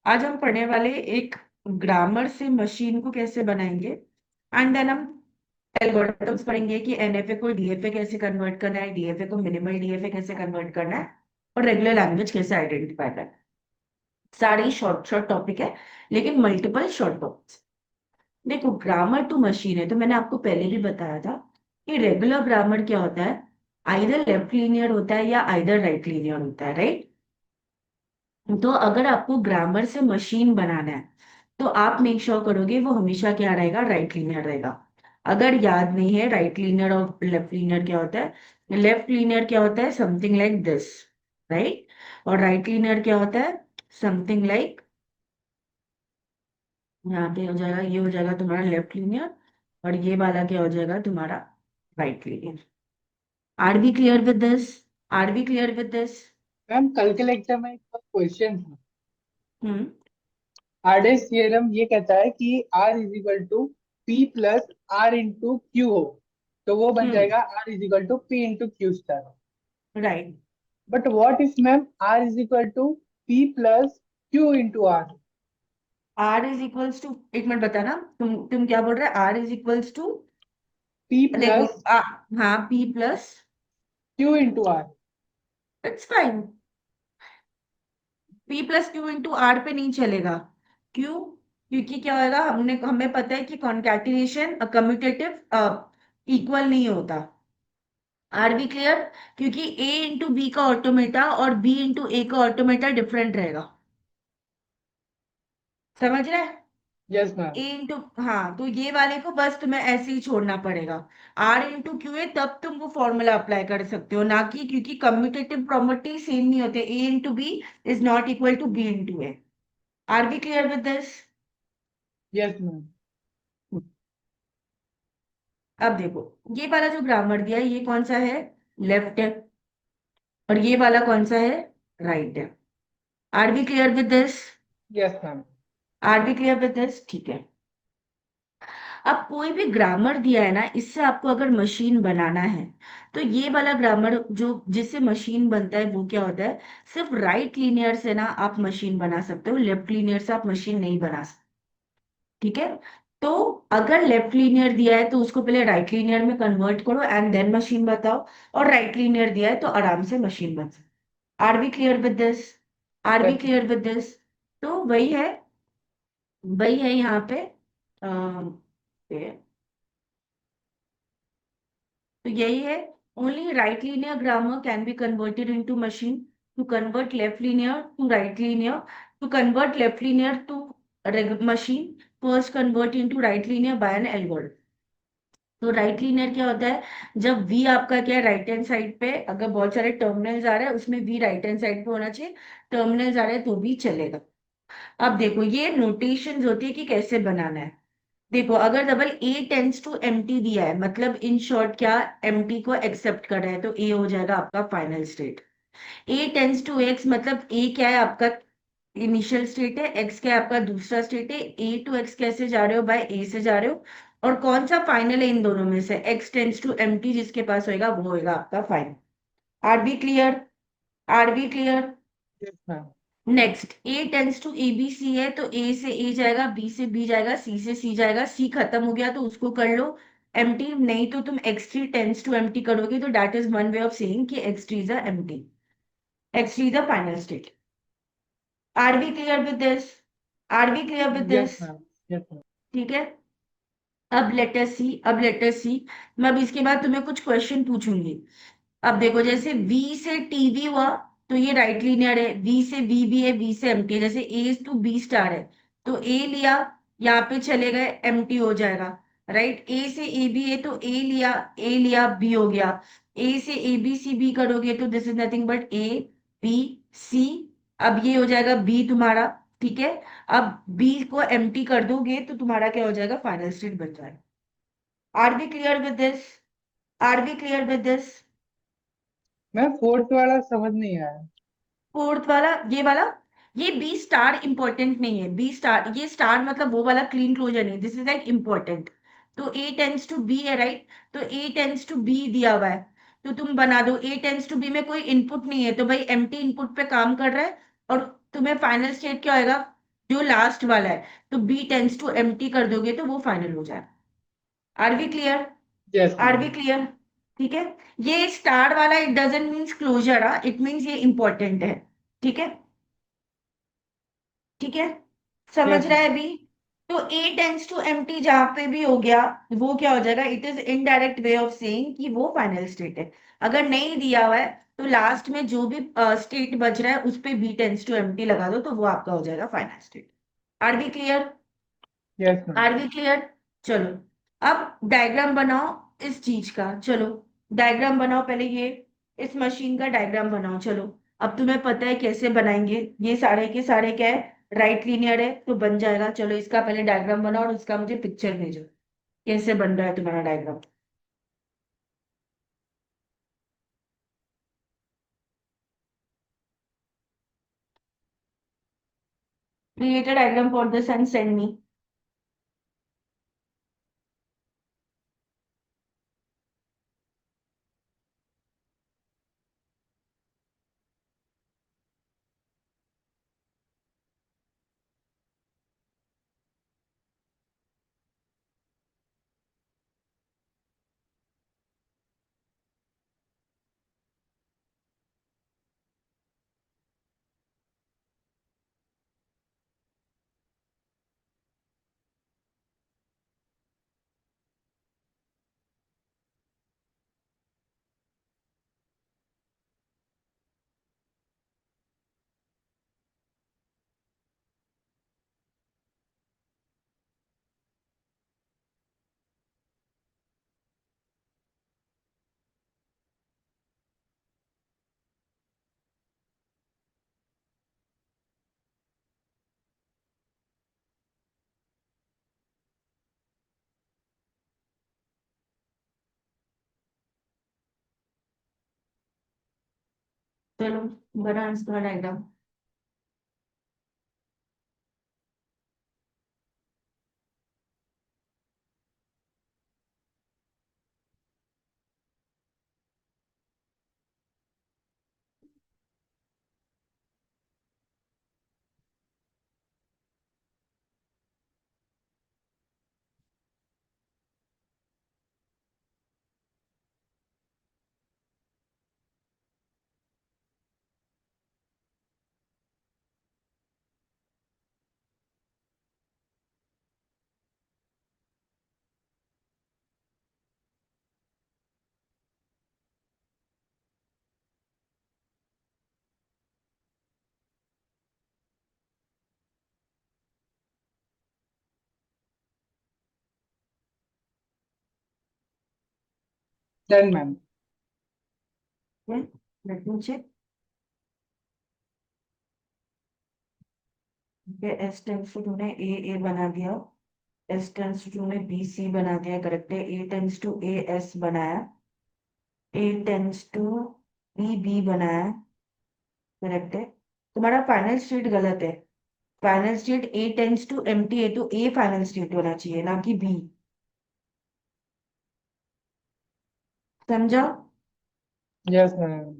आज हम पढ़ने वाले एक ग्रामर से मशीन को कैसे बनाएंगे। एंड देन हम एल्गोरिथम्स पढ़ेंगे कि एनएफए को डीएफए कैसे कन्वर्ट करना है, डीएफए को मिनिमल डीएफए कैसे कन्वर्ट करना है, और रेगुलर लैंग्वेज कैसे आइडेंटिफाई करना है। सारे ही शॉर्ट शॉर्ट टॉपिक है, लेकिन मल्टीपल शॉर्ट टॉपिक्स। देखो, ग्रामर टू मशीन है तो मैंने आपको पहले भी बताया था कि रेगुलर ग्रामर क्या होता है, आइदर लेफ्ट लीनियर होता है या आइदर राइट लीनियर होता है, राइट। तो अगर आपको ग्रामर से मशीन बनाना है तो आप मेक श्योर करोगे वो हमेशा क्या रहेगा, राइट लीनियर रहेगा। अगर याद नहीं है राइट लीनियर और लेफ्ट लीनियर क्या होता है, लेफ्ट लीनियर क्या होता है, समथिंग लाइक दिस, राइट। और राइट लीनियर क्या होता है, समथिंग लाइक, यहाँ पे हो जाएगा, ये हो जाएगा तुम्हारा लेफ्ट लीनियर, और ये वाला क्या हो जाएगा तुम्हारा right linear. Are we clear with this? Are we clear with this? Ma'am कल के लेक्चर में एक क्वेश्चन था। हम्म। आरडेस थ्योरम ये कहता है कि R is equal to P plus R into Q हो, तो वो बन हम्म। जाएगा R is equal to P into Q star. Right. But what if ma'am R is equal to P plus Q into R? R is equals to, एक मिनट बताना, तुम क्या बोल रहे हैं, R is equals to? P देखो plus हाँ, P plus, Q into R. It's fine. P plus Q into are पे नहीं चलेगा। क्यों? क्योंकि क्या होगा, हमें पता है कि कॉन्कैटिनेशन कम्यूटेटिव इक्वल नहीं होता। Are B clear? क्योंकि ए इंटू बी का ऑटोमेटा और बी इंटू ए का ऑटोमेटा डिफरेंट रहेगा। समझ रहे हैं? यस ए मैम। इंटू, हाँ, तो ये वाले को बस तुम्हें ऐसे ही छोड़ना पड़ेगा। आर इंटू क्यू है तब तुम वो फॉर्मूला अप्लाई कर सकते हो, ना कि, क्योंकि कम्यूटेटिव प्रॉपर्टी सेम नहीं होते। A into B is not equal to B into A. Are B clear with this? Yes ma'am. अब देखो, ये वाला जो ग्रामर दिया है ये कौन सा है, लेफ्ट है, और ये वाला कौन सा है, राइट है। Are B clear with this? Yes ma'am. Are B clear with this? ठीक है। अब कोई भी ग्रामर दिया है ना, इससे आपको अगर मशीन बनाना है तो ये वाला ग्रामर जो जिससे मशीन बनता है वो क्या होता है, सिर्फ राइट लीनियर से ना आप मशीन बना सकते हो, लेफ्ट लीनियर से आप मशीन नहीं बना सकते। ठीक है। तो अगर लेफ्ट लीनियर दिया है तो उसको पहले राइट लीनियर में कन्वर्ट करो एंड देन मशीन बताओ। और राइट लीनियर दिया है तो आराम से मशीन बन सकते। Are B clear with this? Are we yes clear with this? तो वही है यहाँ पे। तो यही है, only right linear grammar can be converted into machine. To convert left linear to right linear, to convert left linear to machine, first convert into right linear by an algorithm. तो right linear क्या होता है, जब we आपका क्या है, right hand side पे अगर बहुत सारे टर्मिनल्स आ रहे हैं उसमें वी राइट हैंड साइड पे होना चाहिए, टर्मिनल्स आ रहे हैं तो भी चलेगा। अब देखो ये नोटेशंस होती है कि कैसे बनाना है। देखो, अगर double A tends to M T दिया है, मतलब इन शॉर्ट क्या, एम टी को एक्सेप्ट कर रहा है, तो ए हो जाएगा आपका final state. A tends to X, मतलब ए क्या है आपका इनिशियल स्टेट है, एक्स क्या है आपका दूसरा स्टेट है। ए टू एक्स कैसे जा रहे हो, बाय ए से जा रहे हो। और कौन सा फाइनल है इन दोनों में से, X tends to M T जिसके पास होएगा वो होएगा आपका final. Are B clear? Are B clear? Yes ma'am. Next, A tends to A B C है तो ए से ए जाएगा, बी से बी जाएगा, सी से सी जाएगा, सी खत्म हो गया तो उसको कर लो एम्प्टी। नहीं तो तुम X three tends to empty करोगे, तो that is one way of saying कि X three is a empty, X three is a final state. Are we clear with this? Are we clear with yes this? Ma'am. Yes ma'am. ठीक है। अब letter सी, अब letter सी, मैं अब इसके बाद तुम्हें कुछ क्वेश्चन पूछूंगी। अब देखो, जैसे V से TV हुआ तो ये राइट लीनियर है, V से V भी है, V से एम्प्टी है। जैसे A टू B स्टार है तो A लिया, यहाँ पे चले गए, एम्प्टी हो जाएगा, राइट। A से A B है तो A लिया B हो गया। A से A B C B करोगे तो this is nothing but A B C। अब ये हो जाएगा B तुम्हारा, ठीक है। अब B को एम्प्टी कर दोगे तो तुम्हारा क्या हो जाएगा, फाइनल स्टेट बन जाएगा। Are B clear with this? Are B clear with this? मैं फोर्थ वाला समझ नहीं आया। फोर्थ वाला, ये वाला, ये बी स्टार इंपॉर्टेंट नहीं है। बी स्टार, ये स्टार मतलब वो वाला क्लीन क्लोजर नहीं, दिस इज लाइक इंपॉर्टेंट। तो ए टेंस टू बी है, राइट। तो ए टेंस टू बी दिया हुआ है तो तुम बना दो, ए टेंस टू बी में कोई इनपुट नहीं है तो भाई एम्प्टी इनपुट पे काम कर रहा है। और तुम्हें फाइनल स्टेट क्या होएगा, जो लास्ट वाला है, तो बी टेंस टू एम्प्टी कर दोगे तो वो फाइनल हो जाए। Are we clear? Yes are ma'am. We clear? ठीक है। ये स्टार वाला it doesn't means closure, it means ये इंपॉर्टेंट है। ठीक है। ठीक है। समझ यस रहा है अभी? तो ए टेंस टू एम्प्टी जहां पे भी हो गया, वो क्या हो जाएगा, it is indirect way of saying कि वो फाइनल स्टेट है। अगर नहीं दिया हुआ है तो लास्ट में जो भी स्टेट बच रहा है उस पे बी टेंस टू एम्प्टी लगा दो, तो वो आपका हो जाएगा final state. Are we clear? Yes ma'am. Are we clear? चलो, अब डायग्राम बनाओ इस चीज का। चलो, डायग्राम बनाओ पहले, ये इस मशीन का डायग्राम बनाओ। चलो, अब तुम्हें पता है कैसे बनाएंगे। ये सारे के सारे क्या है, राइट लीनियर है तो बन जाएगा। चलो, इसका पहले डायग्राम बनाओ और उसका मुझे पिक्चर भेजो, कैसे बन रहा है तुम्हारा diagram. Create a diagram for this and send me. चलो, बना इसका diagram. Done ma'am. Let me check. S tends to तुमने ए बना दिया, एस टेंस टू तुमने बी सी बना दिया, करेक्ट है। A tends to A S बनाया, A tends to B B बनाया, करेक्ट है। तुम्हारा फाइनल स्टेट गलत है। Final state A tends to empty है, तो ए फाइनल स्टेट होना चाहिए ना कि बी। समझा? Yes ma'am.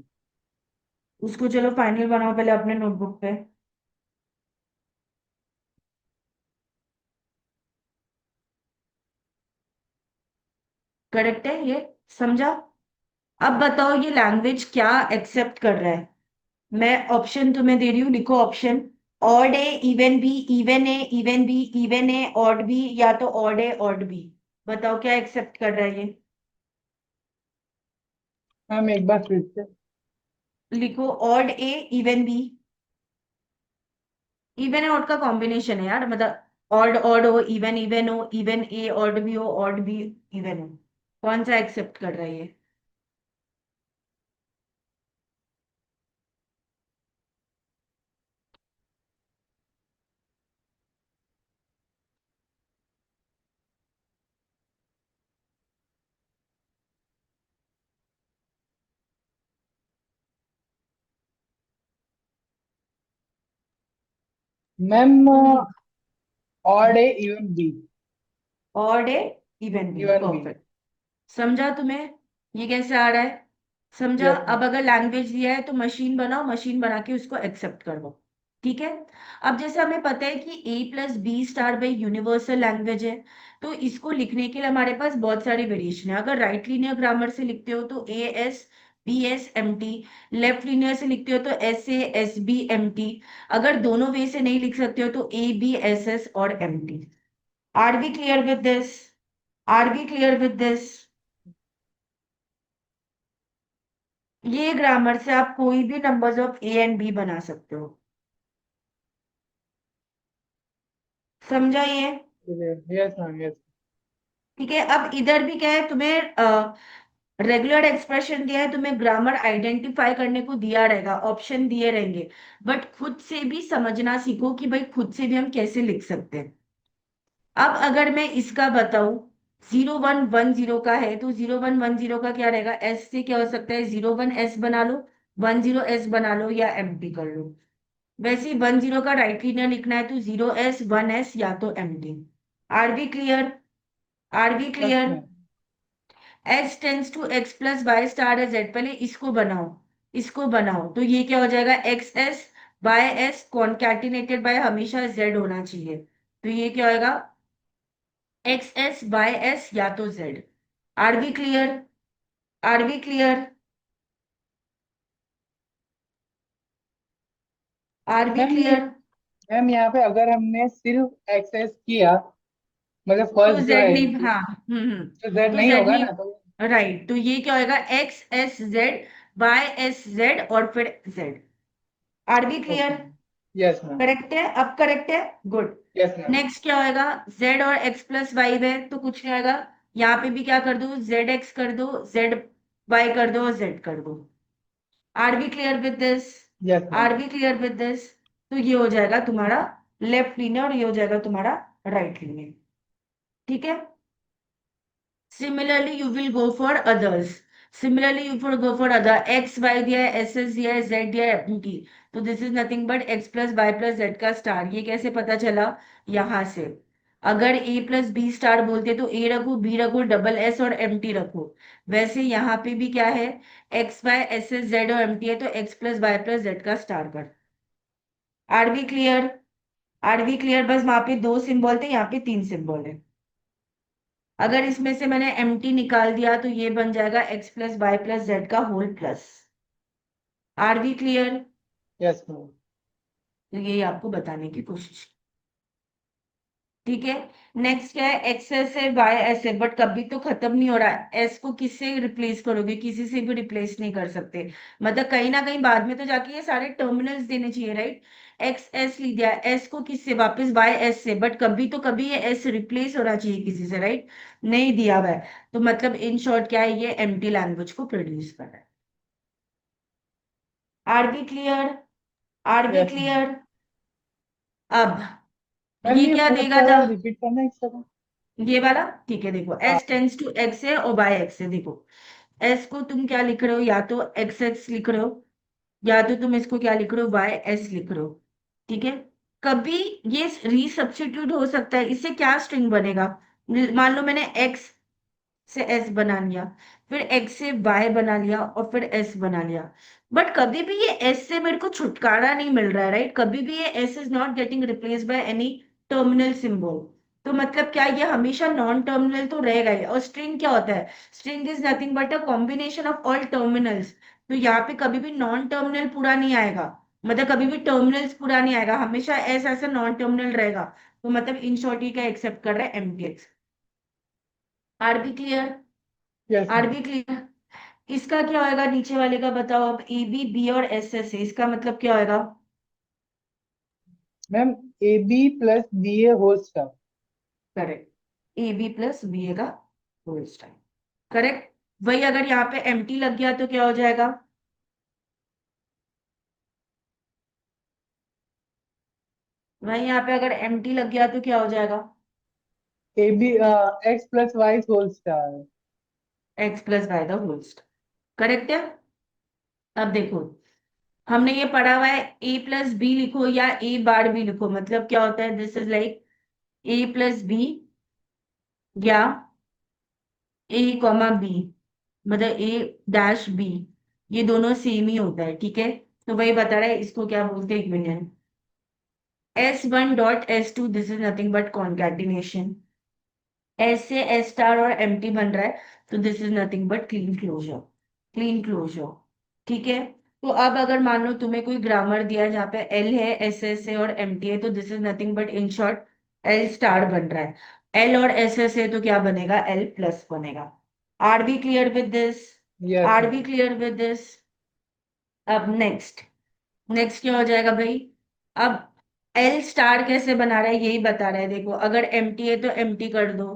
उसको चलो फाइनल बनाओ पहले अपने नोटबुक पे। करेक्ट है ये? समझा? अब बताओ ये लैंग्वेज क्या एक्सेप्ट कर रहा है। मैं ऑप्शन तुम्हें दे रही हूँ, लिखो option. Odd A, even B, even A, even B, even A, odd B, या तो ऑड ए ऑड बी। बताओ क्या एक्सेप्ट कर रहा है ये। मैम एक बार फिर से। लिखो odd A, even B. Even है ऑड का कॉम्बिनेशन है यार, मतलब ऑड ऑड हो, इवन इवन हो, इवन ए ऑड भी हो, ऑड भी इवन हो। कौन सा एक्सेप्ट कर रहा है ये? मैम तुम odd A even B. Odd है, इवन भी, इवन बी। परफेक्ट। समझा तुम्हें ये कैसे आ रहा है? समझा? यस अब मैम। अगर लैंग्वेज दिया है तो मशीन बनाओ, मशीन बना के उसको एक्सेप्ट कर दो। ठीक है। अब जैसे हमें पता है कि A plus B star by universal language है, तो इसको लिखने के लिए हमारे पास बहुत सारे वेरिएशन है। अगर राइट लीनियर ग्रामर से लिखते हो तो A S B S M T, left linear से लिखते हो तो एस बी एम टी, अगर दोनों वे से नहीं लिख सकते हो तो ए बी एस एस और M T. Are we clear with this? Are we clear with this? ये ग्रामर से आप कोई भी numbers of A and B बना सकते हो। समझा ये? Yes ma'am, yes. ठीक है। अब इधर भी क्या है, तुम्हें रेगुलर एक्सप्रेशन दिया है, तुम्हें ग्रामर आइडेंटिफाई करने को दिया रहेगा, ऑप्शन दिए रहेंगे, बट खुद से भी समझना सीखो कि भाई खुद से भी हम कैसे लिख सकते हैं। अब अगर मैं इसका बताऊं, 0110 का है तो 0110 का क्या रहेगा, एस से क्या हो सकता है, 01 S बना लो, 10 S बना लो, या एम टी कर लो। वैसे ही 10 का राइट लीनियर लिखना है तो 0 S 1 S या तो empty. Are B clear? Are we yes clear? Ma'am. H tends to X plus Y star है जेड, पहले इसको बनाओ, इसको बनाओ, तो ये क्या हो जाएगा, X S by S concatenated by हमेशा जेड होना चाहिए, तो ये क्या होगा, एक्स एस बाय एस या तो Z. Are B clear? Are B clear? Are we ma'am ये क्लियर? मैम यहाँ पे अगर हमने सिर्फ एक्सेस किया, मतलब तो फर्स्ट जो जेड है, नहीं, हाँ, तो जेड तो नहीं जेड होगा नहीं, ना, तो राइट, तो ये क्या होगा, X S Z by S Z और फिर Z. Are we okay. Clear? Yes ma'am. Correct है? अब करेक्ट है, गुड। Yes ma'am. नेक्स्ट क्या होएगा, z और x प्लस वाई है तो कुछ नहीं आएगा, यहाँ पे भी क्या कर दो, जेड एक्स कर दो, जेड वाई कर दो और जेड कर दो। Are B clear with this? Yes ma'am. Are B clear with this? तो ये हो जाएगा तुम्हारा लेफ्ट लीनियर और ये हो जाएगा तुम्हारा राइट लीनियर। ठीक है। Similarly, you will go for others. Similarly, you will go for other x y दिया है, s s दिया है, z दिया है, mt, तो this is nothing but x plus Y plus Z का स्टार। ये कैसे पता चला, यहां से। अगर a प्लस बी स्टार बोलते तो a रखो, b रखो, डबल s और mt रखो। वैसे यहाँ पे भी क्या है, x y s s z और mt है तो x plus Y plus Z का स्टार कर। Are B clear? Are B clear? बस वहां पे दो सिंबल थे, यहाँ पे तीन सिंबल है। अगर इसमें से मैंने एम टी निकाल दिया तो ये बन जाएगा X plus Y plus Z का whole plus. Are we clear? Yes ma'am. तो यही आपको बताने की कोशिश की। ठीक है। नेक्स्ट क्या है, एक्स एस है वाई एस है, बट कभी तो खत्म नहीं हो रहा है, एस को किससे रिप्लेस करोगे, किसी से भी रिप्लेस नहीं कर सकते, मतलब कहीं ना कहीं बाद में तो जाके ये सारे टर्मिनल्स देने चाहिए, राइट। एक्स एस ली दिया, एस को किससे, वापस वाई एस से, बट कभी तो कभी ये एस रिप्लेस होना चाहिए किसी से, राइट, नहीं दिया हुआ है, तो मतलब इन शॉर्ट क्या है, ये एम्प्टी लैंग्वेज को प्रोड्यूस कर रहा है। Are B clear? Are we yes ma'am. Clear? अब मैम ये ये क्या देगा थोड़ा था, रिपीट करना एक सेकंड। ये वाला, ठीक है, देखो हाँ। एस टेंस टू एक्स है और बाय एक्स है, देखो एस को तुम क्या लिख रहे हो, या तो एक्स एक्स लिख रहे हो, या तो तुम इसको क्या लिख रहे हो, वाई एस लिख रहे हो। ठीक है। कभी ये रीसब्स्टिट्यूट हो सकता है, इससे क्या स्ट्रिंग बनेगा, मान लो मैंने एक्स से एस बना लिया, फिर एक्स से वाई बना लिया और फिर एस बना लिया, बट कभी भी ये एस से मेरे को छुटकारा नहीं मिल रहा है, राइट, कभी भी ये S is not getting replace by any terminal symbol. तो मतलब क्या, ये हमेशा नॉन टर्मिनल तो रहेगा ही। और स्ट्रिंग क्या होता है, string is nothing but a combination of all terminals, तो यहाँ पे कभी भी नॉन टर्मिनल पूरा नहीं आएगा, मतलब कभी भी टर्मिनल्स पूरा नहीं आएगा, हमेशा एस ऐसा नॉन टर्मिनल रहेगा, तो मतलब इन शॉर्ट ये क्या एक्सेप्ट कर रहा है, MTX. Are B clear? Yes are ma'am. B clear? इसका क्या होएगा, नीचे वाले का बताओ, अब ए बी बी और एस एस है, इसका मतलब क्या होएगा, ma'am A B plus B A whole star. Correct, A B plus B A का होल स्टार, करेक्ट। वही अगर यहाँ पे एम टी लग गया तो क्या हो जाएगा, वही यहाँ पे अगर एम टी लग गया तो क्या हो जाएगा, A B X plus Y whole star. X plus Y the whole star, correct है। अब देखो, हमने ये पढ़ा हुआ है, ए प्लस बी लिखो या ए बार बी लिखो, मतलब क्या होता है, this is like A plus B या ए कॉमा बी, मतलब ए डैश बी, ये दोनों सेम ही होता है, ठीक है। तो वही बता रहा है, इसको क्या बोलते हैं, union. S1 dot S2, this is nothing but concatenation. S से एस स्टार और एम्प्टी बन रहा है, तो this is nothing but Kleene closure. Kleene closure. ठीक है। तो अब अगर मान लो तुम्हें कोई ग्रामर दिया है जहाँ पे एल है, एस एस है और एम्प्टी है, तो this is nothing but in short L star बन रहा है। एल और एस एस है तो क्या बनेगा, एल प्लस बनेगा। Are B clear with this? Yes are we ma'am. Clear with this? अब नेक्स्ट, नेक्स्ट क्या हो जाएगा भाई? अब एल स्टार कैसे बना रहा है यही बता रहा है। देखो अगर एम टी है तो एम टी कर दो।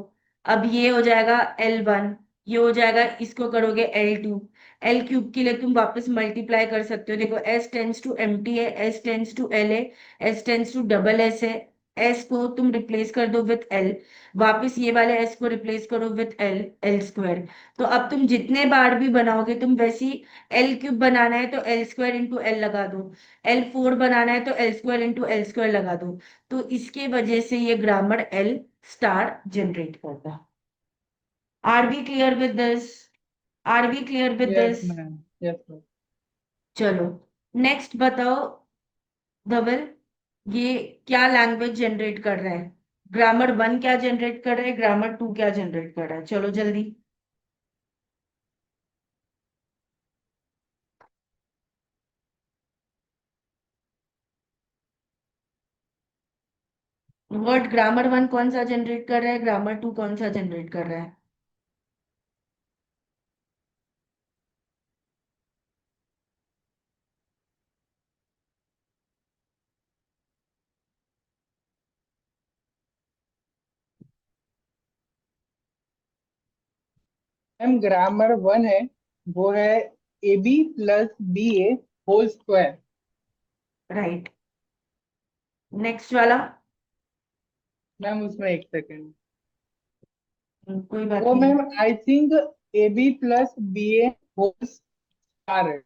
अब ये हो जाएगा L1, ये हो जाएगा, इसको करोगे L2। एल क्यूब के लिए तुम वापस मल्टीप्लाई कर सकते हो। देखो S tends to M T है, एस टेंस टू एल है, S tends to double S है। एस को तुम रिप्लेस कर दो विथ एल, वापस ये वाले एस को रिप्लेस करो विथ एल, एल स्क्वायर। तो अब तुम जितने बार भी बनाओगे तुम वैसी, एल क्यूब बनाना है तो एल स्क्वायर इंटू एल लगा दो, L4 बनाना है तो L square into L square लगा दो। तो इसके वजह से ये ग्रामर एल स्टार जनरेट करता है। Are B clear with this? Are B clear with yes this? Ma'am. Yes ma'am. चलो नेक्स्ट बताओ धवल, ये क्या लैंग्वेज जनरेट कर रहा है? ग्रामर 1 क्या जनरेट कर रहा है, ग्रामर 2 क्या जनरेट कर रहा है? चलो जल्दी। वर्ड ग्रामर 1 कौन सा जनरेट कर रहा है, ग्रामर 2 कौन सा जनरेट कर रहा है? मैम ग्रामर वन है, वो है A B plus B A whole square. Right. Next वाला। मैम उसमें एक सेकेंड, कोई बात वो नहीं। Ma'am I think A B plus B A whole star है।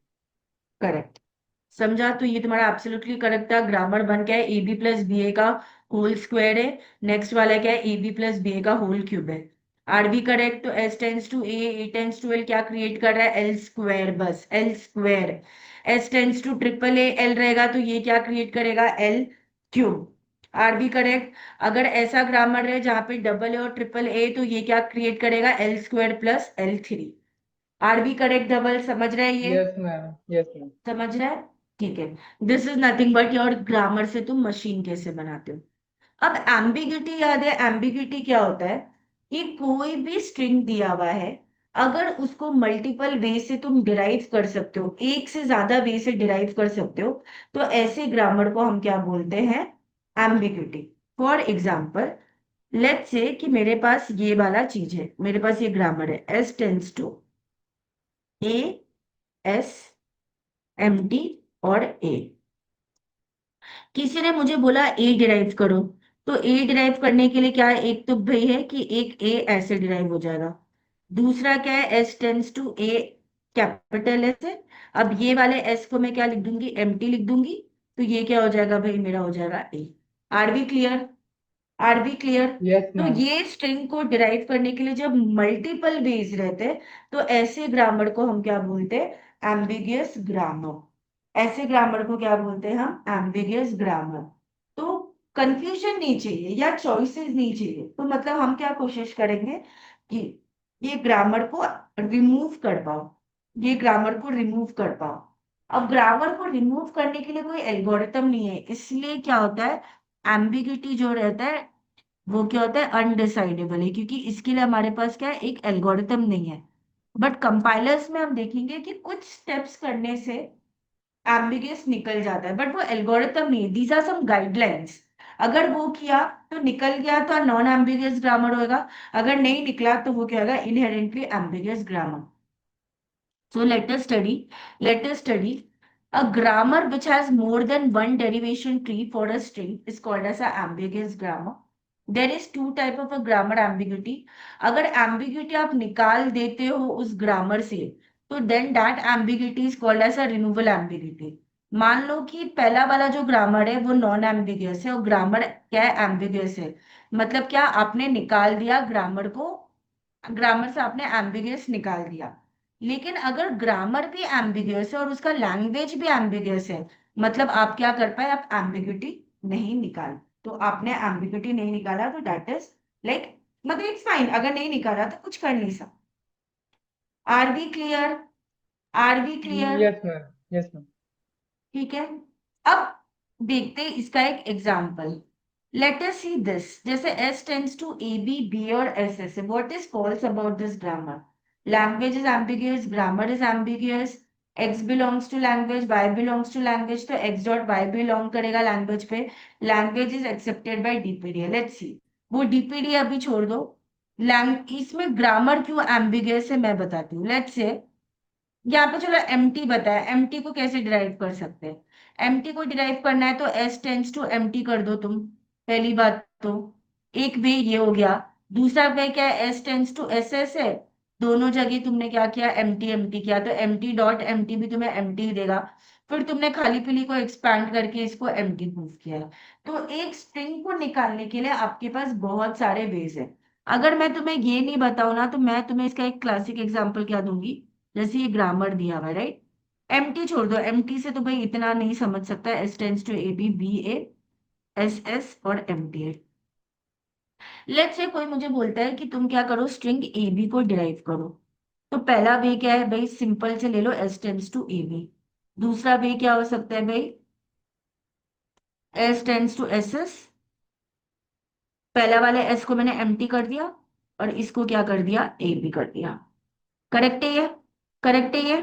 करेक्ट। समझा? तो ये तुम्हारा एब्सोल्युटली करेक्ट था। ग्रामर 1 क्या है, A B plus B A का होल स्क्वायर है। नेक्स्ट वाला क्या है, A B plus B A का होल क्यूब है। Are we correct. तो S tends to A tends to L क्या क्रिएट कर रहा है, एल स्क्वायर, बस L square. S tends to triple A L रहेगा तो ये क्या क्रिएट करेगा, L cube. Are we correct. अगर ऐसा ग्रामर है जहां पे डबल ए और ट्रिपल ए तो ये क्या क्रिएट करेगा, L square plus L 3। Are we correct double, समझ रहे हैं ये? Yes ma'am. Yes ma'am. समझ रहा है? ठीक है। This is nothing but your grammar से तुम मशीन कैसे बनाते हो। अब एम्बिग्यूटी याद है? एम्बिग्यूटी क्या होता है कि कोई भी स्ट्रिंग दिया हुआ है, अगर उसको मल्टीपल वे से तुम डिराइव कर सकते हो, एक से ज्यादा वे से डिराइव कर सकते हो, तो ऐसे ग्रामर को हम क्या बोलते हैं, ambiguity. For example, let's say कि मेरे पास ये वाला चीज है, मेरे पास ये ग्रामर है S tends to A, S, M T और ए। किसी ने मुझे बोला ए डिराइव करो, तो ए डिराइव करने के लिए क्या है, एक तो भाई है कि एक ए ऐसे डिराइव हो जाएगा। दूसरा क्या है, S tends to A, capital S है। अब ये वाले एस को मैं क्या लिख दूंगी, एम टी लिख दूंगी। तो ये क्या हो जाएगा भाई, मेरा हो जाएगा A. Are B clear? Are B clear? Yes तो मैम। ये स्ट्रिंग को डिराइव करने के लिए जब मल्टीपल वेज रहते हैं, तो ऐसे ग्रामर को हम क्या बोलते हैं, एम्बिगियस ग्रामर। ऐसे ग्रामर को क्या बोलते हैं हम, एम्बिगियस ग्रामर। तो कंफ्यूजन नहीं चाहिए या चॉइसेस नहीं चाहिए, तो मतलब हम क्या कोशिश करेंगे कि ये ग्रामर को रिमूव कर पाओ, ये ग्रामर को रिमूव कर पाओ। अब ग्रामर को रिमूव करने के लिए कोई एल्गोरिथम नहीं है, इसलिए क्या होता है, एम्बिग्यूटी जो रहता है वो क्या होता है, अनडिसाइडेबल है, क्योंकि इसके लिए हमारे पास क्या है, एक एल्गोरिथम नहीं है। बट कंपाइलर्स में हम देखेंगे कि कुछ स्टेप्स करने से एम्बिगियस निकल जाता है, बट वो एल्गोरिथम नहीं है, दीज आर सम गाइडलाइंस। अगर वो किया तो निकल गया तो नॉन एम्बिगियस ग्रामर होगा, अगर नहीं निकला तो वो क्या होगा, inherently ambiguous grammar. So let us study a grammar which has more than one derivation tree for a string is called as a ambiguous grammar. There is two type of a grammar ambiguity. अगर ambiguity आप निकाल देते हो उस grammar से, तो then that ambiguity is called as a removal ambiguity. मान लो कि पहला वाला जो ग्रामर है वो नॉन एम्बिगियस है और ग्रामर क्या है, एम्बिगियस है। मतलब क्या, आपने निकाल दिया ग्रामर को, ग्रामर से आपने एम्बिगियस निकाल दिया। लेकिन अगर ग्रामर भी एम्बिगियस है और उसका लैंग्वेज भी एम्बिगियस है, मतलब आप क्या कर पाए, आप एम्बिग्यूटी नहीं निकाल, तो आपने एम्बिग्युइटी नहीं निकाला, तो दैट इज लाइक, मतलब इट्स फाइन, अगर नहीं निकाला तो कुछ कर नहीं सकते। Are we clear? Are we clear? Yes ma'am, yes ma'am. ठीक है। अब देखते हैं इसका एक example. Let us see this, जैसे S tends to A B, B और S S, what is false about this grammar? Language is ambiguous, grammar is ambiguous, X belongs to language, Y belongs to language, तो x dot Y belong करेगा language पे। Language is accepted by DPD. Let's see, वो DPD अभी छोड़ दो, Lang इसमें grammar क्यों ambiguous है मैं बताती हूँ। लेट्स से यहाँ पे चलो एमटी बताया, एमटी को कैसे डिराइव कर सकते हैं? एमटी को डिराइव करना है तो एस टेंस टू एमटी कर दो तुम, पहली बात तो। एक वे ये हो गया। दूसरा वे क्या है? S tends to S S है, दोनों जगह तुमने क्या किया? एमटी एमटी किया, तो एमटी डॉट एमटी भी तुम्हें एमटी देगा। फिर तुमने खाली पीली को एक्सपैंड करके इसको एमटी प्रूव किया है। तो एक स्ट्रिंग को निकालने के लिए आपके पास बहुत सारे वेज है। अगर मैं तुम्हें ये नहीं बताऊं ना, तो मैं तुम्हें इसका एक क्लासिक एग्जाम्पल क्या दूंगी, जैसे ये ग्रामर दिया हुआ है, राइट? एमटी छोड़ दो, एमटी से तो भाई इतना नहीं समझ सकता, S tends to A B, B A, S S और M T A. Let's say कोई मुझे बोलता है कि तुम क्या करो, स्ट्रिंग ए बी को डिराइव करो। तो पहला वे क्या है भाई? सिंपल से ले लो, S tends to A B. दूसरा वे क्या हो सकता है भाई? S tends to S S. पहला वाले एस को मैंने एम्प्टी कर दिया, और इसको क्या कर दिया? ए बी कर दिया। करेक्ट है ये? करेक्ट है ये?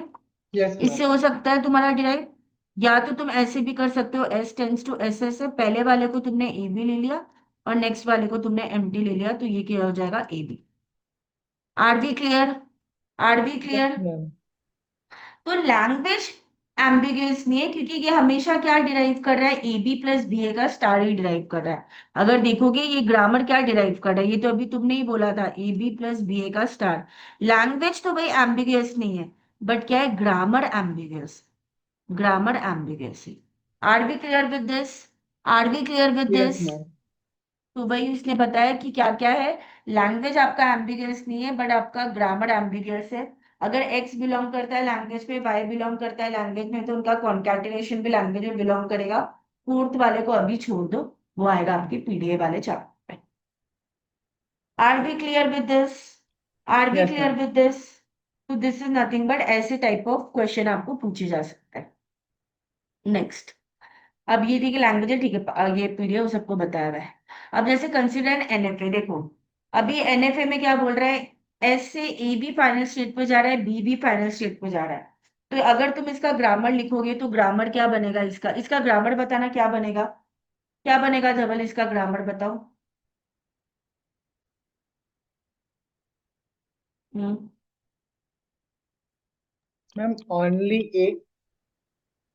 Yes ma'am. इससे हो सकता है तुम्हारा डिराइव। या तो तुम ऐसे भी कर सकते हो, S tends to S S है, पहले वाले को तुमने ए बी ले लिया और नेक्स्ट वाले को तुमने एम टी ले लिया, तो ये क्या हो जाएगा? A B. Are B clear? Are we yes clear? Ma'am. तो लैंग्वेज एम्बिगुअस नहीं है, क्योंकि ये हमेशा क्या डिराइव कर रहा है? A B plus B A का स्टार ही डिराइव कर रहा है। अगर देखोगे ये ग्रामर क्या डिराइव कर रहा है, ये तो अभी तुमने ही बोला था, ए बी प्लस बी ए का स्टार। लैंग्वेज तो भाई एम्बिगुअस नहीं है, बट क्या है? Grammar ambiguous. Grammar ambiguity. Are we clear with this? Are we clear with yes this? Ma'am. तो भाई उसने बताया कि क्या क्या है। लैंग्वेज आपका एम्बिगुअस नहीं है, बट आपका ग्रामर एम्बिगुअस है। अगर एक्स बिलोंग करता है लैंग्वेज में, वाई बिलोंग करता है लैंग्वेज में, तो उनका कॉन्कैटिनेशन भी लैंग्वेज में बिलोंग करेगा। फोर्थ वाले को अभी छोड़ दो, वो आएगा आपके पीडीए वाले चैप्टर पे। Are we clear with this? Are we yes clear ma'am. With this? तो दिस इज नथिंग बट ऐसे टाइप ऑफ क्वेश्चन आपको पूछे जा सकता है। नेक्स्ट। अब ये थी कि लैंग्वेज है, ठीक है, ये पीडीएफ सबको बताया हुआ है। अब जैसे कंसिडर एनएफए, देखो अभी एनएफए में क्या बोल रहा है? एस से ए भी फाइनल स्टेट पे जा रहा है, बी भी फाइनल स्टेट पे जा रहा है। तो अगर तुम इसका ग्रामर लिखोगे तो ग्रामर क्या बनेगा? इसका इसका ग्रामर बताना, क्या बनेगा? क्या बनेगा धवल, इसका ग्रामर बताओ। हम्म। मैम ओनली ए,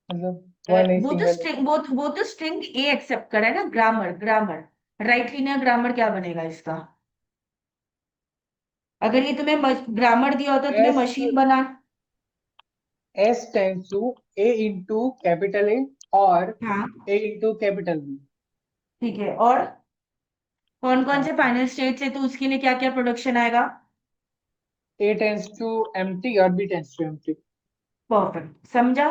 मतलब वन ए वो तो सिंगल। स्ट्रिंग, वो तो स्ट्रिंग ए एक्सेप्ट कर रहा है ना। Grammar, grammar right linear grammar क्या बनेगा इसका? अगर ये तुम्हें ग्रामर दिया होता तो तुम्हें एस मशीन बना। S tends to A into capital A और हाँ, ए इंटू कैपिटल बी। ठीक है। और कौन कौन से फाइनल स्टेट्स है, तो उसके लिए क्या क्या प्रोडक्शन आएगा? ए टेंस टू एम्प्टी और B tends to empty. Perfect, समझा?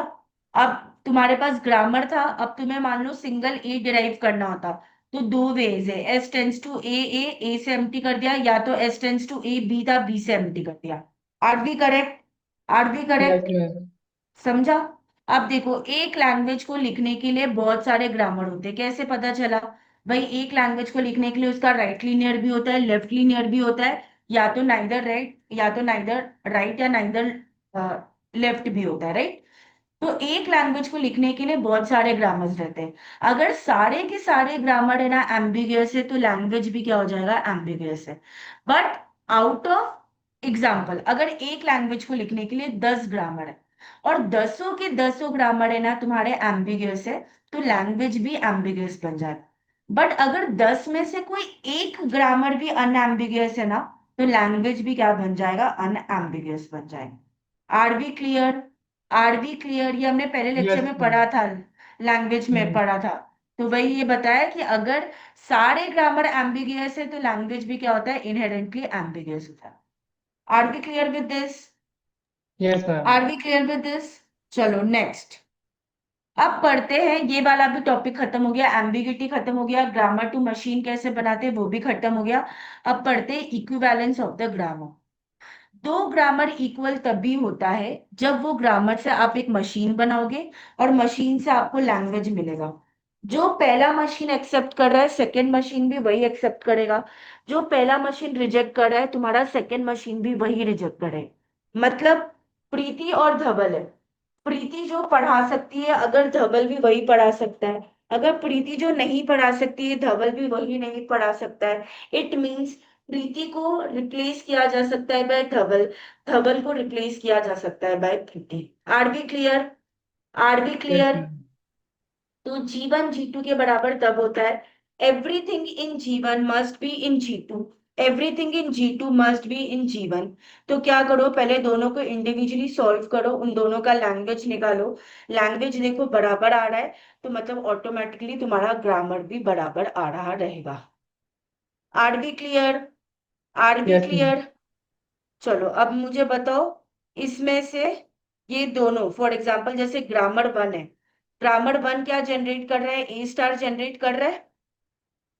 अब तुम्हारे पास ग्रामर था, अब तुम्हें मान लो सिंगल ए डिराइव करना होता, तो दो वेज है, S tends to A, A से एम्प्टी कर दिया, या तो S tends to A, B था, बी से एम्प्टी कर दिया। Are we correct? Are we yes correct? Ma'am. समझा? अब देखो, एक लैंग्वेज को लिखने के लिए बहुत सारे ग्रामर होते हैं, कैसे पता चला? भाई एक लैंग्वेज को लिखने के लिए उसका राइट लीनियर भी होता है, लेफ्ट लीनियर भी होता है, या तो नाइदर राइट, या तो नाइदर राइट, या नाइदर लेफ्ट भी होता है, राइट? तो एक लैंग्वेज को लिखने के लिए बहुत सारे ग्रामर्स रहते हैं। अगर सारे के सारे ग्रामर है ना एम्बिगियस है, तो लैंग्वेज भी क्या हो जाएगा? एम्बिगियस है। बट आउट ऑफ एग्जाम्पल, अगर एक लैंग्वेज को लिखने के लिए 10 ग्रामर है, और दसों के दसों ग्रामर है ना तुम्हारे एम्बिगियस है, तो लैंग्वेज भी एम्बिगियस बन जाएगा। बट अगर 10 में से कोई एक ग्रामर भी अनएम्बिगियस है ना, तो लैंग्वेज भी क्या बन जाएगा? अनएम्बिगियस बन जाएगा। Are B clear? Are B clear? ये हमने पहले लेक्चर यस में मैम। पढ़ा था, लैंग्वेज में पढ़ा था। तो वही ये बताया कि अगर सारे ग्रामर एम्बिगियस है, तो लैंग्वेज भी क्या होता है? इनहेरेंटली एम्बिगियस होता है। Are B clear with this? Yes ma'am. Are B clear with this? चलो नेक्स्ट। अब पढ़ते हैं, ये वाला भी टॉपिक खत्म हो गया, एम्बिग्यूटी खत्म हो गया, ग्रामर टू मशीन कैसे बनाते हैं वो भी खत्म हो गया। अब पढ़ते हैं इक्विवेलेंस ऑफ द ग्रामर। दो ग्रामर इक्वल तभी होता है जब वो ग्रामर से आप एक मशीन बनाओगे और मशीन से आपको लैंग्वेज मिलेगा। जो पहला मशीन एक्सेप्ट कर रहा है सेकंड मशीन भी वही एक्सेप्ट करेगा। जो पहला मशीन रिजेक्ट कर रहा है तुम्हारा सेकंड मशीन भी वही रिजेक्ट करेगा। मतलब प्रीति और धवल है। प्रीति जो पढ़ा सकती है अगर धवल भी वही पढ़ा सकता है। अगर प्रीति जो नहीं पढ़ा सकती है धवल भी वही नहीं पढ़ा सकता है। इट मीन्स प्रीति को रिप्लेस किया जा सकता है बाय धवल। धवल को रिप्लेस किया जा सकता है by Preeti. Are B clear? Are we yes clear? Ma'am. तो जीवन जीटू के बराबर तब होता है everything in G one must be in G two. Everything in G two must be in G one. तो क्या करो, पहले दोनों को इंडिविजुअली सॉल्व करो, उन दोनों का लैंग्वेज निकालो। लैंग्वेज देखो बराबर आ रहा है तो मतलब ऑटोमेटिकली तुम्हारा ग्रामर भी बराबर आ रहा रहेगा। Are B clear? Are we yes ma'am. Clear? चलो अब मुझे बताओ, इसमें से ये दोनों फॉर एग्जांपल जैसे ग्रामर वन है, ग्रामर वन क्या जनरेट कर रहा है? ए स्टार जनरेट कर रहा है।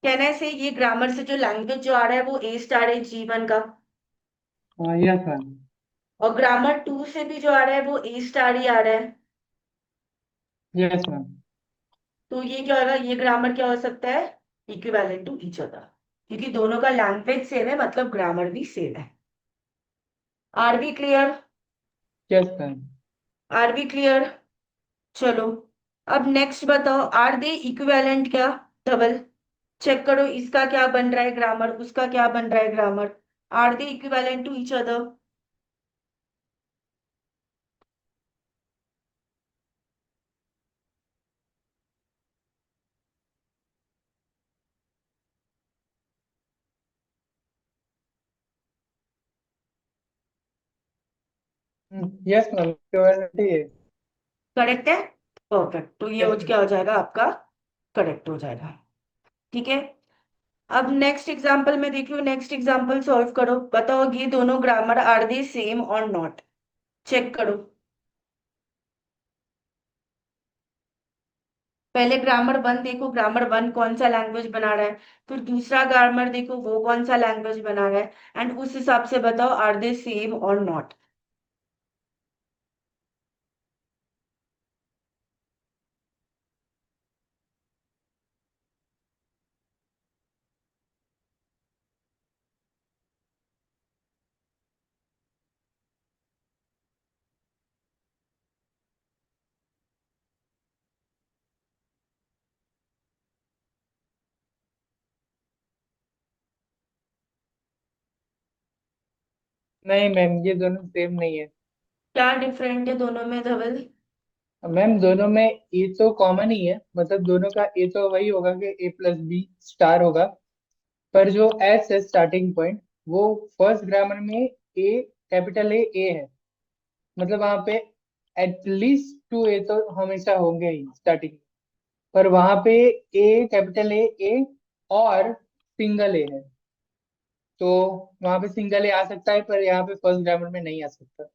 कहना है से ये ग्रामर से जो लैंग्वेज जो आ रहा है वो ए स्टार है जीवन का। हाँ यस मैम। और ग्रामर टू से भी जो आ रहा है वो ए स्टार ही आ रहा है। Yes ma'am. तो ये क्या होगा, ये ग्रामर क्या हो सकता है? इक्विवेलेंट टू ईच अदर, क्योंकि दोनों का लैंग्वेज सेम है मतलब ग्रामर भी सेम है। Are B clear? Yes ma'am. Are B clear? चलो अब नेक्स्ट बताओ, आर दे इक्विवेलेंट क्या? डबल। चेक करो इसका क्या बन रहा है ग्रामर, उसका क्या बन रहा है grammar. Are they equivalent to each other? Yes ma'am, equivalent है। करेक्ट है? परफेक्ट, तो ये यस क्या मैम। हो जाएगा आपका? करेक्ट हो जाएगा। ठीक है। अब नेक्स्ट एग्जांपल में देखियो, नेक्स्ट एग्जांपल सॉल्व करो, बताओ ये दोनों ग्रामर आर दे सेम और नॉट? चेक करो। पहले ग्रामर वन देखो, ग्रामर वन कौन सा लैंग्वेज बना रहा है। फिर दूसरा ग्रामर देखो वो कौन सा लैंग्वेज बना रहा है। एंड उस हिसाब से बताओ आर दे सेम और नॉट। नहीं मैम, ये दोनों सेम नहीं है। क्या डिफरेंट है दोनों में धवल? मैम दोनों में ए तो कॉमन ही है, मतलब दोनों का ए तो वही होगा कि ए प्लस बी स्टार होगा। पर जो एस है स्टार्टिंग पॉइंट, वो फर्स्ट ग्रामर में ए, कैपिटल ए है। मतलब वहां पे एटलीस्ट टू ए तो हमेशा होंगे ही स्टार्टिंग। पर वहां पे ए, कैपिटल ए और सिंगल ए है। तो वहां पे सिंगल ए आ सकता है पर यहाँ पे फर्स्ट ग्रामर में नहीं आ सकता।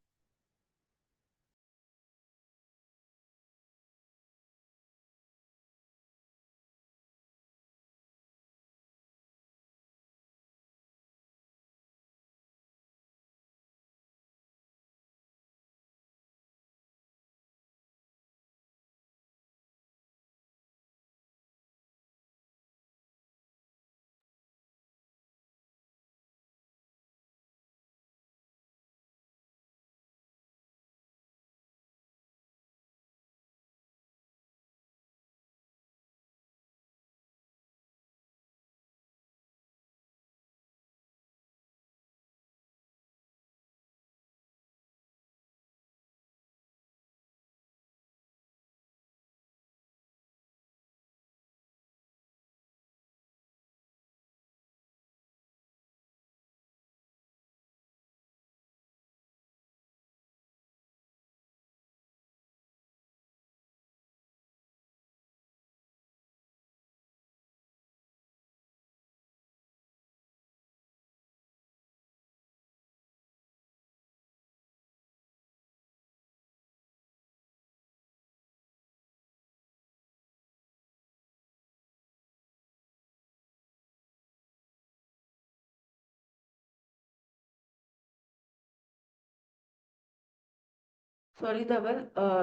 सॉरी धवल,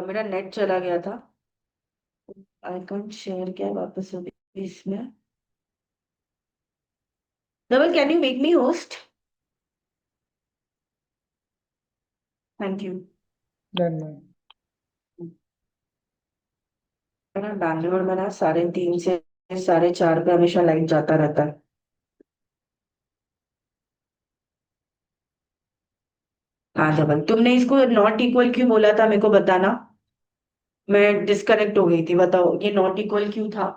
मेरा नेट चला गया था। आई कांट शेयर क्या वापस अभी इसमें। Dhaval, can you make me host? Thank you. Done ma'am. है ना, बैंगलोर में ना 3:30 से 4:30 पे हमेशा लाइट जाता रहता है। हाँ धवल, तुमने इसको नॉट इक्वल क्यों बोला था, मेरे को बताना। मैं डिस्कनेक्ट हो गई थी, बताओ ये नॉट इक्वल क्यों था?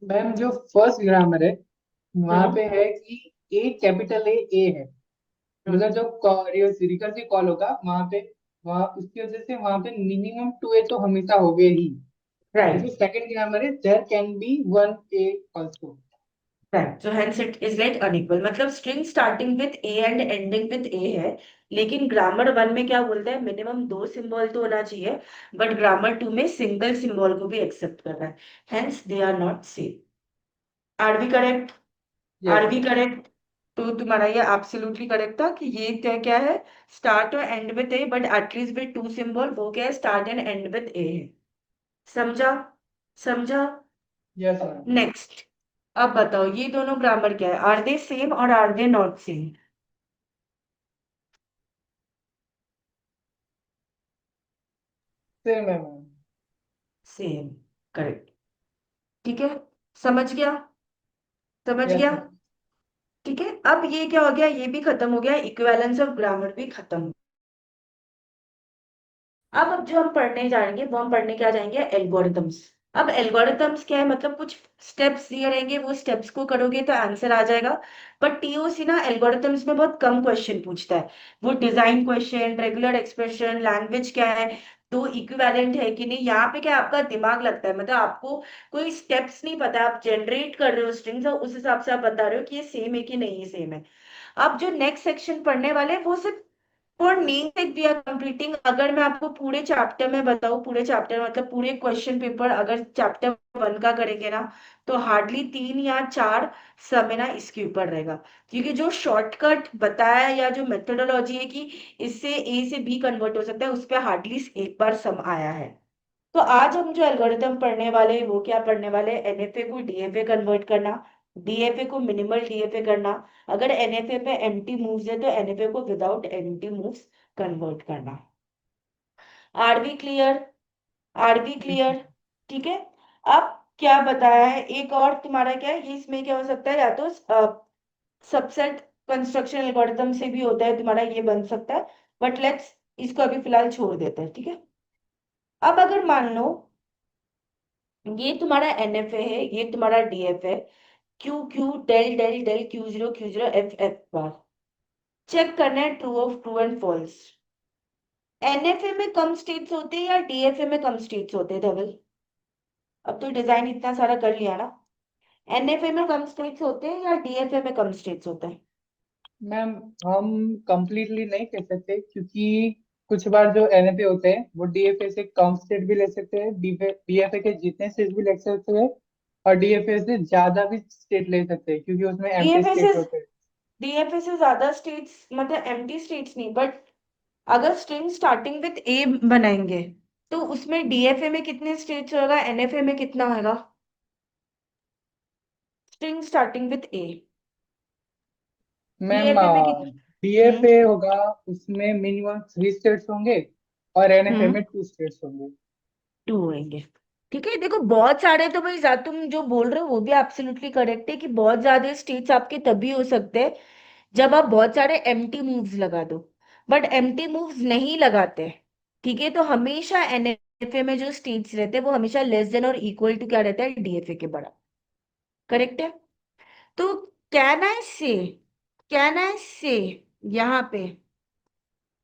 मैम जो फर्स्ट ग्रामर है वहां हम्म। पे है कि ए कैपिटल ए है। मतलब हम्म। जो रिकर्सिव कॉल होगा वहां पे, वहां उसकी वजह से वहां पे मिनिमम 2 ए तो हमेशा होगे ही। और जो राइट। सेकंड ग्रामर है there can be 1 A also. Right, so hence it is like unequal, मतलब string starting with A and ending with A है। लेकिन ग्रामर वन में क्या बोलता है, मिनिमम 2 सिंबल तो होना चाहिए। बट ग्रामर टू में सिंगल सिंबल को भी एक्सेप्ट कर रहा है। Hence they are not same. Are we correct? Yes are we ma'am. Correct? तो तुम्हारा ये एब्सोल्युटली करेक्ट था कि ये क्या है, स्टार्ट और end with A but at least with 2 symbol, वो क्या है, start and end with A है। समझा? समझा? Yes ma'am. नेक्स्ट। अब बताओ ये दोनों ग्रामर क्या है, आर दे सेम और are they not same? Same है मैम। सेम। करेक्ट। ठीक है, समझ गया? समझ यस गया? मैम। ठीक है, अब ये क्या हो गया, ये भी खत्म हो गया, इक्विवेलेंस ऑफ ग्रामर भी खत्म। अब जो हम पढ़ने जाएंगे वो हम पढ़ने क्या जाएंगे, एल्गोरिथम्स। अब एल्गोरिथम्स क्या है, मतलब कुछ स्टेप्स दिए रहेंगे, वो स्टेप्स को करोगे तो आंसर आ जाएगा। बट टीओसी ना एल्गोरिथम्स में बहुत कम क्वेश्चन पूछता है। वो design question, regular expression, language क्या है, तो इक्विवेलेंट है कि नहीं, यहाँ पे क्या आपका दिमाग लगता है, मतलब आपको कोई स्टेप्स नहीं पता, आप जनरेट कर रहे हो स्ट्रिंग्स और उस हिसाब से आप बता रहे हो कि ये सेम है कि नहीं ये सेम है। अब जो नेक्स्ट सेक्शन पढ़ने वाले हैं वो सिर्फ for name sake we are completing. अगर मैं आपको पूरे चैप्टर में बताऊं, पूरे चैप्टर मतलब पूरे क्वेश्चन पेपर अगर चैप्टर वन का करेंगे ना, तो हार्डली 3 या 4 समय ना इसके ऊपर रहेगा। क्योंकि जो शॉर्टकट बताया या जो मेथोडोलॉजी है कि इससे ए से बी कन्वर्ट हो सकता है, उस पर हार्डली एक बार सम आया है। तो आज हम जो एल्गोरिथम पढ़ने वाले हैं वो क्या पढ़ने वाले हैं, एनएफए को डीएफए कन्वर्ट करना, डीएफए को मिनिमल डीएफए करना, अगर एनएफए पे एम्प्टी मूव्स है तो एनएफए को विदाउट एम्प्टी मूव्स कन्वर्ट करना। Are B clear? Are B clear? ठीक है। अब क्या बताया है, एक और तुम्हारा क्या है, ये इसमें क्या हो सकता है, या तो सबसेट कंस्ट्रक्शन एल्गोरिथम से भी होता है तुम्हारा, ये बन सकता है। बट लेट्स इसको अभी फिलहाल छोड़ देते हैं, ठीक है। अब अगर मान लो ये तुम्हारा एनएफए है, ये तुम्हारा डीएफ है, Q Q del del del Q0 Q0 F F bar, check करना है true of true and false. NFA में कम स्टेट्स होते हैं या डीएफए में कम स्टेट्स होते हैं धवल? अब तो डिजाइन इतना सारा कर लिया ना। एनएफए में कम स्टेट्स होते हैं या डीएफए में कम स्टेट्स होते हैं? मैम हम कंप्लीटली नहीं कह सकते क्योंकि कुछ बार जो एनएफए होते हैं वो डीएफए से कम स्टेट भी ले सकते हैं, डीएफए के जितने स्टेट भी ले सकते हैं, और डीएफए से ज्यादा भी स्टेट ले सकते हैं क्योंकि उसमें एम्प्टी डीएफए से स्टेट होते हैं। डीएफए से ज्यादा स्टेट्स मतलब एम्प्टी स्टेट्स नहीं, बट अगर स्ट्रिंग स्टार्टिंग विथ ए बनाएंगे तो उसमें डीएफए में कितने स्टेट्स होगा, एनएफए में कितना होगा? String starting with A, ma'am DFA में कितने? डीएफए हम्म। होगा उसमें मिनिमम 3 स्टेट्स होंगे और एनएफए हम्म। में 2 स्टेट्स होंगे। 2 होंगे। ठीक है, देखो बहुत सारे तो भाई तुम जो बोल रहे हो वो भी एब्सोल्युटली करेक्ट है कि बहुत ज्यादा स्टेट्स आपके तभी हो सकते हैं जब आप बहुत सारे एम्प्टी मूव्स लगा दो। बट एम्प्टी मूव्स नहीं लगाते, ठीक है, तो हमेशा एनएफए में जो स्टेट्स रहते हैं वो हमेशा लेस देन और इक्वल टू क्या रहता है, डीएफए के बड़ा। करेक्ट है। तो कैन आई से कैन आई से यहाँ पे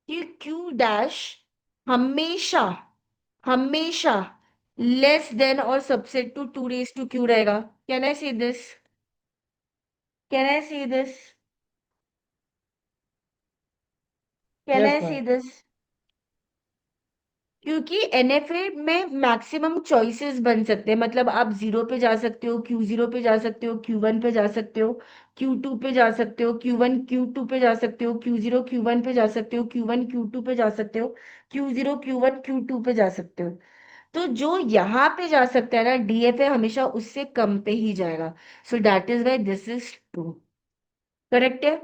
कि क्यू डैश हमेशा हमेशा लेस देन और subset to 2 raised to q रहेगा? Can I see this? Can I see this? Can yes I ma'am. See this? क्योंकि एनएफए में मैक्सिमम चॉइसेस बन सकते हैं, मतलब आप जीरो पे जा सकते हो, क्यू जीरो पे जा सकते हो, क्यू वन पे जा सकते हो, क्यू टू पे जा सकते हो, क्यू वन क्यू टू पे जा सकते हो, क्यू जीरो क्यू वन पे जा सकते हो, क्यू वन क्यू टू पे जा सकते हो, Q zero Q one Q two पे जा सकते हो। तो जो यहाँ पे जा सकता है ना, डीएफए हमेशा उससे कम पे ही जाएगा। सो that is why this is true. Correct है।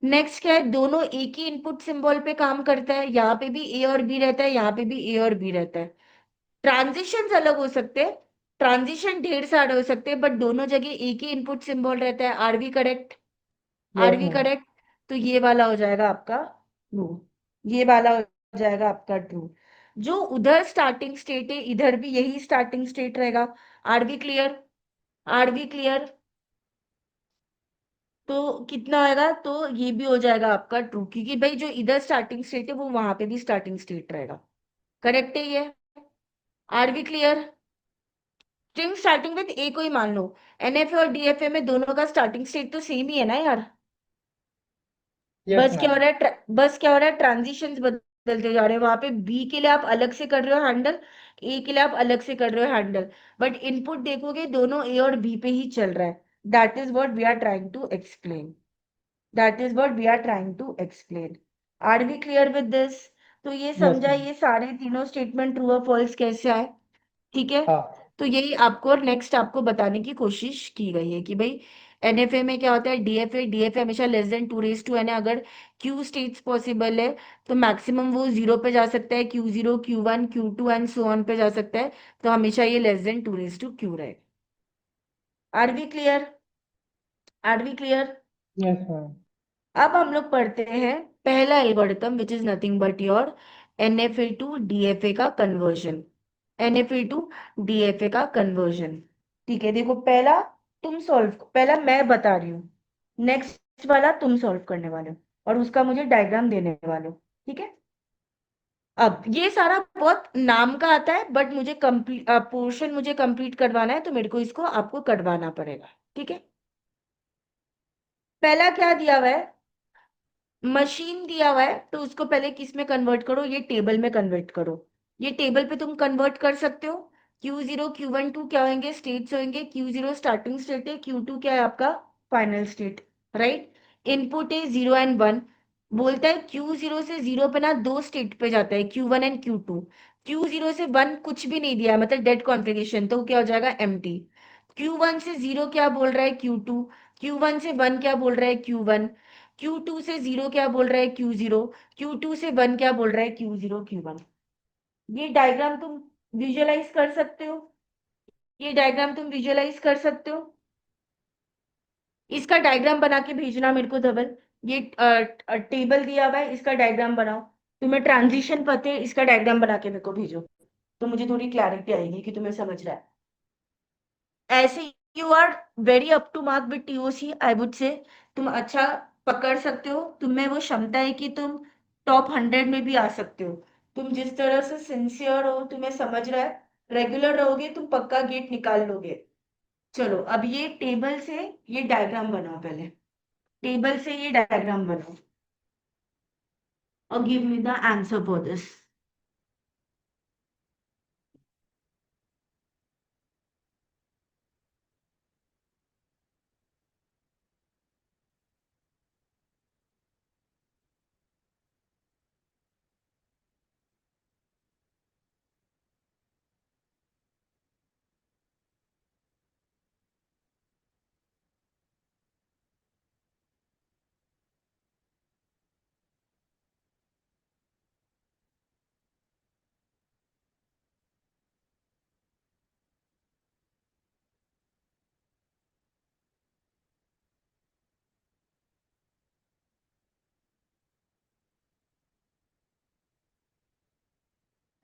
नेक्स्ट क्या है, दोनों एक ही इनपुट सिंबल पे काम करता है, यहाँ पे भी ए और बी रहता है, यहाँ पे भी ए और बी रहता है। ट्रांजिशंस अलग हो सकते हैं, ट्रांजिशन ढेर सारे हो सकते हैं, बट दोनों जगह एक ही इनपुट सिंबल रहता है। Are we correct? Are yes we ma'am. Correct? तो ये वाला हो जाएगा आपका ट्रू। ये वाला हो जाएगा आपका ट्रू। जो उधर स्टार्टिंग स्टेट है, इधर भी यही स्टार्टिंग स्टेट रहेगा। Are we clear? Are we clear? तो कितना आएगा, तो ये भी हो जाएगा आपका ट्रू, क्योंकि भाई जो इधर स्टार्टिंग स्टेट है वो वहां पे भी स्टार्टिंग स्टेट रहेगा। करेक्ट है ये? Are we clear? String starting with A को ही मान लो। एनएफए और डीएफए में दोनों का स्टार्टिंग स्टेट तो सेम ही है ना यार। यस बस क्या हो मैम। रहा है, बस क्या हो रहा है, ट्रांजिशंस बदलते जा रहे हैं। वहां पे बी के लिए आप अलग से कर रहे हो हैंडल, ए के लिए आप अलग से कर रहे हो हैंडल, बट इनपुट देखोगे दोनों ए और बी पे ही चल रहा है। That is what we are trying to explain. That is what we are trying to explain. Are we clear with this? तो ये यस समझा, मैम। ये सारे तीनों स्टेटमेंट ट्रू और फॉल्स कैसे आए। ठीक है। हाँ। तो यही आपको नेक्स्ट आपको बताने की कोशिश की गई है कि भाई एनएफए में क्या होता है, डीएफए डीएफए हमेशा less than two raise to N है। अगर क्यू स्टेट्स पॉसिबल है तो मैक्सिमम वो जीरो पे जा सकता है, Q zero Q one Q two and so on पे जा सकता है। तो हमेशा ये less than two raise to Q रहे। Are we clear? Are we clear? Yes ma'am. अब हम लोग पढ़ते हैं पहला algorithm, which is nothing but your NFA to DFA का कन्वर्जन। एनएफए टू डीएफए का कन्वर्जन। ठीक है, देखो पहला तुम सॉल्व, पहला मैं बता रही हूँ, नेक्स्ट वाला तुम सॉल्व करने वाले हो और उसका मुझे डायग्राम देने वाले हो। ठीक है। अब ये सारा बहुत नाम का आता है, बट मुझे कंप्लीट पोर्शन मुझे कंप्लीट करवाना है, तो मेरे को इसको आपको करवाना पड़ेगा। ठीक है। पहला क्या दिया हुआ है, मशीन दिया हुआ है, तो उसको पहले किस में कन्वर्ट करो, ये टेबल में कन्वर्ट करो। ये टेबल पे तुम कन्वर्ट कर सकते हो। क्यू0 क्यू1 क्यू क्या होंगे, स्टेट्स होंगे। क्यू0 स्टार्टिंग स्टेट है, क्यू2 क्या है आपका फाइनल स्टेट। राइट। इनपुट है जीरो एंड वन। बोलता है क्यू0 से जीरो पे ना दो स्टेट पे जाता है, क्यू1 एंड क्यू2। क्यू0 से वन कुछ भी नहीं दिया है, मतलब डेड कॉन्फ़िगरेशन, तो क्या हो जाएगा एम्प्टी। क्यू1 से जीरो क्या बोल रहा है, क्यू2। क्यू1 से वन क्या बोल रहा है, क्यू1। क्यू टू से जीरो क्या बोल रहा है, क्यू जीरो। क्यू टू से वन क्या बोल रहा है, क्यू जीरो क्यू वन। ये डायग्राम तुम विजुअलाइज कर सकते हो, ये डायग्राम तुम विजुअलाइज कर सकते हो। इसका डायग्राम बना के भेजना मेरे को धवल। ये टेबल दिया हुआ है, इसका डायग्राम बनाओ। तुम्हें ट्रांजिशन पता है, इसका डायग्राम बना के मेरे को भेजो, तो मुझे थोड़ी क्लैरिटी आएगी कि तुम्हें समझ रहा है। ऐसे you are very up to mark with TOC, I would say. तुम अच्छा पकड़ सकते हो, तुम में वो क्षमता है कि तुम टॉप 100 में भी आ सकते हो। तुम जिस तरह से सिंसियर हो, तुम्हें समझ रहा है, रेगुलर रहोगे तुम पक्का गेट निकाल लोगे। चलो अब ये टेबल से ये डायग्राम बनाओ पहले, टेबल से ये डायग्राम बनाओ और give me the answer for this.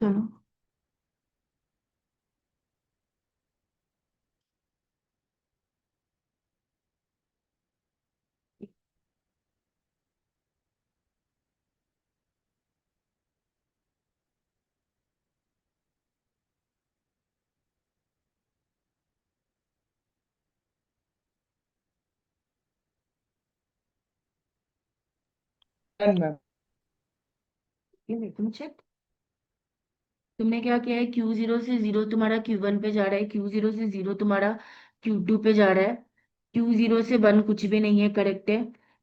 चलो डन मैम। ये तुम चेक। तुमने क्या किया है, Q0 से 0 तुम्हारा Q1 पे जा रहा है, Q0 से 0 तुम्हारा Q2 पे जा रहा है, Q0 से 1 कुछ भी नहीं है, करेक्ट है।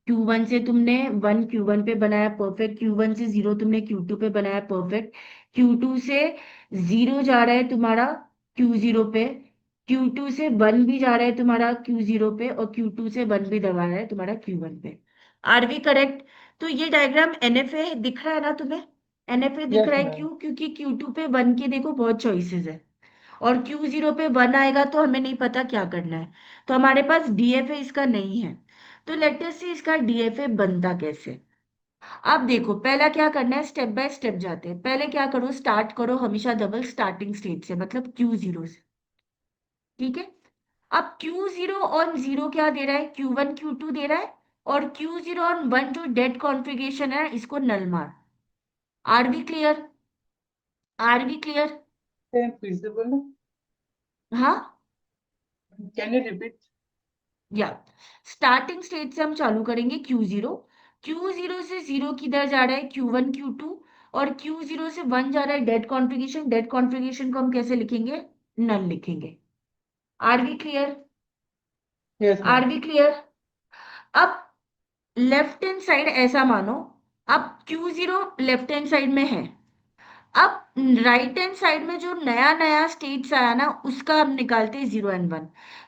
Q1 से तुमने 1 Q1 पे बनाया, परफेक्ट। Q1 से 0 तुमने Q2 पे बनाया, परफेक्ट। Q2 से 0 जा रहा है तुम्हारा Q0 पे, Q2 से 1 भी जा रहा है तुम्हारा Q0 पे, और Q2 से 1 भी दबा रहा है तुम्हारा Q1 पे। Are we correct? तो ये डायग्राम एनएफए दिख रहा है ना तुम्हें? एनएफए दिख यस रहा है, मैम। क्यों? क्योंकि Q2 पे 1 के देखो बहुत चॉइसेस है, और Q0 पे 1 आएगा तो हमें नहीं पता क्या करना है, तो हमारे पास डीएफए इसका नहीं है। तो लेट अस सी इसका डीएफए बनता कैसे। अब देखो, पहला क्या करना है, स्टेप बाय स्टेप जाते हैं। पहले क्या करो, स्टार्ट करो हमेशा डबल स्टार्टिंग स्टेट से, मतलब Q0 से, ठीक है। अब Q0 ऑन 0 क्या दे रहा है, Q1 Q2 दे रहा है, और Q0 ऑन 1 जो डेड कॉन्फ़िगरेशन है इसको नल मार। Are we clear? Are we clear? फिर से बोलो। हाँ, कैन यू रिपीट? या स्टार्टिंग स्टेट से हम चालू करेंगे Q0। Q0 से 0 किधर जा रहा है, Q1 Q2, और Q0 से 1 जा रहा है डेड कॉन्फ़िगरेशन। डेड कॉन्फ़िगरेशन को हम कैसे लिखेंगे, नल लिखेंगे। Are we clear? Yes ma'am. Are we clear? अब लेफ्ट हैंड साइड ऐसा मानो, अब Q0 लेफ्ट हैंड साइड में है, अब राइट हैंड साइड में जो नया नया स्टेट्स आया ना उसका हम निकालते हैं 0 और 1।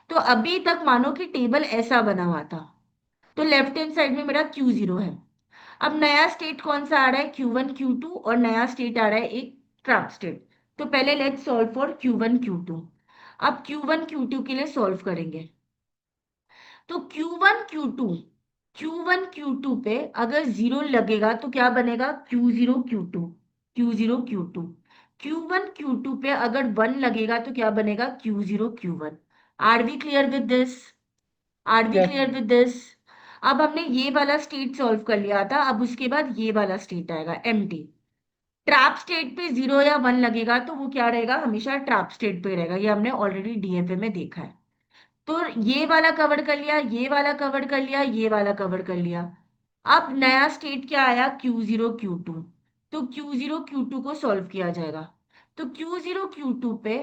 तो अभी तक मानो कि टेबल ऐसा बना हुआ था, तो लेफ्ट हैंड साइड में मेरा Q0 है। अब नया स्टेट कौन सा आ रहा है, Q1 Q2, और नया स्टेट आ रहा है एक ट्रैप स्टेट। तो पहले let's solve for Q1 Q2। अब Q1 Q2 के लिए सॉल्व करेंगे, तो Q1 Q2 पे अगर 0 लगेगा तो क्या बनेगा, Q0 Q2, Q0 Q2। Q1 Q2 पे अगर 1 लगेगा तो क्या बनेगा, Q0 Q1। Are we clear with this? Are we yes clear ma'am. With this? अब हमने ये वाला स्टेट सॉल्व कर लिया था, अब उसके बाद ये वाला स्टेट आएगा एम्प्टी। ट्रैप स्टेट पे 0 या 1 लगेगा तो वो क्या रहेगा, हमेशा ट्रैप स्टेट पे रहेगा, ये हमने ऑलरेडी डीएफए में देखा है। तो ये वाला कवर कर लिया, ये वाला कवर कर लिया, ये वाला कवर कर लिया। अब नया स्टेट क्या आया, Q0 Q2। तो Q0 Q2 को सॉल्व किया जाएगा, तो Q0 Q2 पे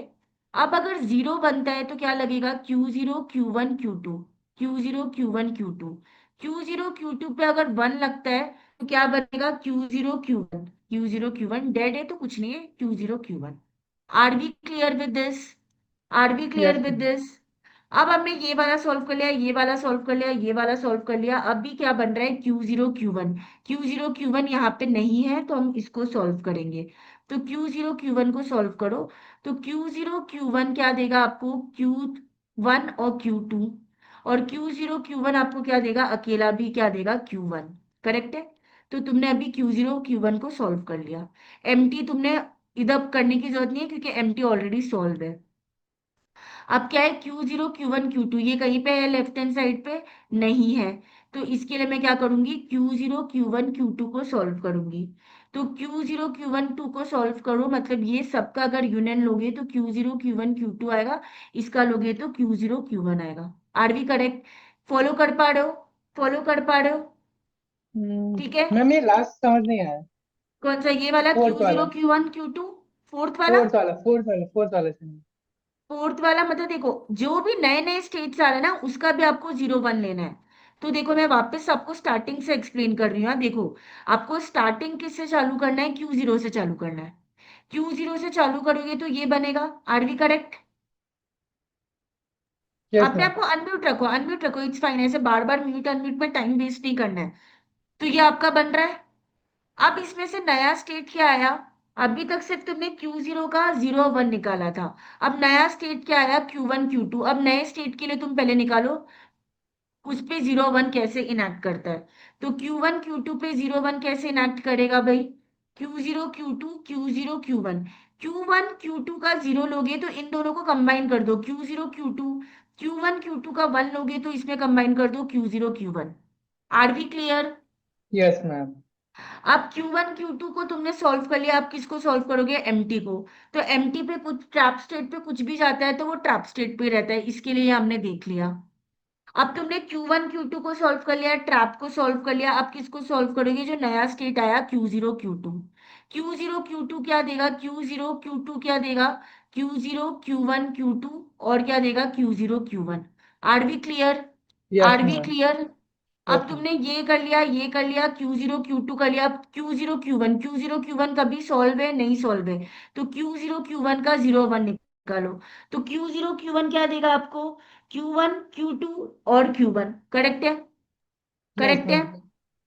अब अगर 0 बनता है तो क्या लगेगा, Q0 Q1 Q2, Q0 Q1 Q2। Q0 Q2 पे अगर 1 लगता है तो क्या बनेगा, Q0 Q1, Q0 Q1 dead है तो कुछ नहीं है, Q0 Q1। Are we clear with this? Are we clear yes with ma'am. This? अब हमने ये वाला सॉल्व कर लिया, ये वाला सॉल्व कर लिया, ये वाला सॉल्व कर लिया। अब भी क्या बन रहा है, Q0 Q1। Q0 Q1 यहाँ पे नहीं है तो हम इसको सॉल्व करेंगे। तो Q0 Q1 को सॉल्व करो, तो Q0 Q1 क्या देगा आपको, Q1 और Q2, और Q0 Q1 आपको क्या देगा, अकेला भी क्या देगा, Q1। करेक्ट है? तो तुमने अभी Q0 Q1 को सॉल्व कर लिया। एमटी तुमने इधर करने की जरूरत नहीं है क्योंकि एमटी ऑलरेडी सॉल्व है। अब क्या है, Q0 Q1 Q2 ये कहीं पे है लेफ्ट हैंड साइड पे, नहीं है। तो इसके लिए मैं क्या करूंगी, Q0 Q1 Q2 को सॉल्व करूंगी। तो Q0 Q1 2 को सॉल्व करो, मतलब ये सबका अगर यूनियन लोगे तो Q0 Q1 Q2 आएगा, इसका लोगे तो Q0 Q1 आएगा। Are we correct? फॉलो कर पा रहे हो? फॉलो कर पा रहे हो? ठीक है। मैम ये लास्ट समझ नहीं आया। कौन सा, ये वाला फोर्थ वाला। Q0 Q1 Q2, फोर्थ वाला? फोर्थ वाला सुनिए। फोर्थ वाला मतलब देखो, जो भी नए नए स्टेट्स आ रहे हैं ना उसका भी आपको 0 1 लेना है। तो देखो मैं वापस आपको स्टार्टिंग से एक्सप्लेन कर रही हूँ। देखो, आपको स्टार्टिंग किससे चालू करना है, Q0 से चालू करना है। Q0 से चालू करोगे तो ये बनेगा। Are we correct? यस अपने मैम। आप को अनम्यूट रखो, अनम्यूट रखो, इट्स फाइन, ऐसे बार बार म्यूट अनम्यूट में टाइम वेस्ट नहीं करना है। तो ये आपका बन रहा है। अब इसमें से नया स्टेट क्या आया, अभी तक सिर्फ तुमने Q0 का 0 1 निकाला था। अब नया स्टेट क्या आया, Q1 Q2। अब नए स्टेट के लिए तुम पहले निकालो उस पे 0 1 कैसे इनैक्ट करता है। तो Q1 Q2 पे 0 1 कैसे इनैक्ट करेगा भाई, Q0 Q2 Q0 Q1। Q1 Q2 का 0 लोगे तो इन दोनों को कंबाइन कर दो, Q0 Q2। Q1 Q2 का 1 लोगे तो इसमें कंबाइन कर दो, Q0 Q1। Are we clear? Yes ma'am. अब Q1 Q2 को तुमने सॉल्व कर लिया, आप किसको सॉल्व करोगे, एमटी को। तो एमटी पे कुछ ट्रैप स्टेट पे कुछ भी जाता है तो वो ट्रैप स्टेट पे रहता है, इसके लिए हमने देख लिया। अब तुमने Q1 Q2 को सॉल्व कर लिया, ट्रैप को सॉल्व कर लिया, अब किसको सॉल्व करोगे, जो नया स्टेट आया Q0 Q2। Q0 Q2 क्या देगा, Q0 Q2 क्या देगा, Q0 Q1 Q2, और क्या देगा Q0 Q1। Are we clear, yes are we ma'am. Clear. अब यस मैम। तुमने ये कर लिया, ये कर लिया, Q0 Q2 कर लिया। अब Q0 Q1 कभी सॉल्व है, नहीं सॉल्व है, तो Q0 Q1 का 0 1 निकालो। तो Q0 Q1 क्या देगा आपको, Q1 Q2 और Q1, करेक्ट है, यस करेक्ट है। मैम।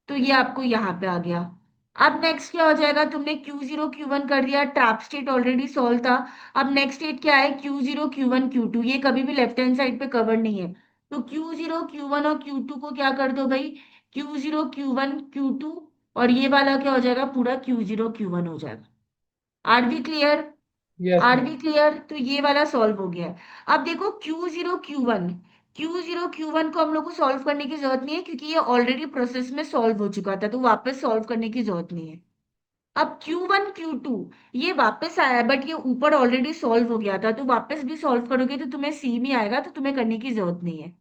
तो ये आपको यहाँ पे आ गया। अब नेक्स्ट क्या हो जाएगा, तुमने Q0 Q1 कर दिया, ट्रैप स्टेट ऑलरेडी सॉल्व था। अब नेक्स्ट स्टेट क्या है, Q0 Q1 Q2, ये कभी भी लेफ्ट हैंड साइड पे कवर नहीं है, तो Q0 Q1 और Q2 को क्या कर दो भाई, Q0 Q1 Q2, और ये वाला क्या हो जाएगा, पूरा Q0 Q1 हो जाएगा। Are we clear, yes are ma'am. B clear, तो ये वाला सॉल्व हो गया है। अब देखो Q0 Q1 को हम लोग को सॉल्व करने की जरूरत नहीं है, क्योंकि ये ऑलरेडी प्रोसेस में सॉल्व हो चुका था, तो वापस सॉल्व करने की जरूरत नहीं है। अब Q1 Q2 ये वापस आया, बट ये ऊपर ऑलरेडी सॉल्व हो गया था, तो वापस भी सॉल्व करोगे तो तुम्हें सी में आएगा, तो तुम्हें करने की जरूरत नहीं है।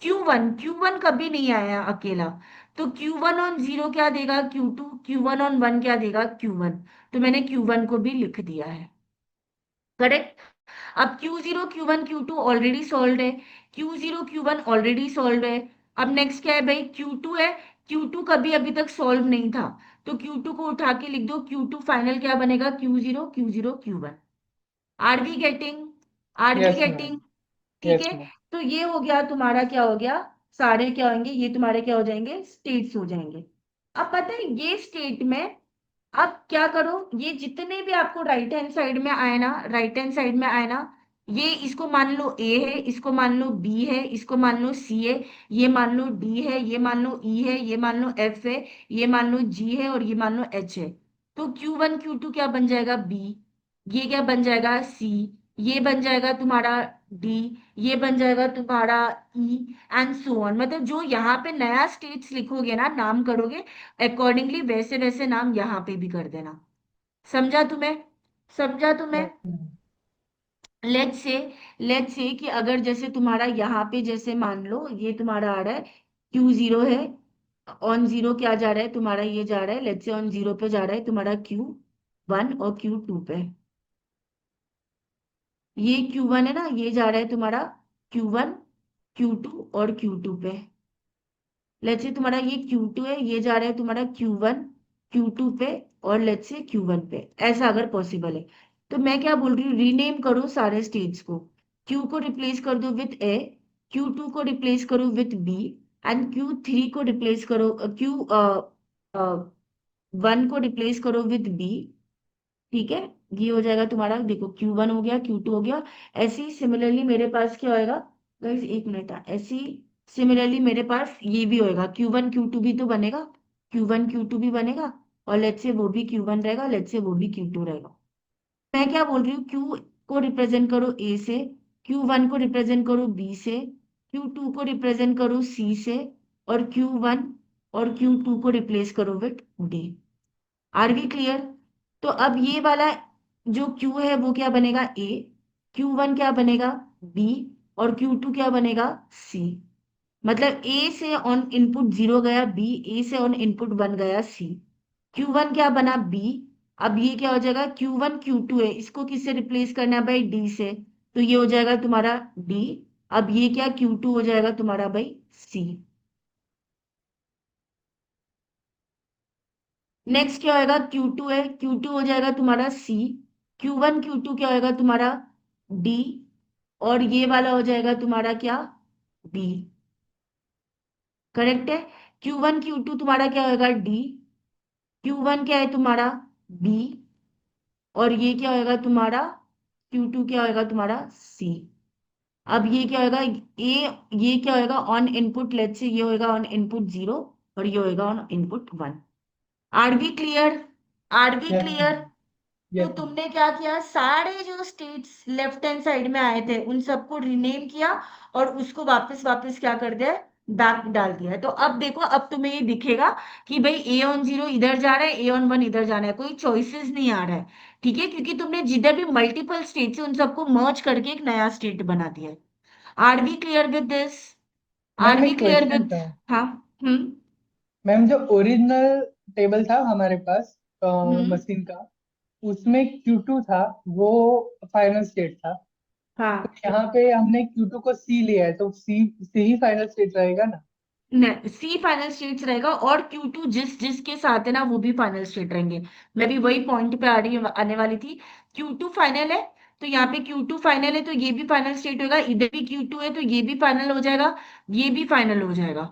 Q1 कभी नहीं आया अकेला, तो Q1 ऑन 0 क्या देगा Q2, Q1 ऑन 1 क्या देगा Q1, तो मैंने Q1 को भी लिख दिया है, करेक्ट। अब Q0 Q1 Q2 already solve है, Q0 Q1 ऑलरेडी सॉल्व है। अब नेक्स्ट क्या है भाई, Q2 है, Q2 कभी अभी तक सॉल्व नहीं था, तो Q2 को उठा के लिख दो, Q2 फाइनल क्या बनेगा, Q0 are we getting, are we yes ma'am. Getting, ठीक यस है। मैम। तो ये हो गया तुम्हारा, क्या हो गया, सारे क्या होंगे, ये तुम्हारे क्या हो जाएंगे, स्टेट्स हो जाएंगे। अब पता है ये स्टेट में, अब क्या करो, ये जितने भी आपको राइट हैंड साइड में आए ना, राइट हैंड साइड में आए ना, ये इसको मान लो ए है, इसको मान लो बी है, इसको मान लो सी है, ये मान लो डी है, ये मान लो ई है, ये मान लो एफ है, ये मान लो जी है, और ये मान लो एच है। तो Q1 Q2 क्या बन जाएगा, बी, ये क्या बन जाएगा, सी, ये बन जाएगा तुम्हारा डी, ये बन जाएगा तुम्हारा ई, एंड सो ऑन। मतलब जो यहाँ पे नया स्टेट्स लिखोगे ना, नाम करोगे अकॉर्डिंगली, वैसे वैसे नाम यहाँ पे भी कर देना। समझा तुम्हें, समझा तुम्हें। Yes ma'am. लेट्स से कि अगर जैसे तुम्हारा यहाँ पे, जैसे मान लो ये तुम्हारा आ रहा है Q0 है, ऑन 0 क्या जा रहा है तुम्हारा, ये जा रहा है, लेट्स से ऑन 0 पे जा रहा है तुम्हारा Q1 और Q2 पे, ये Q1 है ना, ये जा रहा है तुम्हारा Q1 Q2 और Q2 पे। लेट्स से तुम्हारा ये Q2 है, ये जा रहा है तुम्हारा Q1 Q2 पे, और लेट्स से Q1 पे, ऐसा अगर पॉसिबल है। तो मैं क्या बोल रही हूँ, रीनेम करो सारे स्टेट्स को, Q को रिप्लेस कर दो विथ ए, Q2 को रिप्लेस करो विथ बी, एंड Q3 को रिप्लेस करो, Q1 को रिप्लेस करो विथ बी, ठीक है। ये हो जाएगा तुम्हारा, देखो Q1 हो गया, Q2 हो गया। ऐसे ही सिमिलरली मेरे पास क्या होएगा, गाइस एक मिनट, ऐसे ही सिमिलरली मेरे पास ये भी होएगा, Q1 Q2 भी तो बनेगा, Q1 Q2 भी बनेगा, और लेट्स से वो भी Q1 रहेगा, लेट्स से वो भी Q2 रहेगा। मैं क्या बोल रही हूँ, Q को रिप्रेजेंट करो ए से, Q1 को रिप्रेजेंट करो बी से, Q2 को रिप्रेजेंट करो सी से, और Q1 और Q2 को रिप्लेस करो with D. Are we clear. तो अब ये वाला जो Q है वो क्या बनेगा, ए, Q1 क्या बनेगा, बी, और Q2 क्या बनेगा, सी। मतलब ए से ऑन इनपुट 0 गया बी, ए से ऑन इनपुट 1 गया सी, Q1 क्या बना बी। अब ये क्या हो जाएगा, Q1 Q2 है, इसको किससे रिप्लेस करना है भाई, डी से, तो ये हो जाएगा तुम्हारा डी। अब ये क्या Q2 हो जाएगा तुम्हारा भाई सी। नेक्स्ट क्या होएगा, Q2 है, Q2 हो जाएगा तुम्हारा सी, Q1 Q2 क्या होएगा तुम्हारा डी, और ये वाला हो जाएगा तुम्हारा क्या, बी, करेक्ट है। Q1 Q2 तुम्हारा क्या होएगा, डी, Q1 क्या है तुम्हारा बी, और ये क्या होएगा तुम्हारा Q2 क्या होएगा तुम्हारा सी। अब ये क्या होएगा, ए, ये क्या होएगा ऑन इनपुट, लेट्स से ये होएगा ऑन इनपुट 0, और ये होएगा on input 1। Are B clear, are we yes clear. Ma'am. तो यस मैम। तुमने क्या किया, सारे जो स्टेट्स लेफ्ट हैंड साइड में आए थे उन सबको रीनेम किया, और उसको वापस वापस क्या कर दिया, बैक डाल दिया। तो अब देखो, अब तुम्हें ये दिखेगा कि भाई A on 0 इधर जा रहा है, A on 1 इधर जाना है, कोई चॉइसेस नहीं आ रहा है, ठीक है, क्योंकि तुमने जिधर भी मल्टीपल स्टेट्स है उन सबको मर्ज करके एक नया स्टेट बना दिया है। Are we clear with this, are ma'am we एक क्लियर क्वेश्चन विद, था। हाँ, हम्म, मैम जो ओरिजिनल टेबल था हमारे पास, हम्म। मशीन का, उसमें Q2 था, वो फाइनल स्टेट था। हाँ। यहाँ पे हमने Q2 को C लिया है, तो सी ही फाइनल स्टेट रहेगा ना। नहीं, सी फाइनल स्टेट्स रहेगा, और Q2 जिसके साथ है ना वो भी फाइनल स्टेट रहेंगे। मैं भी वही पॉइंट पे आने वाली थी। Q2 फाइनल है, तो यहाँ पे Q2 फाइनल है तो ये भी फाइनल स्टेट होगा, इधर भी Q2 है तो ये भी फाइनल हो जाएगा, ये भी फाइनल हो जाएगा।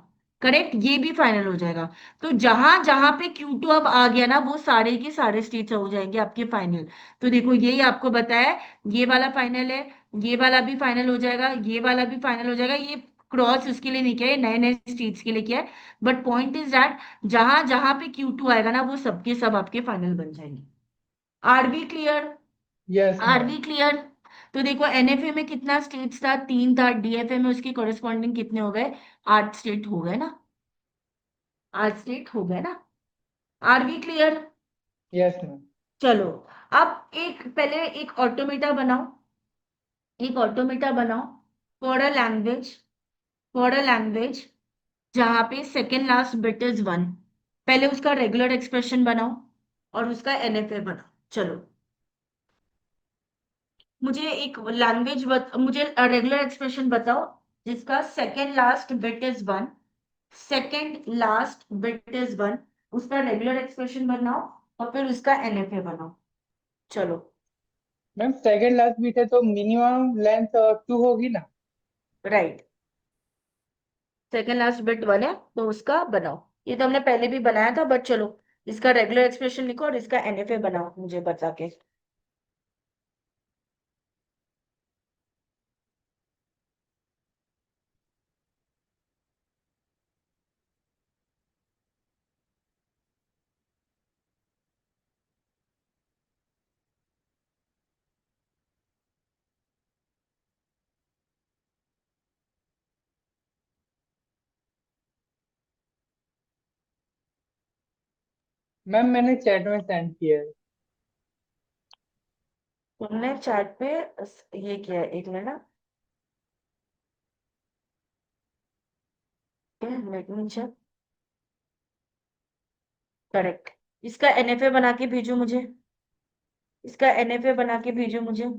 करेक्ट, ये भी फाइनल हो जाएगा। तो जहां जहां पे Q2 अब आ गया ना, वो सारे के सारे स्टेट्स हो जाएंगे आपके फाइनल। तो देखो यही आपको बताया, ये वाला फाइनल है, ये वाला भी फाइनल हो जाएगा, ये वाला भी फाइनल हो जाएगा। ये क्रॉस उसके लिए नहीं किया है, नए नए स्टेट्स के लिए किया है। बट पॉइंट इज दैट जहां जहां पे Q2 आएगा ना, वो सबके सब आपके फाइनल बन जाएंगे। Are we clear? Yes ma'am. Are we clear? तो देखो एनएफए में कितना स्टेट्स था, 3 था। डीएफए में उसके कॉरेस्पॉन्डिंग कितने हो गए, 8 स्टेट हो गए ना, 8 स्टेट हो गए ना। Are we clear? Yes ma'am. चलो, अब एक पहले एक ऑटोमेटा बनाओ, एक ऑटोमेटा बनाओ for a language, for a language जहां पे सेकेंड लास्ट बिट इज 1। पहले उसका रेगुलर एक्सप्रेशन बनाओ और उसका एनएफए बनाओ। चलो, मुझे एक लैंग्वेज मुझे रेगुलर एक्सप्रेशन बताओ जिसका second last bit is 1, second last bit is 1, उसका रेगुलर एक्सप्रेशन बनाओ और फिर उसका एनएफए बनाओ। चलो। मैम सेकंड लास्ट बीट है तो मिनिमम लेंथ 2 होगी ना। राइट, सेकेंड लास्ट बिट 1 है तो उसका बनाओ। ये तो हमने पहले भी बनाया था, बट चलो इसका रेगुलर एक्सप्रेशन लिखो और इसका एनएफए बनाओ मुझे बता के। मैम मैंने चैट में सेंड किया है। तुमने चैट पे ये किया है, एक मिनट ना, लेट मी चेक। करेक्ट। इसका एनएफए बना के भेजो मुझे, इसका एनएफए बना के भेजो मुझे।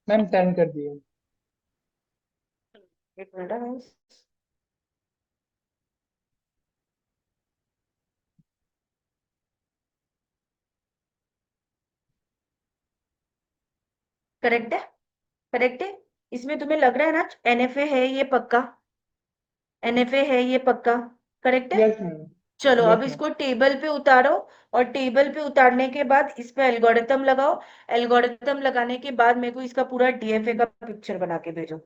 मैम सेंड कर दिया। एक मिनट है। करेक्ट है, करेक्ट है। इसमें तुम्हें लग रहा है ना एनएफए है ये पक्का, एनएफए है ये पक्का, करेक्ट है। Yes ma'am. चलो अब यस मैम। इसको टेबल पे उतारो, और टेबल पे उतारने के बाद इस पे एल्गोरिथम लगाओ। एल्गोरिथम लगाने के बाद मेरे को इसका पूरा डीएफए का पिक्चर बना के भेजो।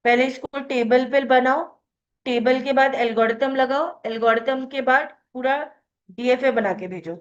पहले इसको टेबल पे बनाओ, टेबल के बाद एल्गोरिथम लगाओ, एल्गोरिथम के बाद पूरा डीएफए बना के भेजो।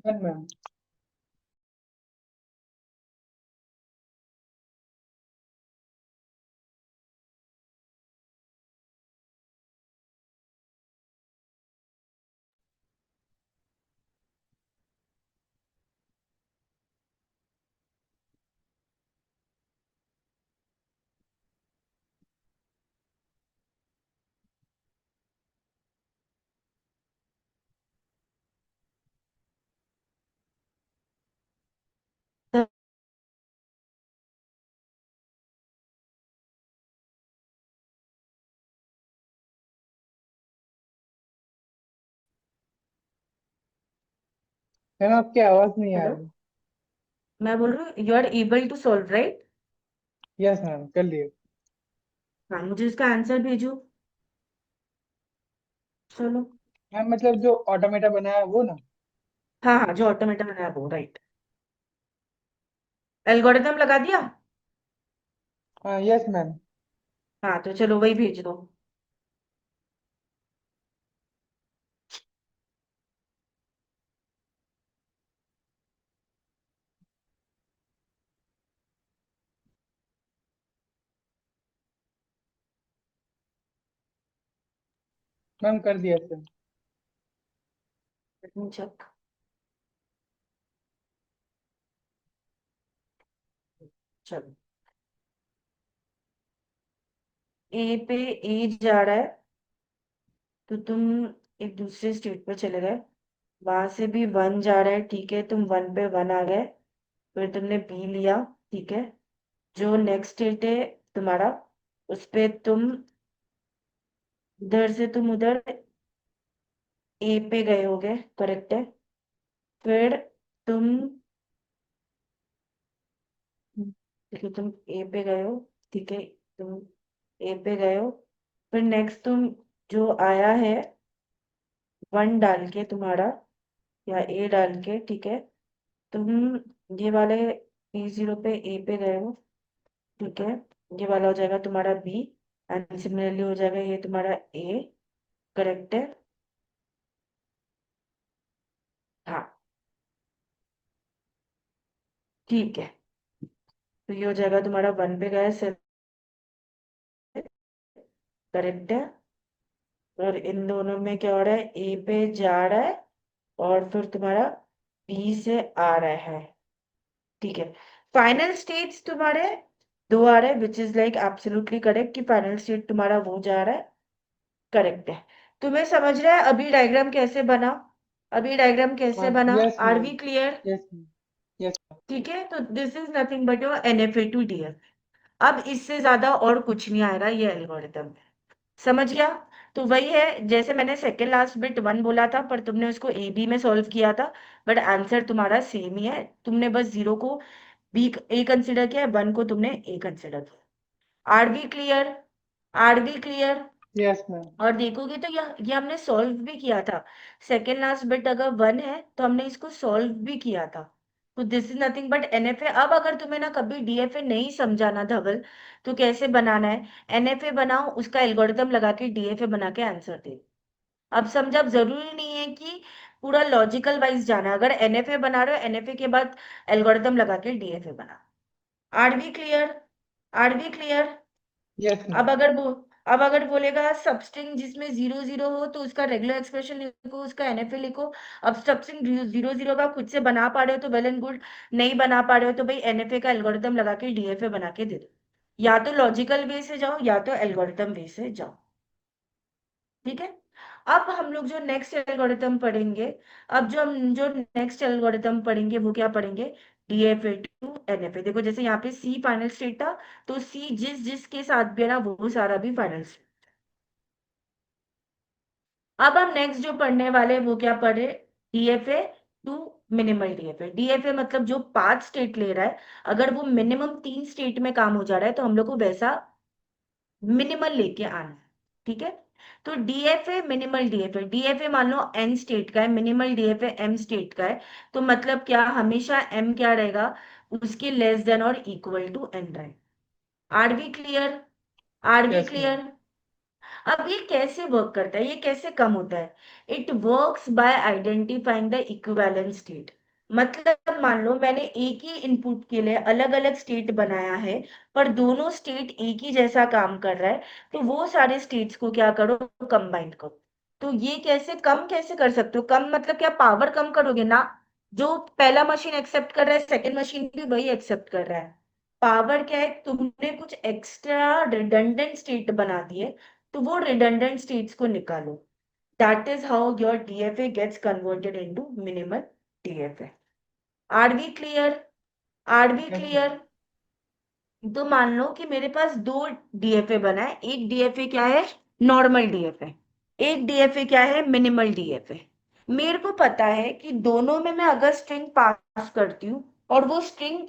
Done ma'am. मैम आपकी आवाज नहीं आ हेलो, रही। मैं बोल रही हूँ you are able to solve, right? Yes ma'am, कर लिए। हाँ, मुझे इसका आंसर भेजो। चलो। मैम मतलब जो ऑटोमेटा बनाया है वो ना। हाँ हाँ, जो ऑटोमेटा बनाया वो, राइट। एल्गोरिथम लगा दिया। हाँ यस मैम। हाँ, तो चलो वही भेज दो। मैम कर दिया सर। चेक। चलो। ए पे ए जा रहा है, तो तुम एक दूसरे स्टेट पे चले गए। वहां से भी वन जा रहा है, ठीक है, तुम वन पे वन आ गए। फिर तुमने बी लिया, ठीक है। जो नेक्स्ट स्टेट है तुम्हारा, उस पे तुम इधर से तुम उधर ए पे गए होगे, करेक्ट है। फिर तुम, देखिए तुम ए पे गए हो, ठीक है, तुम ए पे गए हो। फिर नेक्स्ट तुम जो आया है वन डाल के तुम्हारा, या ए डाल के, ठीक है, तुम ये वाले बी जीरो पे ए पे गए हो, ठीक है। ये वाला हो जाएगा तुम्हारा बी, एंड सिमिलरली हो जाएगा ये तुम्हारा ए, करेक्ट है। हाँ, ठीक है। तो ये हो जाएगा तुम्हारा वन पे गया, करेक्ट है। और इन दोनों में क्या हो रहा है, ए पे जा रहा है और फिर तुम्हारा बी से आ रहा है, ठीक है। फाइनल स्टेट्स तुम्हारे दो आ रहे हैं, which is like absolutely correct कि फाइनल स्टेट तुम्हारा वो जा रहा है, करेक्ट है। तुम्हें समझ रहा है अभी डायग्राम कैसे बना? अभी डायग्राम कैसे हाँ बना? Yes are ma'am. We clear? Yes ma'am. Yes. ठीक है, तो this is nothing but your NFA to DF. अब इससे ज्यादा और कुछ नहीं आएगा ये एल्गोरिथम। समझ गया? तो वही है, जैसे मैंने सेकेंड लास्ट बिट वन बोला था, पर तुमने उसको ए बी में सॉल्व किया था, बट आंसर तुम्हारा सेम ही है। तुमने बस जीरो को बी ए कंसिडर किया है, वन को तुमने ए कंसिडर किया। Are B clear? Are B clear? Yes ma'am. और देखोगे तो ये हमने सॉल्व भी किया था। सेकेंड लास्ट बिट अगर वन है तो हमने इसको सॉल्व भी किया था। तो this is nothing but NFA. अब अगर तुम्हें ना कभी डीएफए नहीं समझाना धवल, तो कैसे बनाना है, एनएफए बनाओ, उसका एल्गोरिथम लगा के डीएफए बना के आंसर दे। अब समझा? अब जरूरी नहीं है कि पूरा लॉजिकल वाइज जाना। अगर एनएफए बना रहे हो, एनएफए के बाद एल्गोरिथम लगा के डीएफए बना। Are B clear? Are B clear? Yes अब मैम। अगर वो अब अगर बोलेगा सबस्ट्रिंग जिसमें जीरो जीरो हो तो उसका रेगुलर एक्सप्रेशन लिखो, उसका एनएफए लिखो। अब सबस्ट्रिंग जीरो जीरो का खुद से बना पा रहे हो तो वेल एंड गुड, नहीं बना पा रहे हो तो भाई एनएफए का एल्गोरिथम लगा के डीएफए बना के दे दो। या तो लॉजिकल वे से जाओ या तो एल्गोरिथम वे से जाओ, ठीक है। अब हम लोग जो नेक्स्ट एल्गोरिथम पढ़ेंगे, अब जो नेक्स्ट एल्गोरिथम पढ़ेंगे वो क्या पढ़ेंगे, डीएफए टू एनएफए। देखो जैसे यहाँ पे सी फाइनल स्टेट था, तो सी जिस जिसके साथ भी है ना वो सारा भी फाइनल स्टेट। अब हम नेक्स्ट जो पढ़ने वाले हैं वो क्या पढ़े, DFA to minimal DFA. DFA मतलब जो पांच स्टेट ले रहा है, अगर वो मिनिमम तीन स्टेट में काम हो जा रहा है तो हम लोग को वैसा मिनिमल लेके आना है, ठीक है। तो डीएफए मिनिमल डीएफए, डीएफए मान लो एन स्टेट का है, मिनिमल डीएफए एम स्टेट का है। तो मतलब क्या, हमेशा एम क्या रहेगा, उसके लेस देन और इक्वल टू एन रहेगा। Are B clear? Are we yes ma'am. Clear? अब ये कैसे वर्क करता है, ये कैसे कम होता है? It works by identifying the equivalent state. मतलब मान लो मैंने एक ही इनपुट के लिए अलग अलग स्टेट बनाया है, पर दोनों स्टेट एक ही जैसा काम कर रहा है, तो वो सारे स्टेट्स को क्या करो, कंबाइन करो। तो ये कैसे कम कैसे कर सकते हो? कम मतलब क्या पावर कम करोगे ना? जो पहला मशीन एक्सेप्ट कर रहा है, सेकंड मशीन भी वही एक्सेप्ट कर रहा है। पावर क्या है, तुमने कुछ एक्स्ट्रा रिडंडेंट स्टेट बना दिए, तो वो रिडंडेंट स्टेट्स को निकालो। That is how your DFA gets converted into minimal DFA. Are we clear? Are we yes ma'am. Clear? तो मान लो कि मेरे पास दो डीएफए बना है। एक डीएफए क्या है, नॉर्मल डीएफए। एक डीएफए क्या है, मिनिमल डीएफए। मेरे को पता है कि दोनों में मैं अगर स्ट्रिंग पास करती हूँ और वो स्ट्रिंग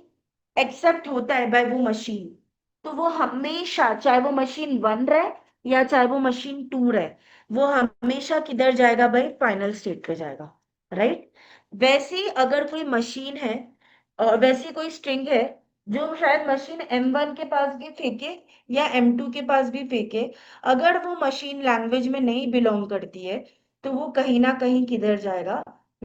एक्सेप्ट होता है बाय वो मशीन, तो वो हमेशा, चाहे वो मशीन 1 रहे या चाहे वो मशीन 2 रहे, वो हमेशा किधर जाएगा भाई, फाइनल स्टेट पे जाएगा। राइट? वैसे ही अगर कोई मशीन है और वैसी कोई स्ट्रिंग है जो शायद मशीन M1 के पास भी फेंके या M2 के पास भी फेंके, अगर वो मशीन लैंग्वेज में नहीं बिलोंग करती है, तो वो कहीं ना कहीं किधर जाएगा,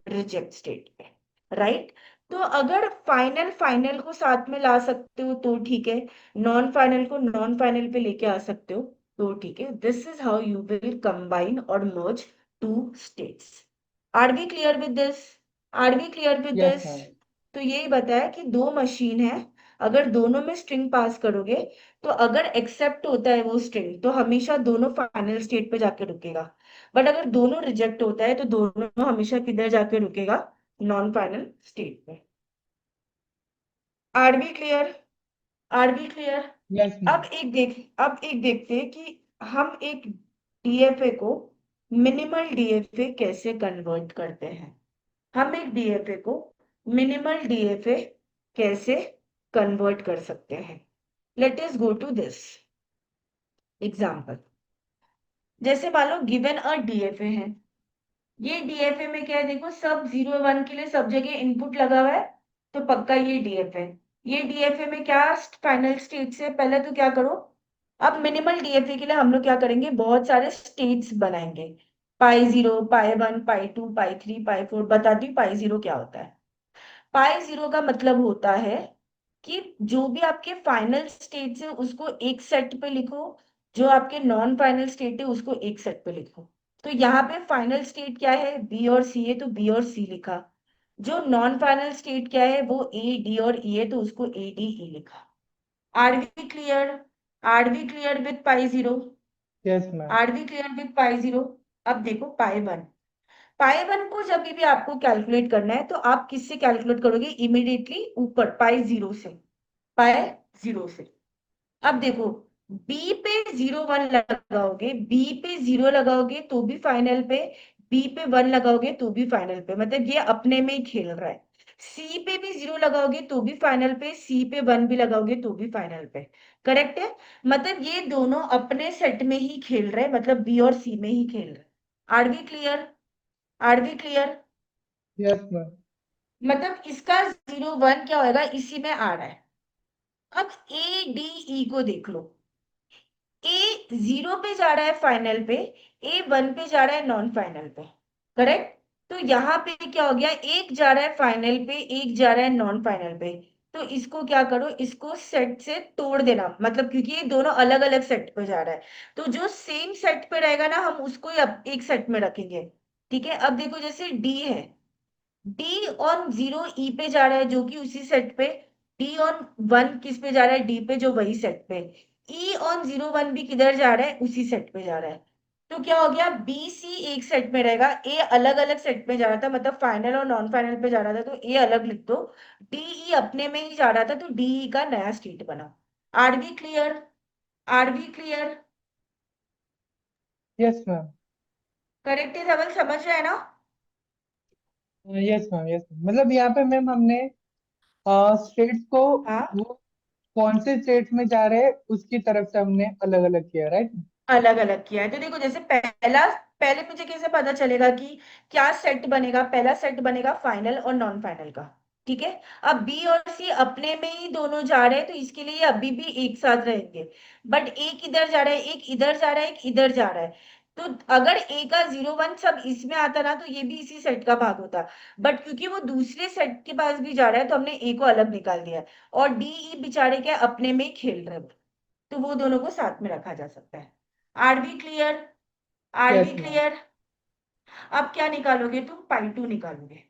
रिजेक्ट स्टेट पे। राइट? तो अगर फाइनल फाइनल को साथ में ला सकते हो तो ठीक है, नॉन फाइनल को नॉन फाइनल पे लेके आ सकते हो तो ठीक है। This is how you will combine और merge two states. Are we clear with this? Are we clear with yes this? Ma'am. तो यही बताया कि दो मशीन है, अगर दोनों में स्ट्रिंग पास करोगे, तो अगर एक्सेप्ट होता है वो स्ट्रिंग, तो हमेशा दोनों फाइनल स्टेट पे जाके रुकेगा। बट अगर दोनों रिजेक्ट होता है, तो दोनों हमेशा किधर जाके रुकेगा, नॉन फाइनल स्टेट पे। Are we clear? Are we clear? Yes ma'am. अब एक देखते हैं कि हम एक डीएफए को मिनिमल डीएफए कैसे कन्वर्ट करते हैं। हम एक डीएफए को मिनिमल डीएफए कैसे कन्वर्ट कर सकते हैं? Let us go to this example. जैसे मान लो गिवन अ डीएफए है। ये डीएफए में क्या है, देखो सब 0 1 के लिए सब जगह इनपुट लगा हुआ है, तो पक्का ये डीएफए है। ये डीएफए में क्या फाइनल स्टेट से पहले तो क्या करो, अब मिनिमल डीएफए के लिए हम लोग क्या करेंगे, बहुत सारे स्टेट्स बनाएंगे। पाई 0, पाई 1, पाई 2, पाई 3, पाई 4। बताती हूँ पाई 0 क्या होता है। पाई 0 का मतलब होता है कि जो भी आपके फाइनल स्टेट्स है उसको एक सेट पे लिखो, जो आपके नॉन फाइनल स्टेट है उसको एक सेट पे लिखो। तो यहाँ पे फाइनल स्टेट क्या है, बी और सी है, तो बी और सी लिखा। जो नॉन फाइनल स्टेट क्या है, वो ए डी और ई है, तो उसको ए डी ई लिखा। Are we clear? Are we clear with pi 0? Yes ma'am. Are we clear with pi 0? अब देखो पाई 1। पाई 1 को जब भी आपको कैलकुलेट करना है, तो आप किससे कैलकुलेट करोगे, इमिडिएटली ऊपर पाई 0 से। पाई 0 से। अब देखो, बी पे 0 1 लगाओगे, बी पे 0 लगाओगे तो भी फाइनल पे, बी पे 1 लगाओगे तो भी फाइनल पे, मतलब ये अपने में ही खेल रहा है। सी पे भी 0 लगाओगे तो भी फाइनल पे, सी पे 1 भी लगाओगे तो भी फाइनल पे। करेक्ट है? मतलब ये दोनों अपने सेट में ही खेल रहे हैं, मतलब बी और सी में ही खेल रहे हैं। Are we clear? Are we clear? Yes ma'am. मतलब इसका 0 1 क्या होगा, इसी में आ रहा है। अब ए डी ई को देख लो। ए 0 पे जा रहा है फाइनल पे, ए 1 पे जा रहा है नॉन फाइनल पे। करेक्ट? तो यहाँ पे क्या हो गया, एक जा रहा है फाइनल पे, एक जा रहा है नॉन फाइनल पे। तो इसको क्या करो, इसको सेट से तोड़ देना, मतलब क्योंकि ये दोनों अलग अलग सेट पे जा रहा है, तो जो सेम सेट पे रहेगा ना, हम उसको ही अब एक सेट में रखेंगे। ठीक है? अब देखो जैसे डी है, डी ऑन 0 ई पे जा रहा है जो कि उसी सेट पे, डी ऑन 1 किस पे जा रहा है, डी पे जो वही सेट पे, ई ऑन 0 1 भी किधर जा रहा है, उसी सेट पे जा रहा है। तो क्या हो गया, बी सी एक सेट में रहेगा, ए अलग अलग सेट में जा रहा था, मतलब फाइनल और नॉन फाइनल पे जा रहा था, तो ए अलग लिख दो। डी ई अपने में ही जा रहा था, तो डी ई का नया स्टेट बना। Are we clear? Are we clear? Yes ma'am. Correct है धवल, समझ रहे हैं ना? Yes ma'am. यस मतलब यहाँ पे मैम हमने स्टेट्स को, हाँ, वो कौन से स्टेट्स में जा रहे हैं उसकी तरफ से हमने अलग अलग किया, राइट? अलग अलग किया है। तो देखो जैसे पहले मुझे कैसे पता चलेगा कि क्या सेट बनेगा, पहला सेट बनेगा फाइनल और नॉन फाइनल का। ठीक है। अब बी और सी अपने में ही दोनों जा रहे हैं, तो इसके लिए अभी भी एक साथ रहेंगे। बट एक इधर जा रहा है, एक इधर जा रहा है, एक इधर जा रहा है। तो अगर ए का 0 1 सब इसमें आता ना, तो ये भी इसी सेट का भाग होता। बट क्योंकि वो दूसरे सेट के पास भी जा रहा है, तो हमने ए को अलग निकाल दिया है। और डी ई बेचारे के अपने में ही खेल रहे हैं, तो वो दोनों को साथ में रखा जा सकता है। Are B clear? Are yes we ma'am. Clear? अब क्या निकालोगे तुम? पाई टू निकालोगे।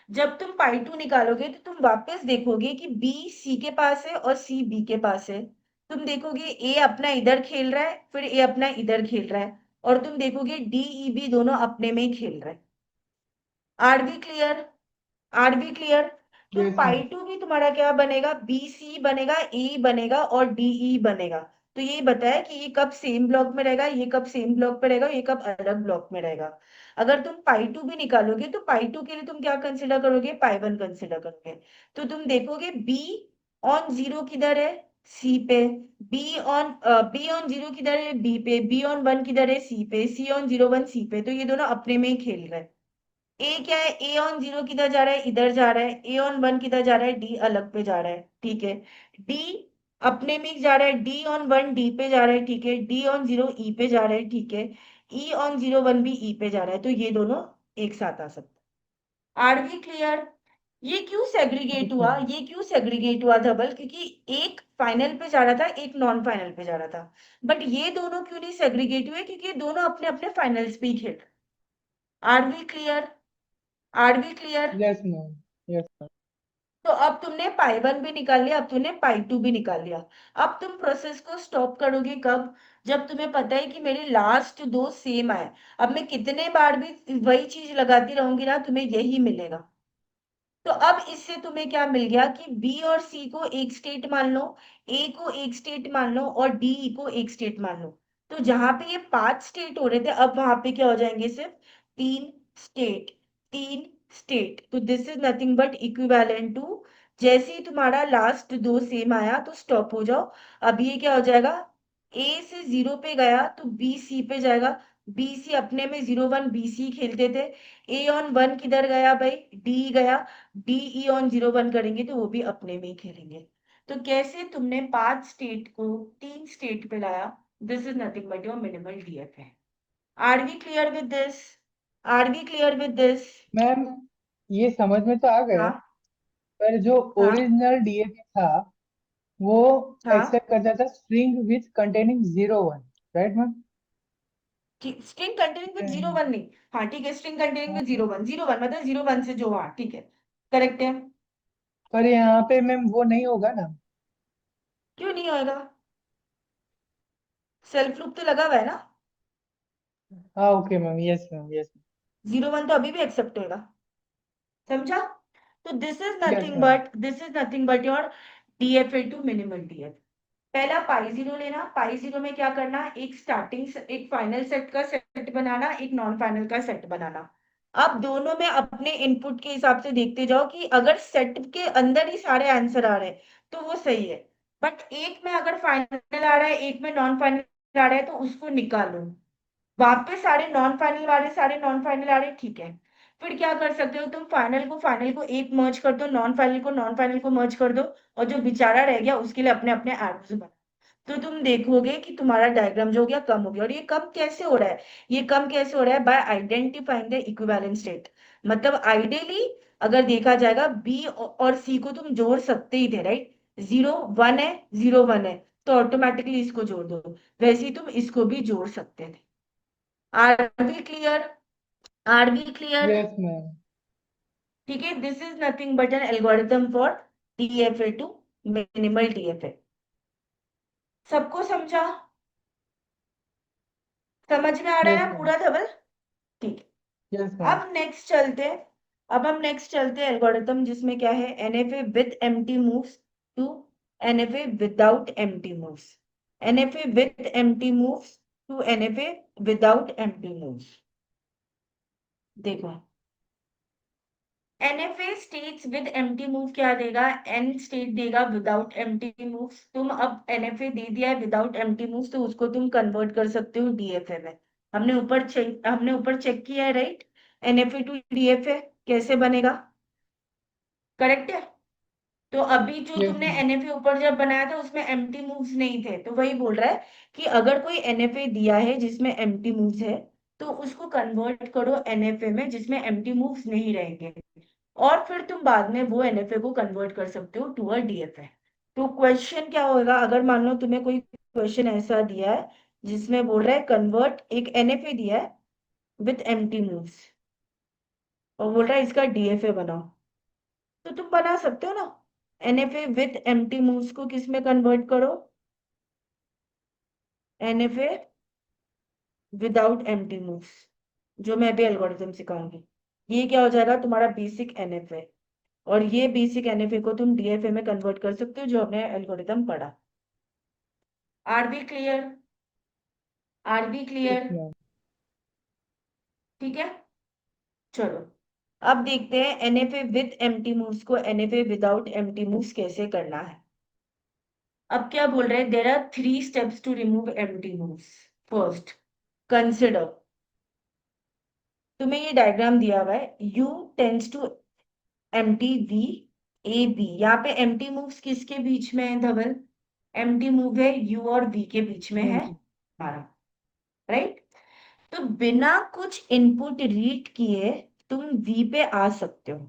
जब तुम पाई टू निकालोगे, तो तुम वापस देखोगे कि बी सी के पास है और सी बी के पास है। तुम देखोगे ए अपना इधर खेल रहा है, फिर ए अपना इधर खेल रहा है। और तुम देखोगे डी ई बी दोनों अपने में ही खेल रहे हैं। Are B clear? Are B clear? तो यस पाई मैम। टू भी तुम्हारा क्या बनेगा? बी सी बनेगा, ए बनेगा और डी ई बनेगा। तो ये बताया कि ये कब सेम ब्लॉक में रहेगा, ये कब सेम ब्लॉक में रहेगा, ये कब अलग ब्लॉक में रहेगा। अगर तुम पाई टू भी निकालोगे, तो पाई टू के लिए तुम क्या कंसिडर करोगे? पाई वन कंसिडर करोगे। तो तुम देखोगे बी ऑन जीरो किधर है? सी पे। बी ऑन जीरो किधर है? बी पे। बी ऑन वन किधर है? सी पे। सी ऑन जीरो वन सी पे। तो ये दोनों अपने में ही खेल रहे हैं। ए क्या है? ए ऑन जीरो किधर जा रहा है? इधर जा रहा है। ए ऑन वन किधर जा रहा है? डी अलग पे जा रहा है, ठीक है। डी अपने में जा रहा है, डी ऑन वन डी पे जा रहा है, ठीक है। डी ऑन जीरो ई पे जा रहा है, ठीक है। ई ऑन जीरो वन भी ई पे जा रहा है, तो ये दोनों एक साथ आ सकते हैं। Are B clear? ये क्यों सेग्रीगेट यस हुआ? मैम। ये क्यों सेग्रीगेट हुआ धवल? क्योंकि एक फाइनल पे जा रहा था, एक नॉन फाइनल पे जा रहा था। बट ये दोनों क्यों नहीं सेग्रीगेट हुए? क्योंकि ये दोनों अपने अपने फाइनल्स पे ही खेल रहे। Are B clear? Are B clear? Yes ma'am. Yes ma'am. तो अब तुमने पाई वन भी निकाल लिया, अब तुमने पाई टू भी निकाल लिया। अब तुम प्रोसेस को स्टॉप करोगे कब? जब तुम्हें पता है कि मेरे लास्ट दो सेम आए। अब मैं कितने बार भी वही चीज लगाती रहूंगी ना, तुम्हें यही मिलेगा। तो अब इससे तुम्हें क्या मिल गया कि बी और सी को एक स्टेट मान लो, ए को एक स्टेट मान लो और डी को एक स्टेट मान लो। तो जहां पे ये 5 स्टेट हो रहे थे, अब वहां पे क्या हो जाएंगे? सिर्फ 3 स्टेट। 3 स्टेट, तो this is nothing but equivalent to, जैसे ही तुम्हारा लास्ट दो सेम आया तो स्टॉप हो जाओ। अब ये क्या हो जाएगा? ए से जीरो पे गया तो बी सी पे जाएगा। बी सी अपने में जीरो वन बी सी खेलते थे। ए ऑन वन किधर गया भाई? डी गया। D E on zero one करेंगे तो वो भी अपने में ही खेलेंगे। तो कैसे तुमने 5 स्टेट को 3 स्टेट पे लाया? This is nothing but your minimal DF है। Are we clear with this? Are we clear with this? Ma'am, ये समझ में तो आ गया, हाँ। पर जो हाँ। ओरिजिनल डीएफए था वो हाँ। एक्सेप्ट करता था string with containing 0 1, right ma'am? String containing with zero one नहीं। हाँ ठीक है, string containing with zero one, zero one मतलब जीरो वन से जो, हाँ ठीक है, करेक्ट है। पर यहाँ पे मैम वो नहीं होगा ना। क्यों नहीं होएगा? सेल्फ लूप तो लगा हुआ है ना। हाँ okay ma'am, yes ma'am, yes. Zero one तो अभी भी एक्सेप्ट होएगा। समझा? तो yes ma'am. This is nothing but your DFA to minimal DF. पहला पाई जीरो लेना। पाई जीरो में क्या करना? एक स्टार्टिंग एक फाइनल सेट का सेट बनाना, एक नॉन फाइनल का सेट बनाना। अब दोनों में अपने इनपुट के हिसाब से देखते जाओ कि अगर सेट के अंदर ही सारे आंसर आ रहे हैं तो वो सही है। बट एक में अगर फाइनल आ रहा है, एक में नॉन फाइनल आ रहा है, तो उसको निकालो। वापस सारे नॉन फाइनल आ रहे, सारे नॉन फाइनल आ रहे, ठीक है। फिर क्या कर सकते हो तुम? फाइनल को एक मर्ज कर दो, नॉन फाइनल को मर्ज कर दो। और जो बेचारा रह गया उसके लिए अपने अपने एरोज बना। तो तुम देखोगे कि तुम्हारा डायग्राम जो हो गया कम हो गया। और ये कम कैसे हो रहा है? ये कम कैसे हो रहा है? Bye identifying the equivalent state. मतलब आइडियली अगर देखा जाएगा बी और सी को तुम जोड़ सकते ही थे, राइट? जीरो वन है, जीरो वन है, तो ऑटोमेटिकली इसको जोड़ दो। वैसे ही तुम इसको भी जोड़ सकते थे। Are B clear? Are B clear? Yes ma'am. ठीक है, this is nothing but an algorithm for DFA to minimal DFA. सबको समझा? समझ में आ रहा है यस ना मैम। पूरा धवल? ठीक यस है। मैम। अब नेक्स्ट चलते हैं। अब हम नेक्स्ट चलते हैं एल्गोरिथम जिसमें क्या है? NFA with empty moves to NFA without empty moves. NFA with empty moves to NFA without empty moves. देखो, NFA states with empty move क्या देगा? एन स्टेट देगा विदाउट एम्प्टी मूव्स। तुम अब एनएफए दे दिया है विदाउट एम्प्टी मूव्स, तो उसको तुम कन्वर्ट कर सकते हो डीएफए में। हमने ऊपर चेक किया है, राइट? एनएफए टू डीएफए कैसे बनेगा? करेक्ट है। तो अभी जो यस तुमने मैम। एनएफए ऊपर जब बनाया था उसमें एम्प्टी मूव्स नहीं थे, तो वही बोल रहा है कि अगर कोई एनएफए दिया है जिसमें एम्प्टी मूव्स है, तो उसको कन्वर्ट करो एनएफए में जिसमें एम्प्टी मूव्स नहीं रहेंगे, और फिर तुम बाद में वो एनएफए को कन्वर्ट कर सकते हो टू अ डीएफए। तो क्वेश्चन क्या होगा, अगर मान लो तुम्हें कोई क्वेश्चन ऐसा दिया है जिसमें बोल रहा है कन्वर्ट, एक एनएफए दिया है विथ एम्प्टी मूव्स और बोल रहा है इसका डीएफए बनाओ, तो तुम बना सकते हो ना। एनएफए विथ एम्प्टी मूव्स को किस में कन्वर्ट करो, एनएफए विदाउट एम्प्टी मूव्स, जो मैं भी एल्गोरिथम सिखाऊंगी। ये क्या हो जाएगा तुम्हारा बेसिक एनएफए, और ये बेसिक एनएफए को तुम डीएफए में कन्वर्ट कर सकते हो जो हमने एल्गोरिथम पढ़ा। Are B clear, are we yes clear. Ma'am. ठीक है, चलो अब देखते हैं एनएफए विद एम्प्टी मूव्स को एनएफए विदाउट एम्प्टी मूव्स कैसे करना है। अब क्या बोल रहे हैं, there are 3 steps to remove empty moves. First, consider, तुम्हें ये डायग्राम दिया हुआ है, U tends to empty V A B, यहाँ पे एम्प्टी मूव्स किसके बीच में है धवल, एम्प्टी मूव है U और V के बीच में है हमारा, राइट। तो बिना कुछ इनपुट रीड किए तुम V पे आ सकते हो,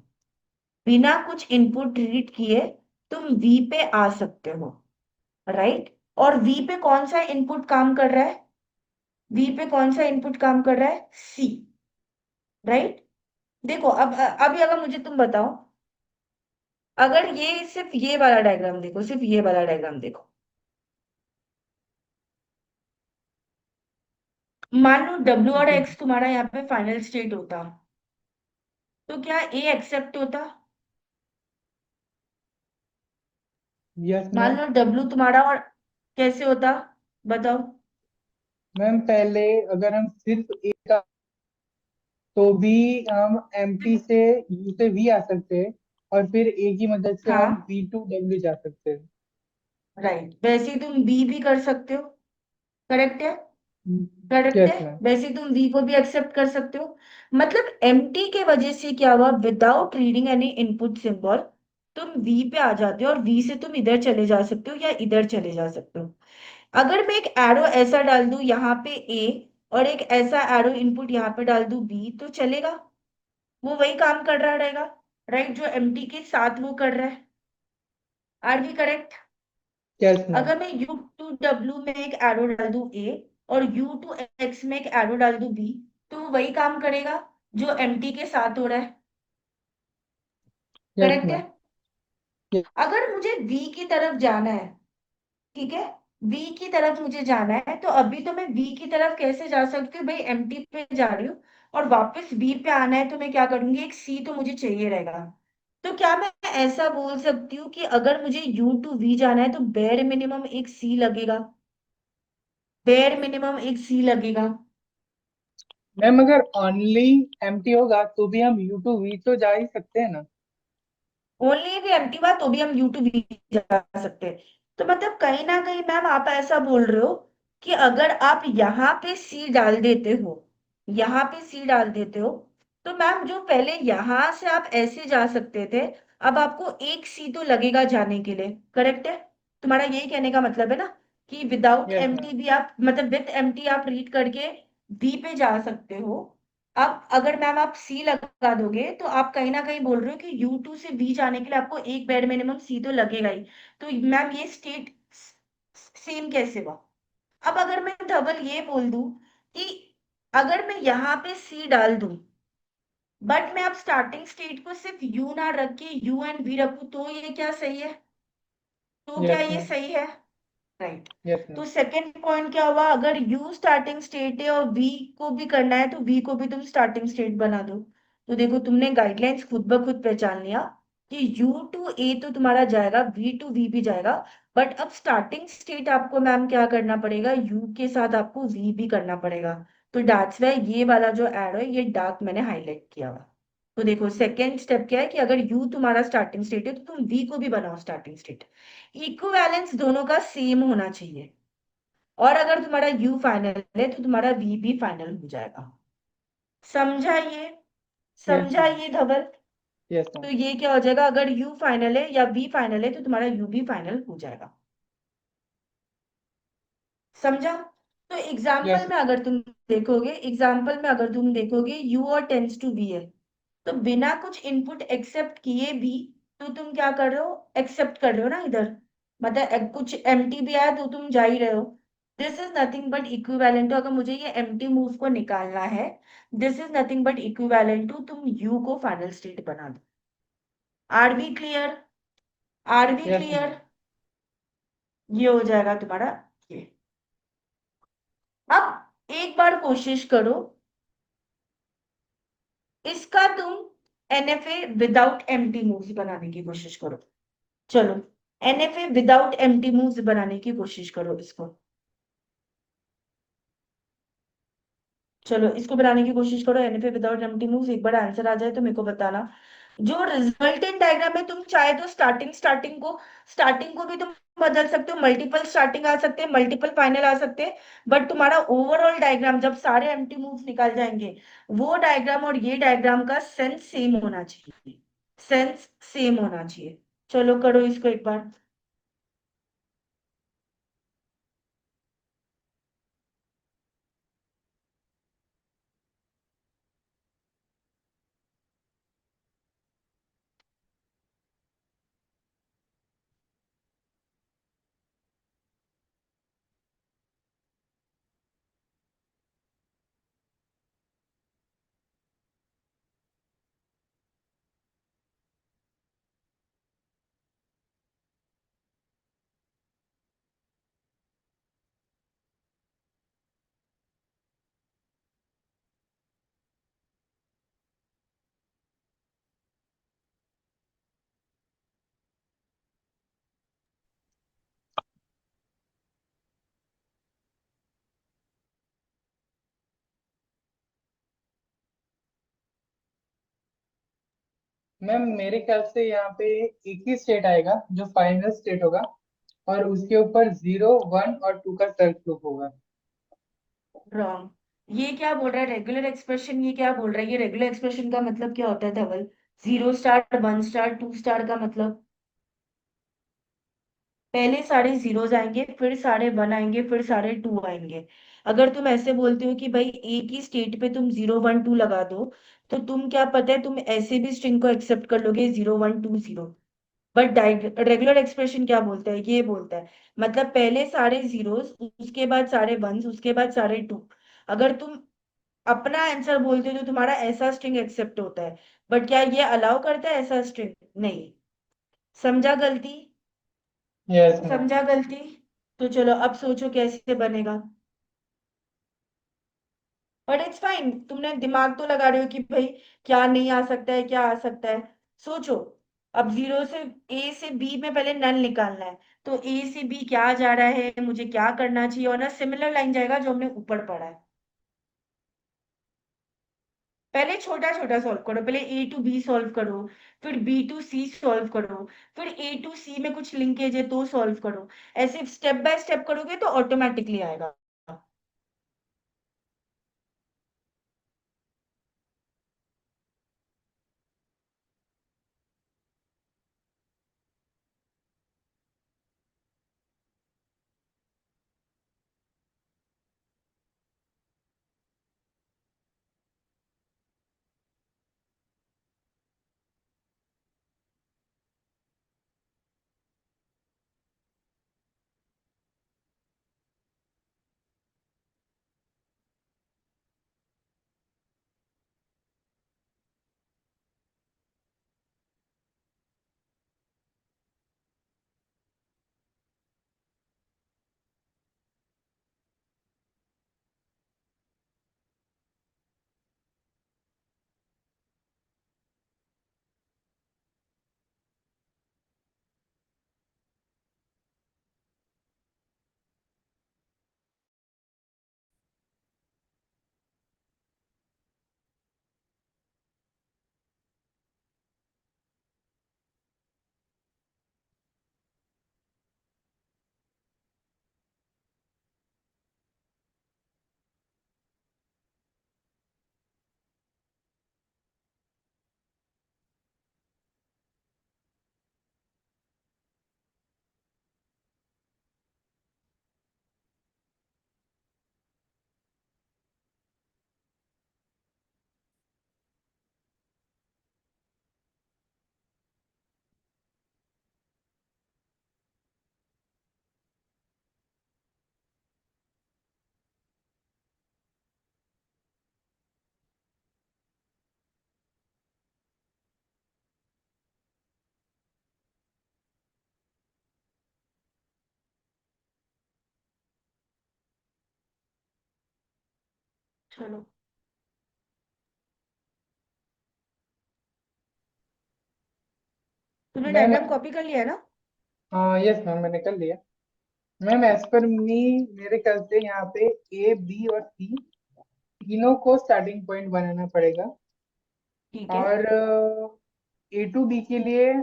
बिना कुछ इनपुट रीड किए तुम V पे आ सकते हो, राइट। और V पे कौन सा इनपुट काम कर रहा है, V पे कौन सा इनपुट काम कर रहा है, C, राइट। देखो अब अभी अगर मुझे तुम बताओ, अगर ये सिर्फ ये वाला डायग्राम देखो, सिर्फ ये वाला डायग्राम देखो, मान लो W और जी। X तुम्हारा यहाँ पे फाइनल स्टेट होता, तो क्या A एक्सेप्ट होता, यस मान मैम। लो W तुम्हारा, और कैसे होता बताओ। मैम पहले अगर हम सिर्फ ए का, तो भी हम एमपी से यू से वी आ सकते हैं, और फिर ए की मदद से हम हाँ, वी टू डब्ल्यू जा सकते हैं। राइट, वैसे ही तुम बी भी कर सकते हो, करेक्ट है, करेक्ट है। Yes ma'am. वैसे ही तुम वी को भी एक्सेप्ट कर सकते हो। मतलब एम्प्टी के वजह से क्या हुआ, without reading any input symbol तुम वी पे आ जाते हो, और वी से तुम इधर चले जा सकते हो या इधर चले जा सकते हो। अगर मैं एक एरो ऐसा डाल दूं यहाँ पे ए, और एक ऐसा एरो इनपुट यहाँ पे डाल दूं बी, तो चलेगा, वो वही काम कर रहा रहेगा, राइट, जो एम्प्टी के साथ वो कर रहा है। Are we correct. Yes ma'am. अगर मैं यू टू डब्ल्यू में एक एरो डाल दूं ए, और यू टू एक्स में एक एरो डाल दूं बी, तो वो वही काम करेगा जो एम्प्टी के साथ हो रहा है, यस करेक्ट है। मैम। यस अगर मुझे वी की तरफ जाना है, ठीक है, वी की तरफ मुझे जाना है, तो अभी तो मैं वी की तरफ कैसे जा सकती हूँ भाई, एम्प्टी पे जा रही हूँ, और वापस वी पे आना है तो मैं क्या करूंगी, एक सी तो मुझे चाहिए रहेगा। तो क्या मैं ऐसा बोल सकती हूँ कि अगर मुझे यू टू वी जाना है तो बेयर मिनिमम एक सी लगेगा, बेयर मिनिमम एक सी लगेगा। मैम, अगर ओनली एमटी होगा तो भी हम यू टू वी तो जा ही सकते हैं ना। ओनली भी एम्प्टी हुआ तो भी हम यूट्यूब भी जा सकते हैं। तो मतलब कहीं ना कहीं मैम आप ऐसा बोल रहे हो कि अगर आप यहाँ पे सी डाल देते हो, यहाँ पे सी डाल देते हो, तो मैम जो पहले यहाँ से आप ऐसे जा सकते थे, अब आपको एक सी तो लगेगा जाने के लिए, करेक्ट है। तुम्हारा यही कहने का मतलब है ना कि विदाउट यस एम्प्टी मैम। भी आप, मतलब विथ एम्प्टी आप रीड करके बी पे जा सकते हो। अब अगर मैम आप सी लगा दोगे तो आप कहीं ना कहीं बोल रहे हो कि यू टू से बी जाने के लिए आपको एक बेड मिनिमम सी तो लगेगा ही। तो मैम ये स्टेट सेम कैसे हुआ। अब अगर मैं धवल ये बोल दूं कि अगर मैं यहाँ पे सी डाल दूं, बट मैं अब स्टार्टिंग स्टेट को सिर्फ यू ना रख के यू एंड वी रखूं, तो ये क्या सही है, तो क्या यस ये मैम। सही है, राइट। यस तो मैम। सेकंड पॉइंट क्या हुआ, अगर यू स्टार्टिंग स्टेट है और वी को भी करना है तो वी को भी तुम स्टार्टिंग स्टेट बना दो। तो देखो तुमने गाइडलाइंस खुद ब खुद पहचान लिया कि यू टू ए तो तुम्हारा जाएगा, वी टू वी भी जाएगा, बट अब स्टार्टिंग स्टेट आपको मैम क्या करना पड़ेगा, यू के साथ आपको वी भी करना पड़ेगा। तो दैट्स वाई ये वाला जो एरो है ये डार्क मैंने हाईलाइट किया हुआ। तो देखो सेकेंड स्टेप क्या है कि अगर यू तुम्हारा स्टार्टिंग स्टेट है तो तुम वी को भी बनाओ स्टार्टिंग स्टेट, इक्विवेलेंस दोनों का सेम होना चाहिए, और अगर तुम्हारा यू फाइनल है तो तुम्हारा वी भी फाइनल हो जाएगा। समझा ये, यस समझा मैम। ये धवल। यस तो मैम। ये क्या हो जाएगा, अगर यू फाइनल है या वी फाइनल है तो तुम्हारा यू भी फाइनल हो जाएगा। समझा? तो यस। एग्जाम्पल में अगर तुम देखोगे यू और टेंस टू बी है, तो बिना कुछ इनपुट एक्सेप्ट किए भी तो तुम क्या कर रहे हो, एक्सेप्ट कर रहे हो ना इधर। मतलब कुछ एम्प्टी भी आया तो तुम जा ही रहे हो। This is nothing but equivalent to, अगर मुझे ये एम्प्टी मूव को निकालना है, this is nothing but equivalent to तुम यू को फाइनल स्टेट बना दो। Are B clear? Are we yes ma'am. Clear? ये हो जाएगा तुम्हारा ये। अब एक बार कोशिश करो, इसका तुम एनएफए विदाउट एम्प्टी मूव्स बनाने की कोशिश करो। चलो, एनएफए विदाउट एम्प्टी मूव्स बनाने की कोशिश करो इसको। चलो इसको बनाने की कोशिश करो, एनएफए विदाउट एम्प्टी मूव्स। एक बार आंसर आ जाए तो मेरे को बताना। जो रिजल्टेंट डायग्राम है, तुम चाहे तो स्टार्टिंग को भी तुम बदल सकते हो, मल्टीपल स्टार्टिंग आ सकते हैं, मल्टीपल फाइनल आ सकते हैं। बट तुम्हारा ओवरऑल डायग्राम जब सारे एम्प्टी मूव्स निकाल जाएंगे, वो डायग्राम और ये डायग्राम का सेंस सेम होना चाहिए। सेंस सेम होना चाहिए। चलो करो इसको एक बार। मैम मेरे ख्याल से यहाँ पे एक ही स्टेट आएगा जो फाइनल स्टेट होगा, और उसके ऊपर 0 1 और 2 का सेल्फ लूप होगा। रॉन्ग। ये क्या बोल रहा है रेगुलर एक्सप्रेशन, ये क्या बोल रहा है, ये रेगुलर एक्सप्रेशन का मतलब क्या होता है Dhaval? Zero star, one star, two star का मतलब पहले सारे जीरोज आएंगे, फिर सारे वन आएंगे, फिर सारे टू आएंगे। अगर तुम ऐसे बोलते हो कि भाई एक ही स्टेट पे तुम 0 1 2 लगा दो, तो तुम क्या पता है तुम ऐसे भी स्ट्रिंग को एक्सेप्ट कर लोगे 0 1 2 0। बट रेगुलर एक्सप्रेशन क्या बोलता है, ये बोलता है मतलब पहले सारे जीरोस, उसके बाद सारे वंस, उसके बाद सारे टू। अगर तुम अपना आंसर बोलते हो तो तुम्हारा ऐसा स्ट्रिंग एक्सेप्ट होता है। बट क्या ये अलाउ करता है ऐसा स्ट्रिंग? नहीं। समझा गलती? Yes ma'am. समझा गलती? तो चलो अब सोचो कैसे बनेगा। बट इट्स फाइन, तुमने दिमाग तो लगा रहे हो कि भाई क्या नहीं आ सकता है, क्या आ सकता है। सोचो। अब जीरो से ए से बी में पहले नल निकालना है, तो ए से बी क्या जा रहा है, मुझे क्या करना चाहिए, और ना सिमिलर लाइन जाएगा जो हमने ऊपर पढ़ा है। पहले छोटा छोटा सॉल्व करो, पहले ए टू बी सॉल्व करो, फिर बी टू सी सॉल्व करो, फिर ए टू सी में कुछ लिंकेज है तो सॉल्व करो। ऐसे स्टेप बाय स्टेप करोगे तो ऑटोमेटिकली आएगा। चलो, तुमने मैम, डायग्राम कॉपी कर लिया है ना? हाँ यस मैम, मैंने कर लिया। मैम एज पर मी, मेरे ख्याल से यहाँ पे ए बी और सी तीनों को स्टार्टिंग पॉइंट बनाना पड़ेगा। ठीक है। और ए टू बी के लिए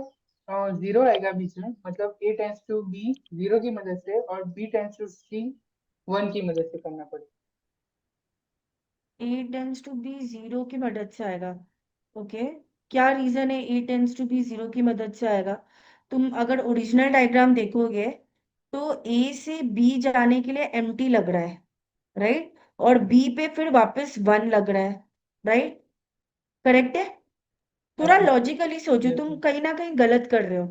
जीरो आएगा बीच में, मतलब A tends to B zero की मदद से, और B tends to C one की मदद से करना पड़ेगा। A tends to B zero की मदद से आएगा। ओके। क्या रीजन है A tends to B zero की मदद से आएगा? तुम अगर ओरिजिनल डायग्राम देखोगे तो ए से बी जाने के लिए एम्प्टी लग रहा है, राइट? और बी पे फिर वापस वन लग रहा है, राइट? करेक्ट है? थोड़ा यस मैम। लॉजिकली सोचो, यस तुम मैम। कहीं ना कहीं गलत कर रहे हो।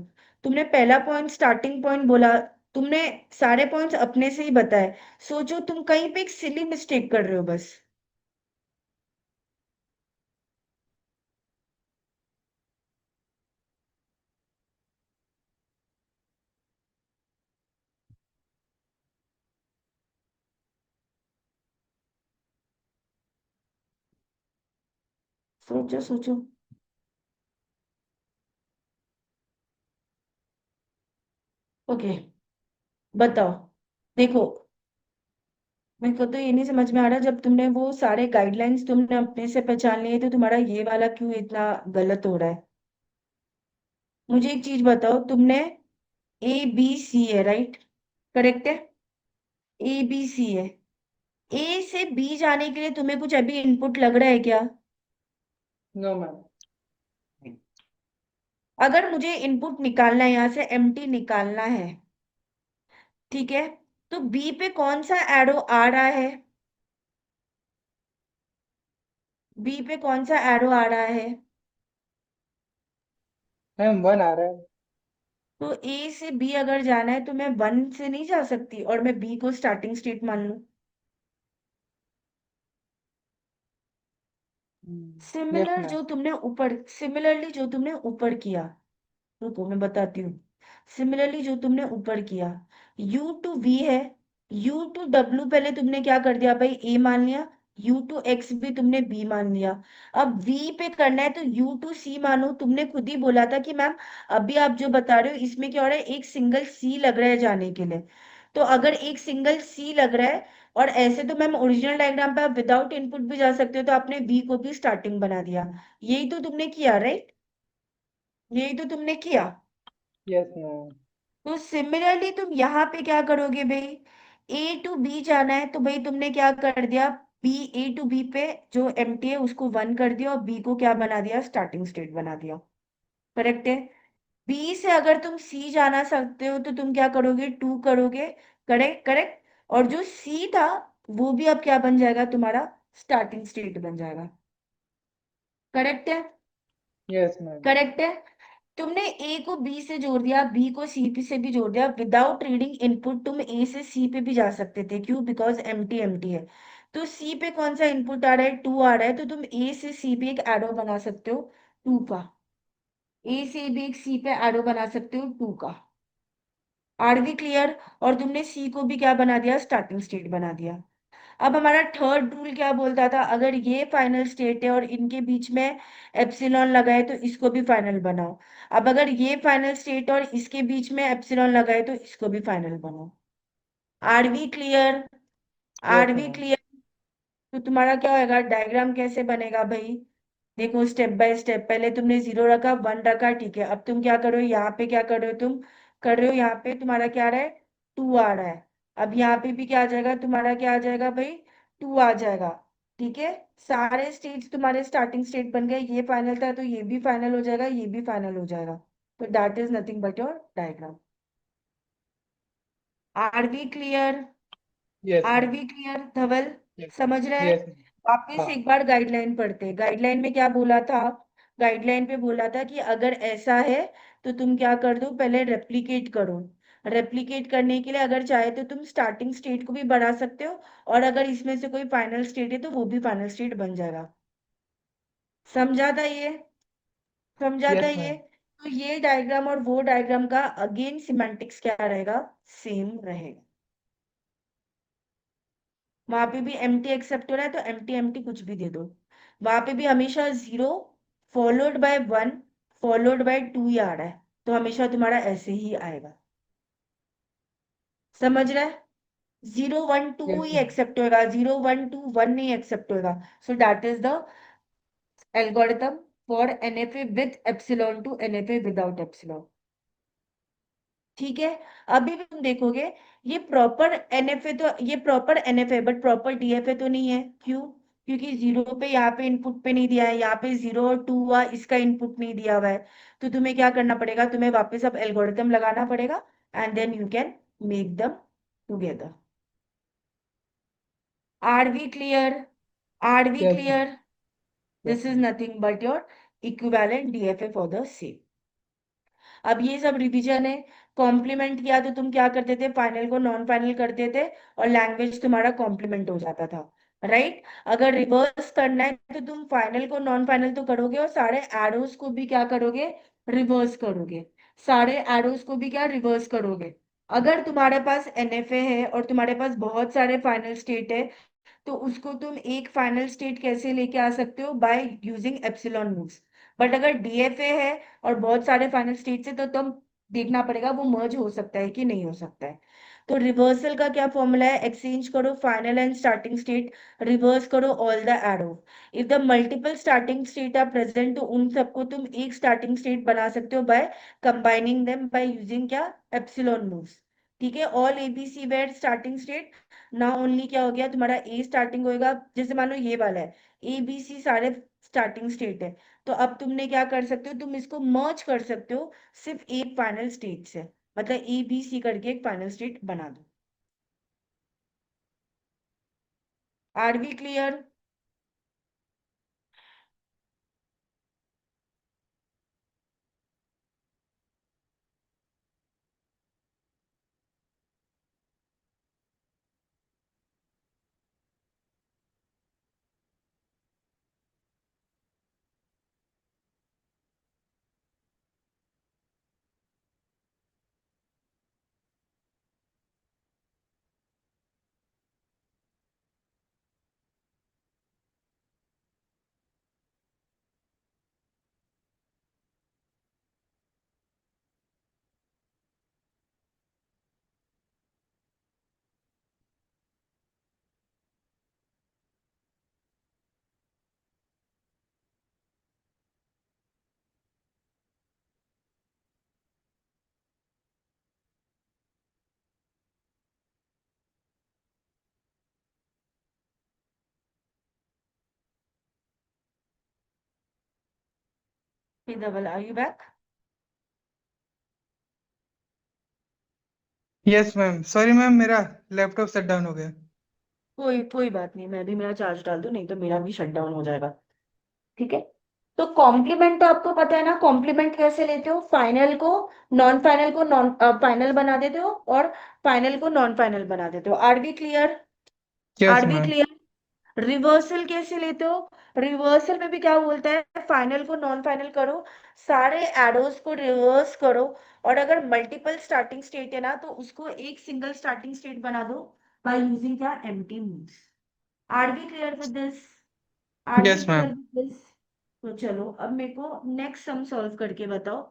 तुमने पहला पॉइंट स्टार्टिंग पॉइंट बोला, तुमने सारे पॉइंट्स अपने से ही बताए। सोचो, तुम कहीं पे एक सिली मिस्टेक कर रहे हो बस। सोचो सोचो। ओके, बताओ। देखो, मेरे को तो ये नहीं समझ में आ रहा, जब तुमने वो सारे गाइडलाइंस तुमने अपने से पहचान लिए तो तुम्हारा ये वाला क्यों इतना गलत हो रहा है? मुझे एक चीज बताओ, तुमने ए बी सी है, राइट? करेक्ट है? ए बी सी है। ए से बी जाने के लिए तुम्हें कुछ अभी इनपुट लग रहा है क्या? No ma'am. अगर मुझे इनपुट निकालना है, यहाँ से एम्प्टी निकालना है, ठीक है? तो बी पे कौन सा एरो आ रहा है? बी पे कौन सा एरो आ रहा है? मैम वन आ रहा है। तो ए से बी अगर जाना है तो मैं वन से नहीं जा सकती और मैं बी को स्टार्टिंग स्टेट मान लूं। Yes ma'am. सिमिलरली जो तुमने ऊपर किया, रुको मैं बताती हूँ। सिमिलरली जो तुमने ऊपर किया, U टू V है, U टू W पहले तुमने क्या कर दिया भाई, A मान लिया। U टू X भी तुमने B मान लिया। अब V पे करना है तो U टू C मानो। तुमने खुद ही बोला था कि मैम, अभी आप जो बता रहे हो इसमें क्या हो रहा है, एक सिंगल C लग रहा है जाने के लिए। तो अगर एक सिंगल C लग रहा है, और ऐसे तो मैम ओरिजिनल डायग्राम पे आप विदाउट इनपुट भी जा सकते हो, तो आपने V को भी स्टार्टिंग बना दिया। यही तो तुमने किया, राइट? यही तो तुमने किया। Yes ma'am. तो सिमिलरली तुम यहाँ पे क्या करोगे भाई? ए टू बी जाना है तो भाई तुमने क्या कर दिया, बी, ए टू बी पे जो एम्प्टी है उसको वन कर दिया और बी को क्या बना दिया, स्टार्टिंग स्टेट बना दिया। करेक्ट है? बी से अगर तुम सी जाना सकते हो तो तुम क्या करोगे, टू करोगे। Correct, correct. और जो सी था वो भी अब क्या बन जाएगा तुम्हारा, स्टार्टिंग स्टेट बन जाएगा। करेक्ट है? Yes ma'am. करेक्ट है? तुमने ए को बी से जोड़ दिया, बी को सी पी से भी जोड़ दिया, विदाउट रीडिंग इनपुट तुम ए से सी पे भी जा सकते थे। क्यों? बिकॉज एम्प्टी एम्प्टी है। तो सी पे कौन सा इनपुट आ रहा है, टू आ रहा है, तो तुम ए से सी पे एक एरो बना सकते हो, टू का। ए से भी एक सी पे एरो बना सकते हो, टू का। Are we clear? और तुमने सी को भी क्या बना दिया, स्टार्टिंग स्टेट बना दिया। अब हमारा थर्ड रूल क्या बोलता था, अगर ये फाइनल स्टेट है और इनके बीच में एप्सिलॉन लगा है तो इसको भी फाइनल बनाओ। अब अगर ये फाइनल स्टेट और इसके बीच में एप्सिलॉन लगा है तो इसको भी फाइनल बनाओ। Are we clear? Yes are we ma'am. Clear? तो तुम्हारा क्या होगा, डायग्राम कैसे बनेगा भाई? देखो, स्टेप बाय स्टेप, पहले तुमने जीरो रखा, वन रखा, ठीक है। अब तुम क्या करो, यहाँ पे क्या कर रहे हो तुम, कर रहे हो यहाँ पे तुम्हारा क्या आ रहा है, टू आ रहा है। अब यहाँ पे भी क्या आ जाएगा तुम्हारा, क्या आ जाएगा भाई, टू आ जाएगा। ठीक है? सारे स्टेट्स तुम्हारे स्टार्टिंग स्टेट बन गए, ये फाइनल था तो ये भी फाइनल हो जाएगा, ये भी फाइनल हो जाएगा। तो that is nothing but your diagram. Are we clear? Yes are ma'am. We clear Dhaval? Yes. समझ रहे हैं? Yes ma'am. वापिस हाँ। एक बार गाइडलाइन पढ़ते हैं। गाइडलाइन में क्या बोला था? गाइडलाइन पे बोला था कि अगर ऐसा है तो तुम क्या कर दो, पहले रेप्लिकेट करो। रेप्लिकेट करने के लिए अगर चाहे तो तुम स्टार्टिंग स्टेट को भी बढ़ा सकते हो, और अगर इसमें से कोई फाइनल स्टेट है तो वो भी फाइनल स्टेट बन जाएगा। समझा था ये? समझा था यस ये? मैम। तो ये डायग्राम और वो डायग्राम का अगेन सिमेंटिक्स क्या रहेगा, सेम रहेगा। वहां पे भी एम्प्टी एक्सेप्ट हो रहा है तो एम्प्टी एम्प्टी कुछ भी दे दो। वहां पे भी हमेशा 0 फॉलोड बाय 1 फॉलोड बाय 2 ही आ रहा है, तो हमेशा तुम्हारा ऐसे ही आएगा। समझ रहा है? 0 1 2 यस ही मैम। एक्सेप्ट होएगा, 0 1 2 1 नहीं एक्सेप्ट होएगा। So that is the algorithm for NFA with epsilon to NFA without epsilon. ठीक है। अभी भी तुम देखोगे, ये proper NFA but proper DFA तो नहीं है। क्यों? क्योंकि 0 पे यहाँ पे इनपुट पे नहीं दिया है, यहाँ पे 0 और 2 हुआ, इसका इनपुट नहीं दिया हुआ है। तो तुम्हें क्या करना पड़ेगा, तुम्हें वापस अब एल्गोरिथम लगाना पड़ेगा and then you can make them together. Are we clear? Are we yes ma'am. Clear? Yes this is ma'am. Nothing but your equivalent DFA for the same. अब ये सब रिवीजन है। कॉम्प्लीमेंट किया तो तुम क्या करते थे, फाइनल को नॉन फाइनल करते थे और लैंग्वेज तुम्हारा कॉम्प्लीमेंट हो जाता था। राइट? अगर रिवर्स करना है तो तुम फाइनल को नॉन फाइनल तो करोगे और सारे एरोस को भी क्या करोगे, रिवर्स करोगे। सारे एरोस को भी क्या, रिवर्स करोगे। अगर तुम्हारे पास एनएफए है और तुम्हारे पास बहुत सारे फाइनल स्टेट है, तो उसको तुम एक फाइनल स्टेट कैसे लेके आ सकते हो, by using epsilon moves. But अगर डीएफए है और बहुत सारे फाइनल स्टेट्स है, तो तुम देखना पड़ेगा वो मर्ज हो सकता है कि नहीं हो सकता है। तो रिवर्सल का क्या फॉर्मूला है, एक्सचेंज करो final and starting state, reverse करो all the arrow. If the multiple starting state are present, तो उन सबको तुम एक स्टार्टिंग स्टेट बना सकते हो by combining them by using क्या, एप्सिलॉन मूव्स। ठीक है। All ABC where starting state, ना ओनली क्या हो गया तुम्हारा ए स्टार्टिंग होएगा, जैसे मान लो ये वाला है, ए बी सी सारे स्टार्टिंग स्टेट है। तो अब तुमने क्या कर सकते हो, तुम इसको मर्ज कर सकते हो सिर्फ एक फाइनल स्टेट से, मतलब ए बी सी करके एक फाइनल स्टेट बना दो। Are we clear? Double, are you back? Yes ma'am, sorry ma'am, मेरा लैपटॉप शट डाउन हो गया। कोई कोई बात नहीं, मैं भी मेरा चार्ज डाल दूं, नहीं तो मेरा भी शट डाउन हो जाएगा। ठीक है। तो कॉम्प्लीमेंट तो आपको पता है ना, कॉम्प्लीमेंट कैसे लेते हो, फाइनल को नॉन फाइनल को नॉन फाइनल बना देते हो और फाइनल को नॉन फाइनल बना देते हो। Are B clear? Yes are we ma'am. Clear? Reversal कैसे लेते हो? रिवर्सल में भी क्या बोलता है, फाइनल को नॉन फाइनल करो, सारे एरोस को रिवर्स करो, और अगर मल्टीपल स्टार्टिंग स्टेट है ना, तो उसको एक सिंगल स्टार्टिंग स्टेट बना दो बाय यूजिंग क्या, empty moves. Are B clear with this? Are we yes clear ma'am. With this? तो चलो अब मेरे को नेक्स्ट सम सॉल्व करके बताओ।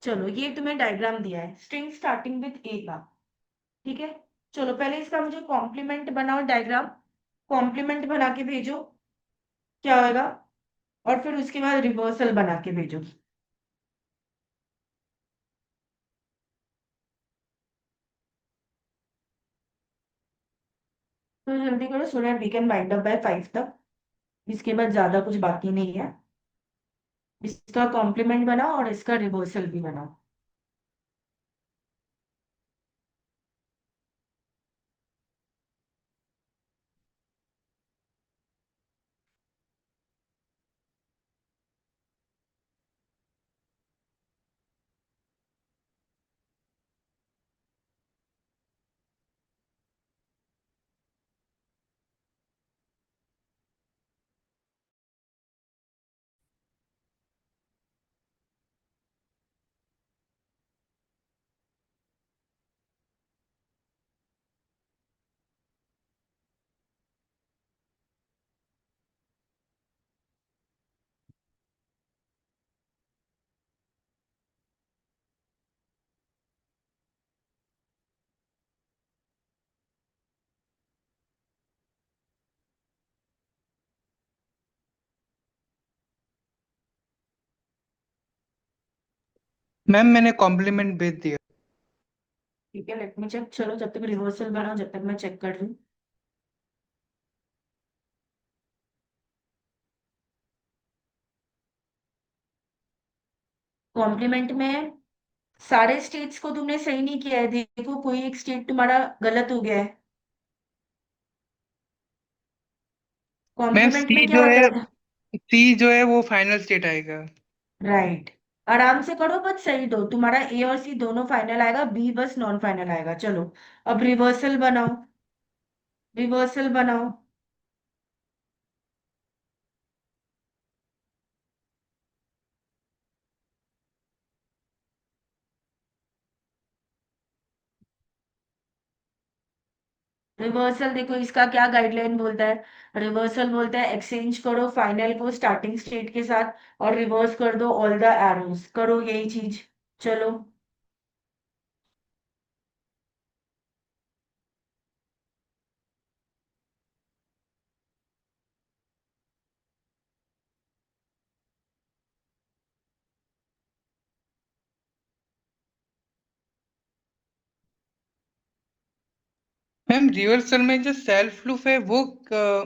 चलो ये तुम्हें डायग्राम दिया है स्ट्रिंग स्टार्टिंग विद ए का। ठीक है। चलो पहले इसका मुझे कॉम्प्लीमेंट बनाओ डायग्राम, कॉम्प्लीमेंट बना के भेजो, क्या होगा, और फिर उसके बाद रिवर्सल बना के भेजो। तो जल्दी करो so that we can wind up by 5 तक। इसके बाद ज्यादा कुछ बाकी नहीं है। इसका कॉम्प्लीमेंट बनाओ और इसका रिवर्सल भी बनाओ। मैम मैंने कॉम्प्लीमेंट भेज दिया। ठीक है, लेट मी चेक। चलो जब तक रिवर्सल बनाओ, जब तक मैं चेक कर रही हूँ। कॉम्प्लीमेंट में सारे स्टेट्स को तुमने सही नहीं किया है, देखो कोई एक स्टेट तुम्हारा गलत हो गया है। मैम कॉम्प्लीमेंट सी में क्या जो होता है, है? सी जो है वो फाइनल स्टेट आएगा। राइट। आराम से करो, बस सही दो। तुम्हारा ए और सी दोनों फाइनल आएगा, बी बस नॉन फाइनल आएगा। चलो अब रिवर्सल बनाओ, रिवर्सल बनाओ। रिवर्सल देखो, इसका क्या गाइडलाइन बोलता है। रिवर्सल बोलता है एक्सचेंज करो फाइनल को स्टार्टिंग स्टेट के साथ, और रिवर्स कर दो ऑल द एरोज, करो यही चीज। चलो। मैम रिवर्सल में जो सेल्फ लूप है वो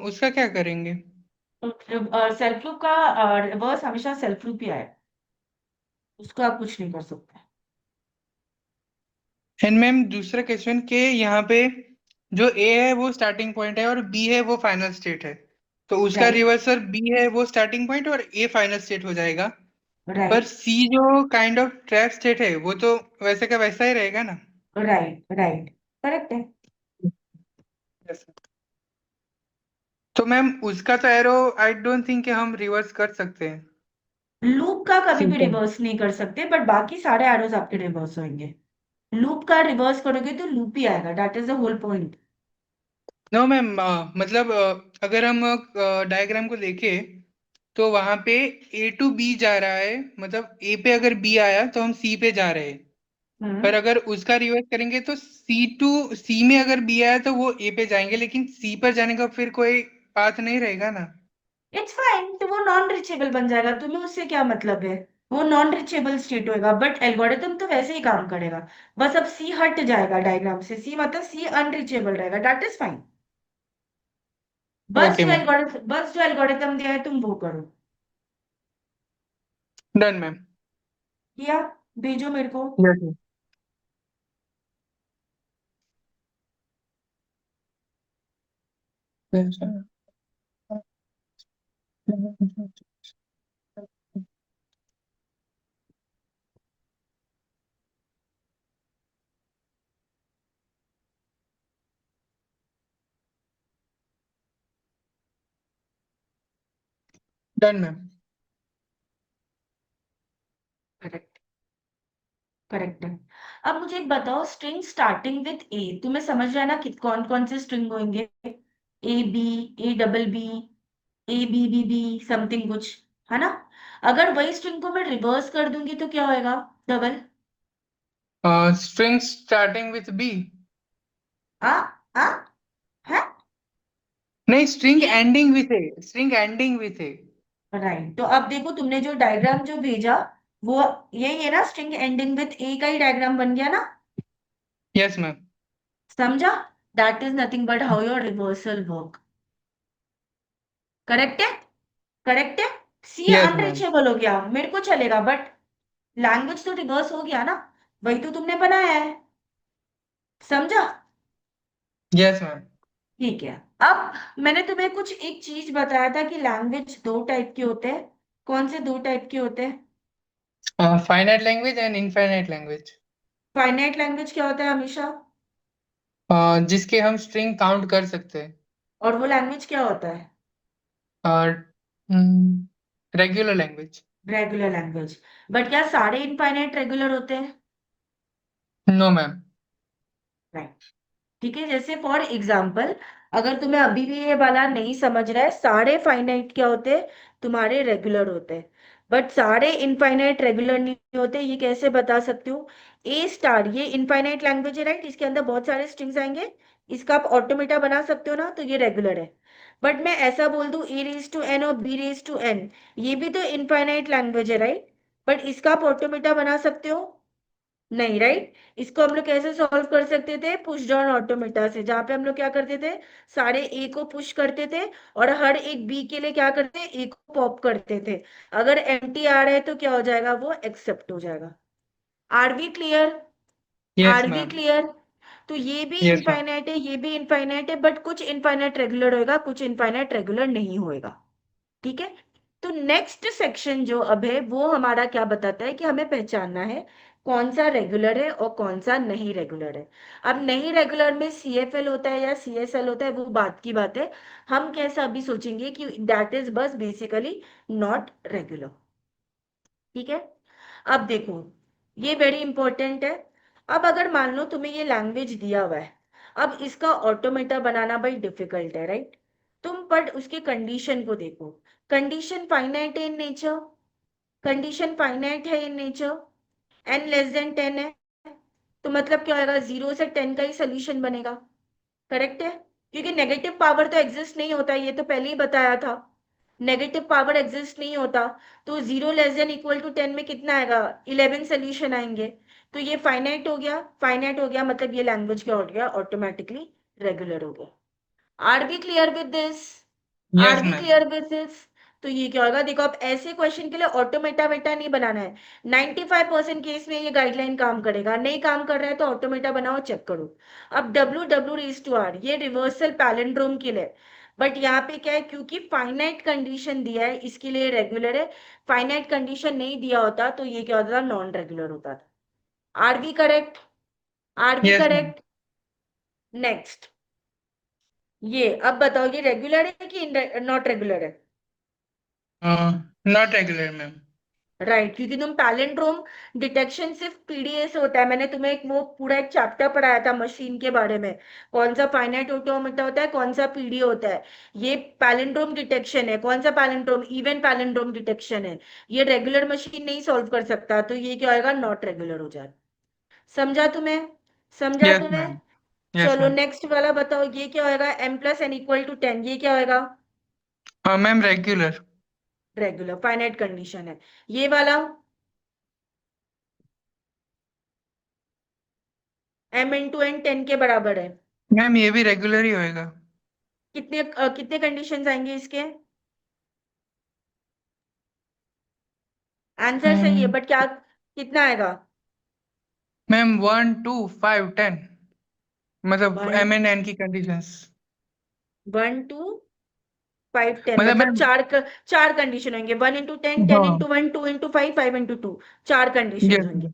उसका क्या करेंगे? सेल्फ लूप का रिवर्स हमेशा सेल्फ लूप ही आए, उसको आप कुछ नहीं कर सकते। एंड मैम दूसरा क्वेश्चन के यहाँ पे जो ए है वो स्टार्टिंग पॉइंट है और बी है वो फाइनल स्टेट है, तो उसका राइट। रिवर्सल बी है वो स्टार्टिंग पॉइंट और ए फाइनल स्टेट हो जाएगा। पर राइट। सी जो काइंड ऑफ ट्रैप स्टेट है वो तो वैसे का वैसा ही रहेगा ना? राइट। राइट। करेक्ट है। Yes, sir. तो मैम उसका तो एरो आई डोंट थिंक कि हम रिवर्स कर सकते हैं। लूप का कभी भी सिंपल। रिवर्स नहीं कर सकते, बट बाकी सारे एरोज आपके रिवर्स होंगे। लूप का रिवर्स करोगे तो लूप ही आएगा, that is the whole point. No ma'am, मतलब अगर हम डायग्राम को देखें तो वहां पे ए टू बी जा रहा है, मतलब ए पे अगर बी आया तो हम सी पे जा रहे हैं। हम्म। पर अगर उसका रिवर्स करेंगे तो सी में अगर बी आया तो वो ए पे जाएंगे, लेकिन सी पर जाने का फिर कोई पाथ नहीं रहेगा ना? इट्स फाइन, तो वो नॉन रिचेबल बन जाएगा, तुम्हें उससे क्या मतलब है। वो नॉन रिचेबल स्टेट होएगा, बट एल्गोरिथम तो वैसे ही काम करेगा। बस अब सी हट जाएगा डायग्राम से, सी मतलब सी अनरीचेबल रहेगा, that is fine. Okay ma'am. बस जो एल्गोरिथम दिया है तुम वो करो। Done ma'am. किया? भेजो मेरे को। Yes done ma'am. Correct. Correct है। अब मुझे एक बताओ, स्ट्रिंग स्टार्टिंग विथ ए तुम्हें समझ रहा है ना कि कौन कौन से स्ट्रिंग होंगे? A B, A double B, A B B B, something कुछ, है ना? अगर वही स्ट्रिंग को मैं रिवर्स कर दूंगी तो क्या होएगा? Double. String starting with B. आ आ है। नहीं, स्ट्रिंग ये ending with A, string ending with A. Right. तो अब देखो, तुमने जो डायग्राम जो भेजा वो यही है ना, स्ट्रिंग एंडिंग विथ ए का ही डायग्राम बन गया ना? Yes ma'am. समझा? That is nothing but how your reversal work. Correct है? करेक्ट है। See yes ma'am. अनरीचेबल हो गया मेरे को चलेगा, बट लैंग्वेज तो रिवर्स हो गया ना, वही तो तुमने बनाया है। समझा? Yes ma'am. ठीक है। अब मैंने तुम्हें कुछ एक चीज बताया था कि लैंग्वेज दो टाइप के होते हैं। कौन से दो टाइप के होते हैं? Finite language and infinite language. Finite language क्या होता है हमेशा? जिसके हम स्ट्रिंग काउंट कर सकते हैं। और वो लैंग्वेज क्या होता है? और regular language. Regular language. But क्या सारे इनफाइनाइट रेगुलर होते हैं? No ma'am. राइट। ठीक है, जैसे फॉर एग्जाम्पल, अगर तुम्हें अभी भी ये वाला नहीं समझ रहा है, सारे फाइनाइट क्या होते हैं? तुम्हारे रेगुलर होते हैं। बट सारे इनफाइनाइट रेगुलर नहीं होते, ये कैसे बता सकती हूँ? ए स्टार ये इनफाइनाइट लैंग्वेज है, राइट? इसके अंदर बहुत सारे स्ट्रिंग्स आएंगे, इसका आप ऑटोमेटा बना सकते हो ना, तो ये रेगुलर है। बट मैं ऐसा बोल दूं ए रेज टू एन और बी रेज टू एन, ये भी तो इनफाइनाइट लैंग्वेज है, राइट? बट इसका आप ऑटोमेटा बना सकते हो नहीं, राइट। इसको हम लोग कैसे सॉल्व कर सकते थे, पुश डाउन ऑटोमेटा से, जहां पे हम लोग क्या करते थे, सारे ए को पुश करते थे और हर एक बी के लिए क्या करते, ए को पॉप करते थे। अगर एम्प्टी आ रहा है तो क्या हो जाएगा, वो एक्सेप्ट हो जाएगा। Are we clear? Yes are we ma'am. Clear? तो ये भी यस मैम। इनफाइनाइट है, ये भी इनफाइनाइट है, बट कुछ इनफाइनाइट रेगुलर होएगा, कुछ इनफाइनाइट रेगुलर नहीं होएगा। ठीक है। तो नेक्स्ट सेक्शन जो अब है वो हमारा क्या बताता है कि हमें पहचानना है कौन सा रेगुलर है और कौन सा नहीं रेगुलर है। अब नहीं रेगुलर में सीएफएल होता है या सीएसएल होता है, वो बात की बात है। हम कैसा अभी सोचेंगे कि दैट इज बस बेसिकली नॉट रेगुलर। ठीक है। अब देखो, ये वेरी इंपॉर्टेंट है। अब अगर मान लो तुम्हें ये लैंग्वेज दिया हुआ है, अब इसका ऑटोमेटा बनाना भाई डिफिकल्ट है, राइट। तुम बट उसके कंडीशन को देखो। कंडीशन फाइनाइट है इन नेचर, कंडीशन फाइनाइट है in nature, N less than 10 है, तो मतलब क्या होगा, 0 से 10 का ही सोल्यूशन बनेगा। करेक्ट है, क्योंकि नेगेटिव पावर तो एग्जिस्ट नहीं होता, ये तो पहले ही बताया था। नेगेटिव पावर एग्जिस्ट नहीं होता। तो 0 < 10 में कितना आएगा, 11 सोल्यूशन आएंगे। तो ये फाइनाइट हो गया, फाइनाइट हो गया मतलब ये लैंग्वेज क्या हो गया, ऑटोमेटिकली रेगुलर हो गया। Are B clear with this? Are yes we ma'am. Clear with this? तो ये क्या होगा, देखो अब ऐसे क्वेश्चन के लिए ऑटोमेटा वेटा नहीं बनाना है। 95% केस में ये गाइडलाइन काम करेगा, नहीं काम कर रहा है तो ऑटोमेटा बनाओ, चेक करो। अब W W raise to R ये रिवर्सल पैलेंड्रोम के लिए, बट यहाँ पे क्या है, क्योंकि फाइनाइट कंडीशन दिया है इसके लिए रेगुलर है। फाइनाइट कंडीशन नहीं दिया होता तो ये क्या होता, नॉन रेगुलर होता था। Are we correct? Are we yes ma'am. Correct? Next, ये अब बताओ ये रेगुलर है कि नॉट रेगुलर है? Not regular ma'am. राइट, क्योंकि तुम पैलिंड्रोम डिटेक्शन सिर्फ पीडीए से होता है। मैंने तुम्हें एक वो पूरा एक चैप्टर पढ़ाया था मशीन के बारे में, कौन सा फाइनाइट ऑटोमेटा होता है, कौन सा पीडीए होता है। ये पैलिंड्रोम डिटेक्शन है, कौन सा पैलिंड्रोम, इवन पैलिंड्रोम डिटेक्शन है। ये रेगुलर मशीन नहीं सॉल्व कर सकता, तो ये क्या होगा, नॉट रेगुलर हो जाए। समझा तुम्हें? समझा यस तुम्हें? मैम। यस चलो मैम। नेक्स्ट वाला बताओ, ये क्या होगा, m + n = 10, ये क्या होगा, हाँ ma'am, regular. Regular finite condition है। ये वाला m × n 10 के बराबर है। मैम ये भी रेगुलर ही होएगा। कितने कंडीशंस आएंगे इसके? आंसर सही है हम्म, बट क्या, कितना आएगा? मैम 1 2 5 10, मतलब वन, M and N की कंडीशंस। 1 2 5 10, मतलब मतलब मैम। चार कंडीशन होंगे, 1 × 10, 10 × 1, 2 × 5, 5 × 2, चार कंडीशन यस। होंगे।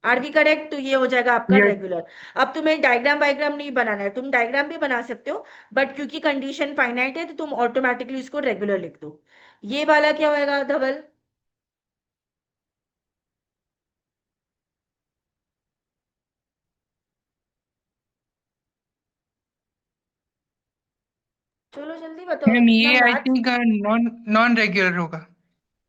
Are we correct? तो ये हो जाएगा आपका यस। रेगुलर। अब तुम्हें डायग्राम वायग्राम नहीं बनाना है, तुम डायग्राम भी बना सकते हो, बट क्योंकि कंडीशन फाइनाइट है तो तुम ऑटोमेटिकली इसको रेगुलर लिख दो। ये वाला क्या होएगा धवल? चलो जल्दी बताओ, मैम इतना ये I math. Think non non regular होगा।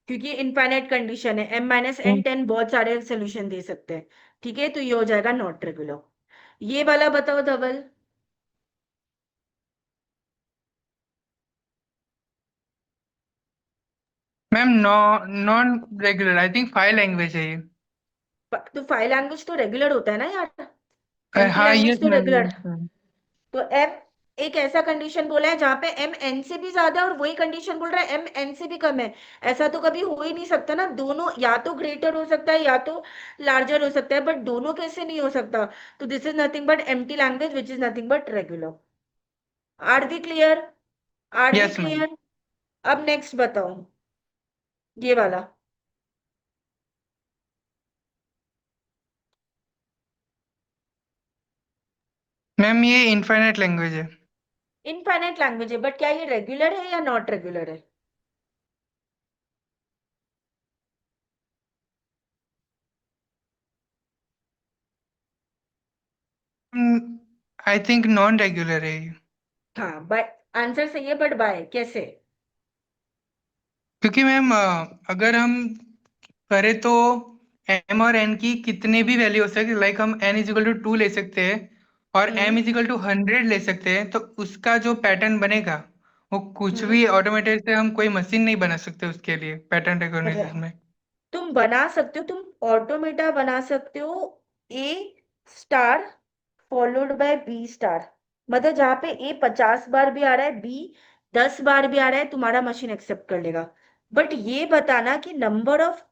क्योंकि इनफाइनाइट कंडीशन है, m - n 10 बहुत सारे सोल्यूशन दे सकते हैं। ठीक है, तो ये हो जाएगा नॉट रेगुलर। ये वाला बताओ Dhaval. Ma'am non regular, I think five language है ये। तो फाइव लैंग्वेज तो रेगुलर होता है ना यार, एमटी हाँ लैंग्वेज यस तो मैम, रेगुलर। Yes ma'am. तो एम एक ऐसा कंडीशन बोला है जहां पे एम एन से भी ज्यादा है और वही कंडीशन बोल रहा है एम एन से भी कम है। ऐसा तो कभी हो ही नहीं सकता ना, दोनों या तो ग्रेटर हो सकता है या तो लार्जर हो सकता है, बट दोनों कैसे नहीं हो सकता। तो this is nothing but empty language which is nothing but regular. Are B clear? Are we yes ma'am. Clear? अब नेक्स्ट बताओ, ये वाला मैम ये इनफाइनाइट लैंग्वेज है। इनफाइनाइट लैंग्वेज है, बट क्या ये रेगुलर है या नॉट रेगुलर है? आई थिंक नॉन रेगुलर है ये। हाँ बट आंसर सही है, बट बाय कैसे? क्योंकि मैम अगर हम करें तो m और n की कितने भी वैल्यू हो सकते, लाइक हम n = 2 ले सकते हैं और हम्म m = 100 ले सकते हैं, तो उसका जो पैटर्न बनेगा वो कुछ हम्म भी ऑटोमेटेड से हम कोई मशीन नहीं बना सकते उसके लिए पैटर्न रिकॉग्निशन में। तुम बना सकते हो, तुम ऑटोमेटा बना सकते हो A star followed by B star. मतलब जहां पे ए 50 बार भी आ रहा है, बी 10 बार भी आ रहा है, तुम्हारा मशीन एक्सेप्ट कर लेगा। बट ये बताना कि नंबर ऑफ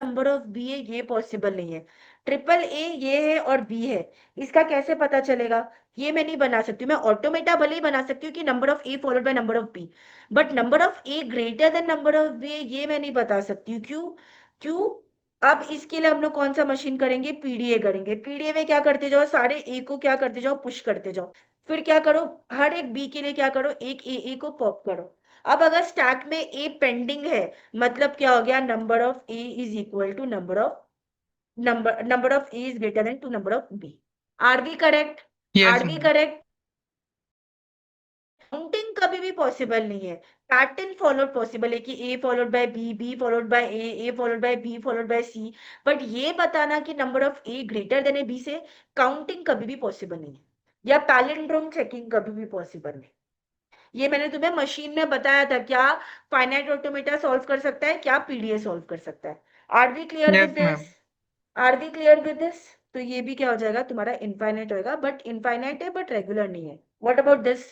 बी है, ये पॉसिबल नहीं है। ट्रिपल ए ये है और बी है, इसका कैसे पता चलेगा? ये मैं नहीं बना सकती। मैं ऑटोमेटा भले ही बना सकती हूँ कि number of A followed by number of B, but number of A greater than number of B ये मैं नहीं बता सकती हूँ। क्यों? क्यों? अब इसके लिए हम लोग कौन सा मशीन करेंगे? पीडीए करेंगे। पीडीए में क्या करते जाओ, सारे ए को क्या करते जाओ, पुश करते जाओ। फिर क्या करो, हर एक बी के लिए क्या करो, एक ए को पॉप करो। अब अगर स्टैक में ए पेंडिंग है, मतलब क्या हो गया, number of A is equal to number of A is greater than to number of B. Are we correct? Yes are we ma'am. Correct? Counting कभी भी पॉसिबल नहीं है। पैटर्न फॉलोड पॉसिबल है कि A followed by B, B followed by A followed by B followed by C. But ये बताना कि number of A greater than A B से काउंटिंग कभी भी पॉसिबल नहीं है, या पैलिंड्रोम चेकिंग कभी भी पॉसिबल नहीं। ये मैंने तुम्हें मशीन में बताया था, क्या फाइनाइट ऑटोमेटा सॉल्व कर सकता है, क्या पीडीए सॉल्व कर सकता है। Are we clear with yes this? Ma'am. Are we clear with this? तो ये भी क्या हो जाएगा, तुम्हारा इनफाइनाइट होएगा, बट इनफाइनाइट है बट रेगुलर नहीं है। What about this?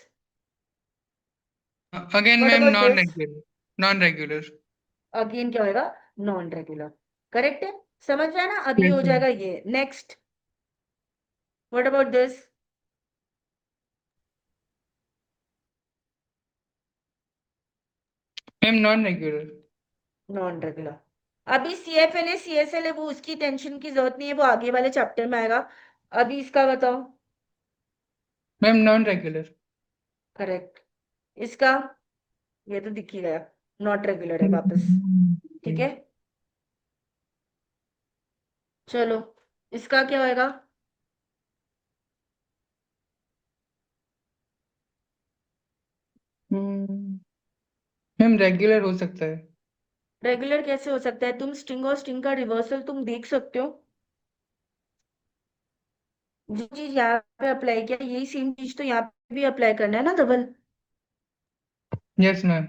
Again what ma'am about non this? Regular. Non regular. Again क्या होएगा? Non regular. करेक्ट है? समझ रहा है ना? अभी यस हो मैम। जाएगा ये। Next, what about this? Ma'am non regular. Non regular. अभी सीएफएल है, सीएसएल है, वो उसकी टेंशन की जरूरत नहीं है, वो आगे वाले चैप्टर में आएगा। अभी इसका बताओ। Ma'am non regular. करेक्ट। इसका, ये तो दिख ही गया, नॉट रेगुलर है वापस। ठीक है, चलो इसका क्या होएगा? मैम रेगुलर हो सकता है। रेगुलर कैसे हो सकता है? तुम स्ट्रिंग और स्ट्रिंग का रिवर्सल तुम देख सकते हो। जो चीज यहाँ पे अप्लाई किया, यही सेम चीज तो यहाँ पे भी अप्लाई करना है ना, डबल। Yes ma'am.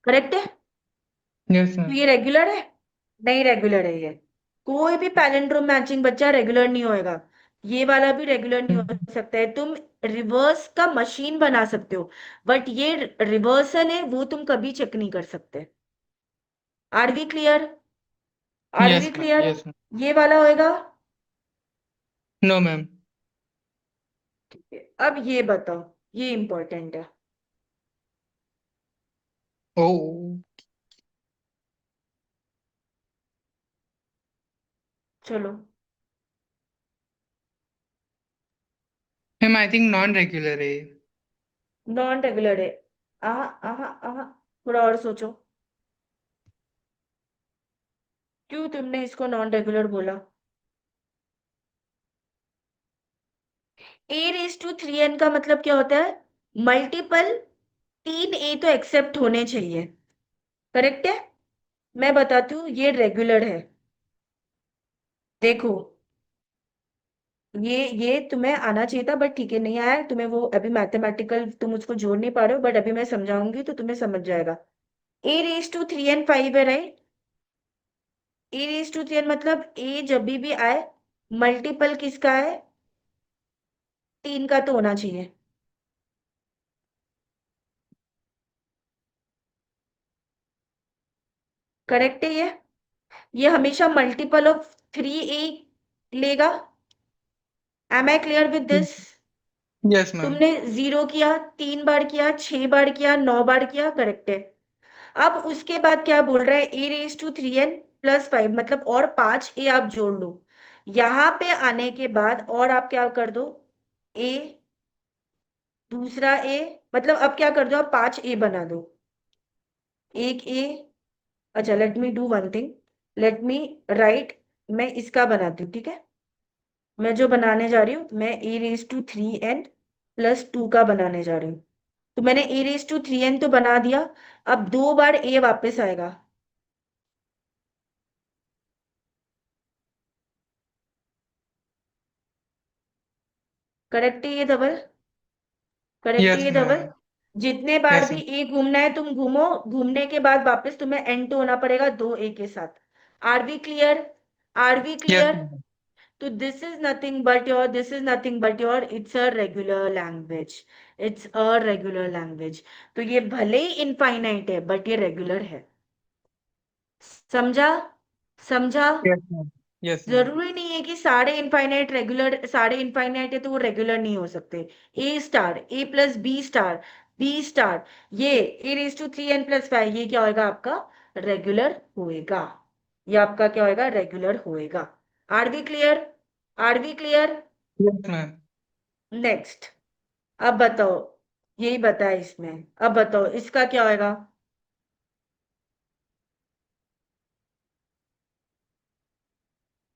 करेक्ट है? यस तो मैम। ये रेगुलर है? नहीं रेगुलर है ये। कोई भी पैलिंड्रोम मैचिंग बच्चा रेगुलर नहीं होएगा। ये वाला भी रेगुलर नहीं हो सकता है। तुम रिवर्स का मशीन बना सकते हो, बट ये रिवर्सल है, वो तुम कभी चेक नहीं कर सकते। Are we clear? Are we yes ma'am. Clear? Yes ma'am. ये वाला होएगा। No ma'am. ठीक है, अब ये बताओ, ये इंपॉर्टेंट है। ओ चलो। Ma'am I think non regular है ये। नॉन रेगुलर है? आहा आहा आहा, थोड़ा और सोचो। क्यों तुमने इसको नॉन रेगुलर बोला? ए रेस टू 3n का मतलब क्या होता है? मल्टीपल 3 ए तो एक्सेप्ट होने चाहिए। करेक्ट है? मैं बताती हूँ, ये रेगुलर है। देखो, ये तुम्हें आना चाहिए था, बट ठीक है, नहीं आया तुम्हें वो। अभी मैथमेटिकल तुम उसको जोड़ नहीं पा रहे हो, बट अभी मैं समझाऊंगी तो तुम्हें समझ जाएगा। ए रेस टू 3n 5 है, right? A raise to 3n मतलब ए जब भी आए, मल्टीपल किसका है? 3 का तो होना चाहिए। करेक्ट है ये हमेशा मल्टीपल ऑफ 3 ए लेगा। Am I clear with this? Yes ma'am. तुमने 0 किया, 3 बार किया, 6 बार किया, 9 बार किया, करेक्ट है। अब उसके बाद क्या बोल रहा है? ए रेस टू 3n + 5, मतलब और 5 ए आप जोड़ लो। यहां पे आने के बाद और आप क्या कर दो, ए, दूसरा ए, मतलब अब क्या कर दो, आप 5 ए बना दो। एक ए, अच्छा let me do one thing, let me right, मैं इसका बनाती हूँ, ठीक है? मैं जो बनाने जा रही हूँ, मैं ए रेस टू 3n + 2 का बनाने जा रही हूँ। तो मैंने ए रेस टू 3n तो बना दिया। अब 2 बार ए वापस आएगा। करेक्ट है ये डबल? करेक्ट है यस ये मैम। डबल? जितने बार यस भी मैम। ए घूमना है तुम घूमो, घूमने के बाद वापस तुम्हें एंड तो होना पड़ेगा दो ए के साथ। Are we clear? Are we yes clear? Ma'am. तो this is nothing but your it's a regular language. It's a regular language. तो ये भले ही इनफाइनाइट है बट ये रेगुलर है। समझा? समझा? Yes ma'am. Yes ma'am. जरूरी नहीं है कि सारे इनफाइनाइट है तो वो रेगुलर नहीं हो सकते। A star, A plus B star, B star, ये ए रेस टू 3n+5, ये क्या होएगा आपका? रेगुलर होएगा। ये आपका क्या होएगा? रेगुलर होएगा। Are we clear? Are we clear? Yes ma'am. Next. अब बताओ, यही बताया इसमें, अब बताओ इसका क्या होएगा?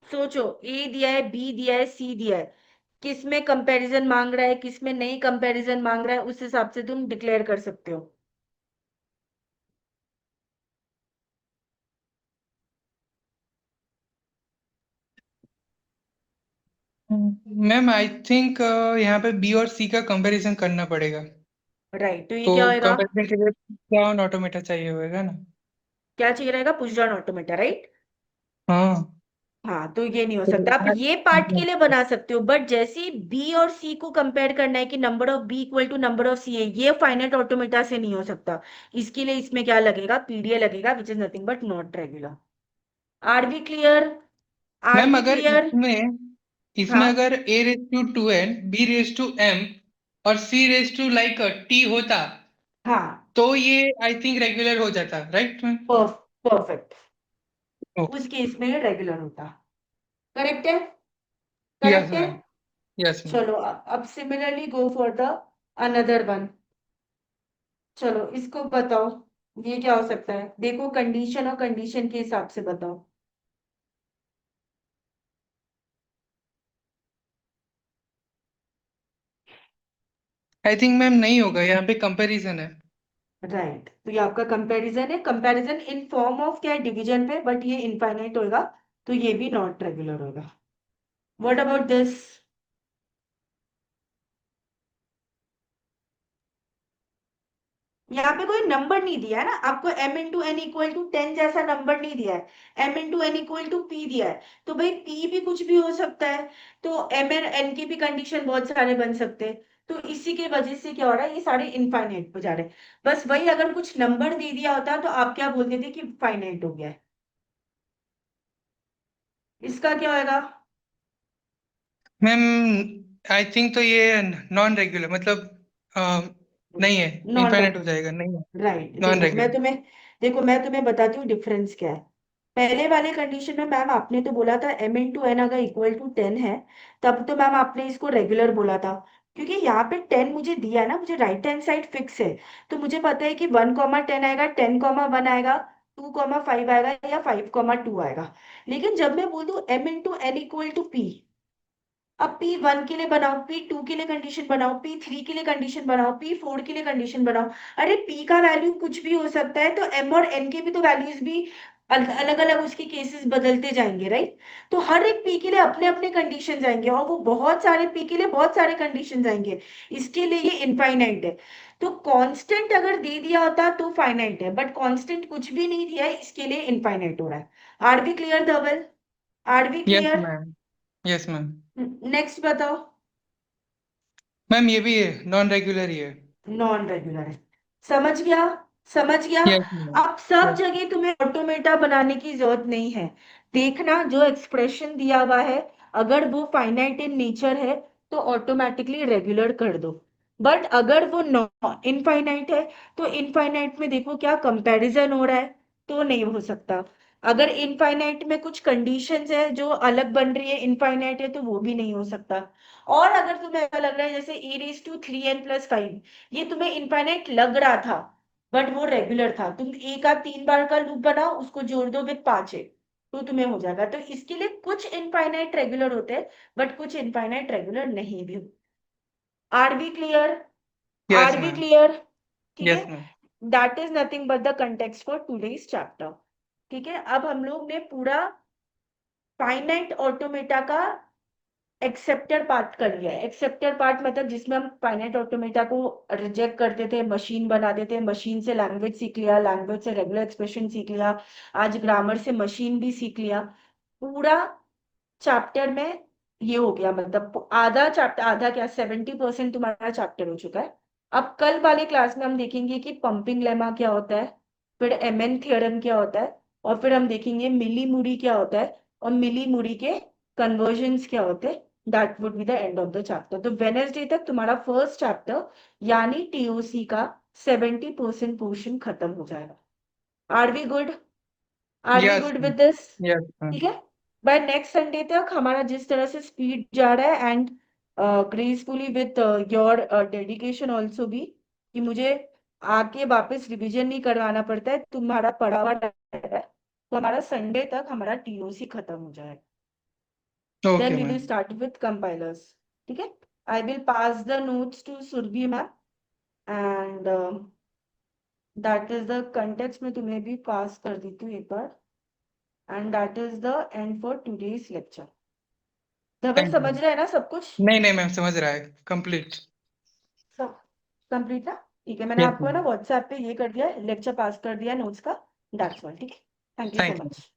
सोचो, ए दिया है, बी दिया है, सी दिया है, किस में कंपैरिजन मांग रहा है, किस में नहीं कंपैरिजन मांग रहा है, उस हिसाब से तुम डिक्लेयर कर सकते हो। मैम आई थिंक यहाँ पे बी और सी का कंपैरिजन करना पड़ेगा। राइट, तो ये तो क्या होएगा? कंपैरिजन के लिए क्या ऑटोमेटा चाहिए होगा ना। क्या चाहिए रहेगा? Push down automata, right? हाँ। हाँ, तो ये नहीं हो तो सकता। आप ये पार्ट के लिए बना सकते हो, बट जैसे ही बी और सी को कंपेयर करना है कि number of B equal to number of C है, ये फाइनाइट ऑटोमेटा से नहीं हो सकता। इसके लिए इसमें क्या लगेगा? पीडीए लगेगा, which is nothing but not regular. Are we clear? Are ma'am we अगर क्लियर? इसमें इसमें हाँ, अगर A raise to 2n, B raise to m और C raise to like T होता हाँ, तो ये आई थिंक रेगुलर हो जाता, राइट मैम? परफेक्ट। ओके। उस केस में रेगुलर होता। करेक्ट है? यस करेक्ट है? मैम। Yes ma'am. चलो, अब similarly go for the another one. चलो इसको बताओ, ये क्या हो सकता है? देखो कंडीशन और कंडीशन के हिसाब से बताओ। आई थिंक मैम नहीं होगा, यहाँ पे कंपैरिजन है। राइट, तो ये आपका कंपैरिजन है। कंपैरिजन इन फॉर्म ऑफ क्या है? डिवीजन पे, बट ये इनफाइनाइट होगा, तो ये भी नॉट रेगुलर होगा। What about this? यहाँ पे कोई नंबर नहीं दिया है ना आपको, m×n=10 जैसा नंबर नहीं दिया है। m×n=p दिया है, तो भाई p भी कुछ भी हो सकता है। तो m और n की भी कंडीशन बहुत सारे बन सकते हैं। तो इसी के वजह से क्या हो रहा है, ये सारे इनफाइनाइट पे जा रहे हैं। बस वही, अगर कुछ नंबर दे दिया होता तो आप क्या बोलते थे कि फाइनाइट हो गया है। इसका क्या होगा? मैम आई थिंक तो ये नॉन रेगुलर मतलब अ, नहीं है। नॉन इनफाइनाइट हो जाएगा, नहीं है। Right, non regular. देखो मैं तुम्हें बताती हूँ डिफरेंस क्या है। पहले वाले कंडीशन में मैम आपने तो बोला था m×n अगर इक्वल टू 10 है, तब तो मैम आपने इसको रेगुलर बोला था। क्योंकि यहाँ पे 10 मुझे दिया है ना, मुझे राइट हैंड साइड फिक्स है। तो मुझे पता है कि 1,10 आएगा, 10,1 आएगा, 2,5 आएगा, या 5,2 आएगा। लेकिन जब मैं बोल दूं m×n=p, अब P1 के लिए बनाओ, P2 के लिए कंडीशन बनाओ, P3 के लिए कंडीशन बनाओ, P4 के लिए कंडीशन बनाओ। अरे P का वैल्यू कुछ भी हो सकता है, तो M और N के भी तो वैल्यूज भी अलग अलग उसके केसेस बदलते जाएंगे, राइट? तो हर एक P के लिए अपने अपने कंडीशन जाएंगे, और वो बहुत सारे P के लिए बहुत सारे कंडीशन जाएंगे। इसके लिए ये इनफाइनाइट है। तो कांस्टेंट अगर दे दिया होता तो फाइनाइट है, बट कांस्टेंट कुछ भी नहीं दिया है, इसके लिए इनफाइनाइट हो रहा है। Are B clear Dhaval? Are we yes clear? Ma'am. Yes ma'am. Next बताओ। मैम ये भी है, नॉन रेगुलर ही है। नॉन रेगुलर है। समझ गया? समझ गया? Yes ma'am. अब सब यस। जगह तुम्हें ऑटोमेटा बनाने की जरूरत नहीं है। देखना जो एक्सप्रेशन दिया हुआ है, अगर वो फाइनाइट इन नेचर है तो ऑटोमेटिकली रेगुलर कर दो। बट अगर वो नॉन इनफाइनाइट है, तो इनफाइनाइट में देखो क्या कंपैरिजन हो रहा है, तो नहीं हो सकता। अगर इनफाइनाइट में कुछ कंडीशंस है जो अलग बन रही है, इनफाइनाइट है, तो वो भी नहीं हो सकता। और अगर तुम्हें ऐसा लग रहा है जैसे e⁻³ ये तुम्हें इनफाइनाइट लग रहा था, बट वो रेगुलर था, तुम ए का 3 बार का लूप बनाओ, उसको जोड़ दो विद 5 तो तुम्हें हो जाएगा। तो इसके लिए कुछ इनफाइनाइट रेगुलर होते हैं, बट कुछ इनफाइनाइट रेगुलर नहीं भी। Are B clear? Yes are we ma'am. Clear? ठीक है। Yes ma'am. That is nothing but the context for today's chapter. ठीक है, अब हम लोग ने पूरा फाइनाइट ऑटोमेटा का एक्सेप्टर पार्ट कर लिया है। एक्सेप्टर पार्ट मतलब जिसमें हम फाइनाइट ऑटोमेटा को रिजेक्ट करते थे, मशीन बना देते, मशीन से लैंग्वेज सीख लिया, लैंग्वेज से रेगुलर एक्सप्रेशन सीख लिया, आज ग्रामर से मशीन भी सीख लिया। पूरा चैप्टर में ये हो गया, मतलब आधा चैप्टर, आधा क्या 70% तुम्हारा चैप्टर हो चुका है। अब कल वाले क्लास में हम देखेंगे कि पंपिंग लेमा क्या होता है, फिर एमएन थ्योरम क्या होता है, और फिर हम देखेंगे मिली मुरी क्या होता है, और मिली मुरी के कन्वर्जन्स क्या होते हैं। That would be the end of the chapter. तो वेनेसडे तक तुम्हारा फर्स्ट चैप्टर यानी टीओसी का 70% पोर्शन खत्म हो जाएगा। Are we good? Are we yes good with this? Yes ठीक है। बाय नेक्स्ट संडे तक हमारा जिस तरह से स्पीड जा रहा है, and gracefully with your dedication also भी, कि मुझे आके वापस रिवीजन नहीं करवाना पड़ता है, तुम्हारा पढ़ा हुआ रहता है, तो हमारा संडे तक हमारा टीओसी खत्म हो जाएगा। Okay then we will ma'am. Start with compilers. ठीक है। I will pass the notes to Surabhi ma'am, and that is the context में तुम्हें भी पास कर देती हूँ एक बार, and that is the end for today's lecture. Dhaval thank समझ यू। रहे हैं ना सब कुछ? नहीं नहीं मैम, समझ रहा है, कंप्लीट। सब कंप्लीट ना? ठीक है, मैंने यस आपको मैम। ना व्हाट्सएप पे ये कर दिया, लेक्चर पास कर दिया नोट्स का। That's all. ठीक है। Thank you so thank you. Much.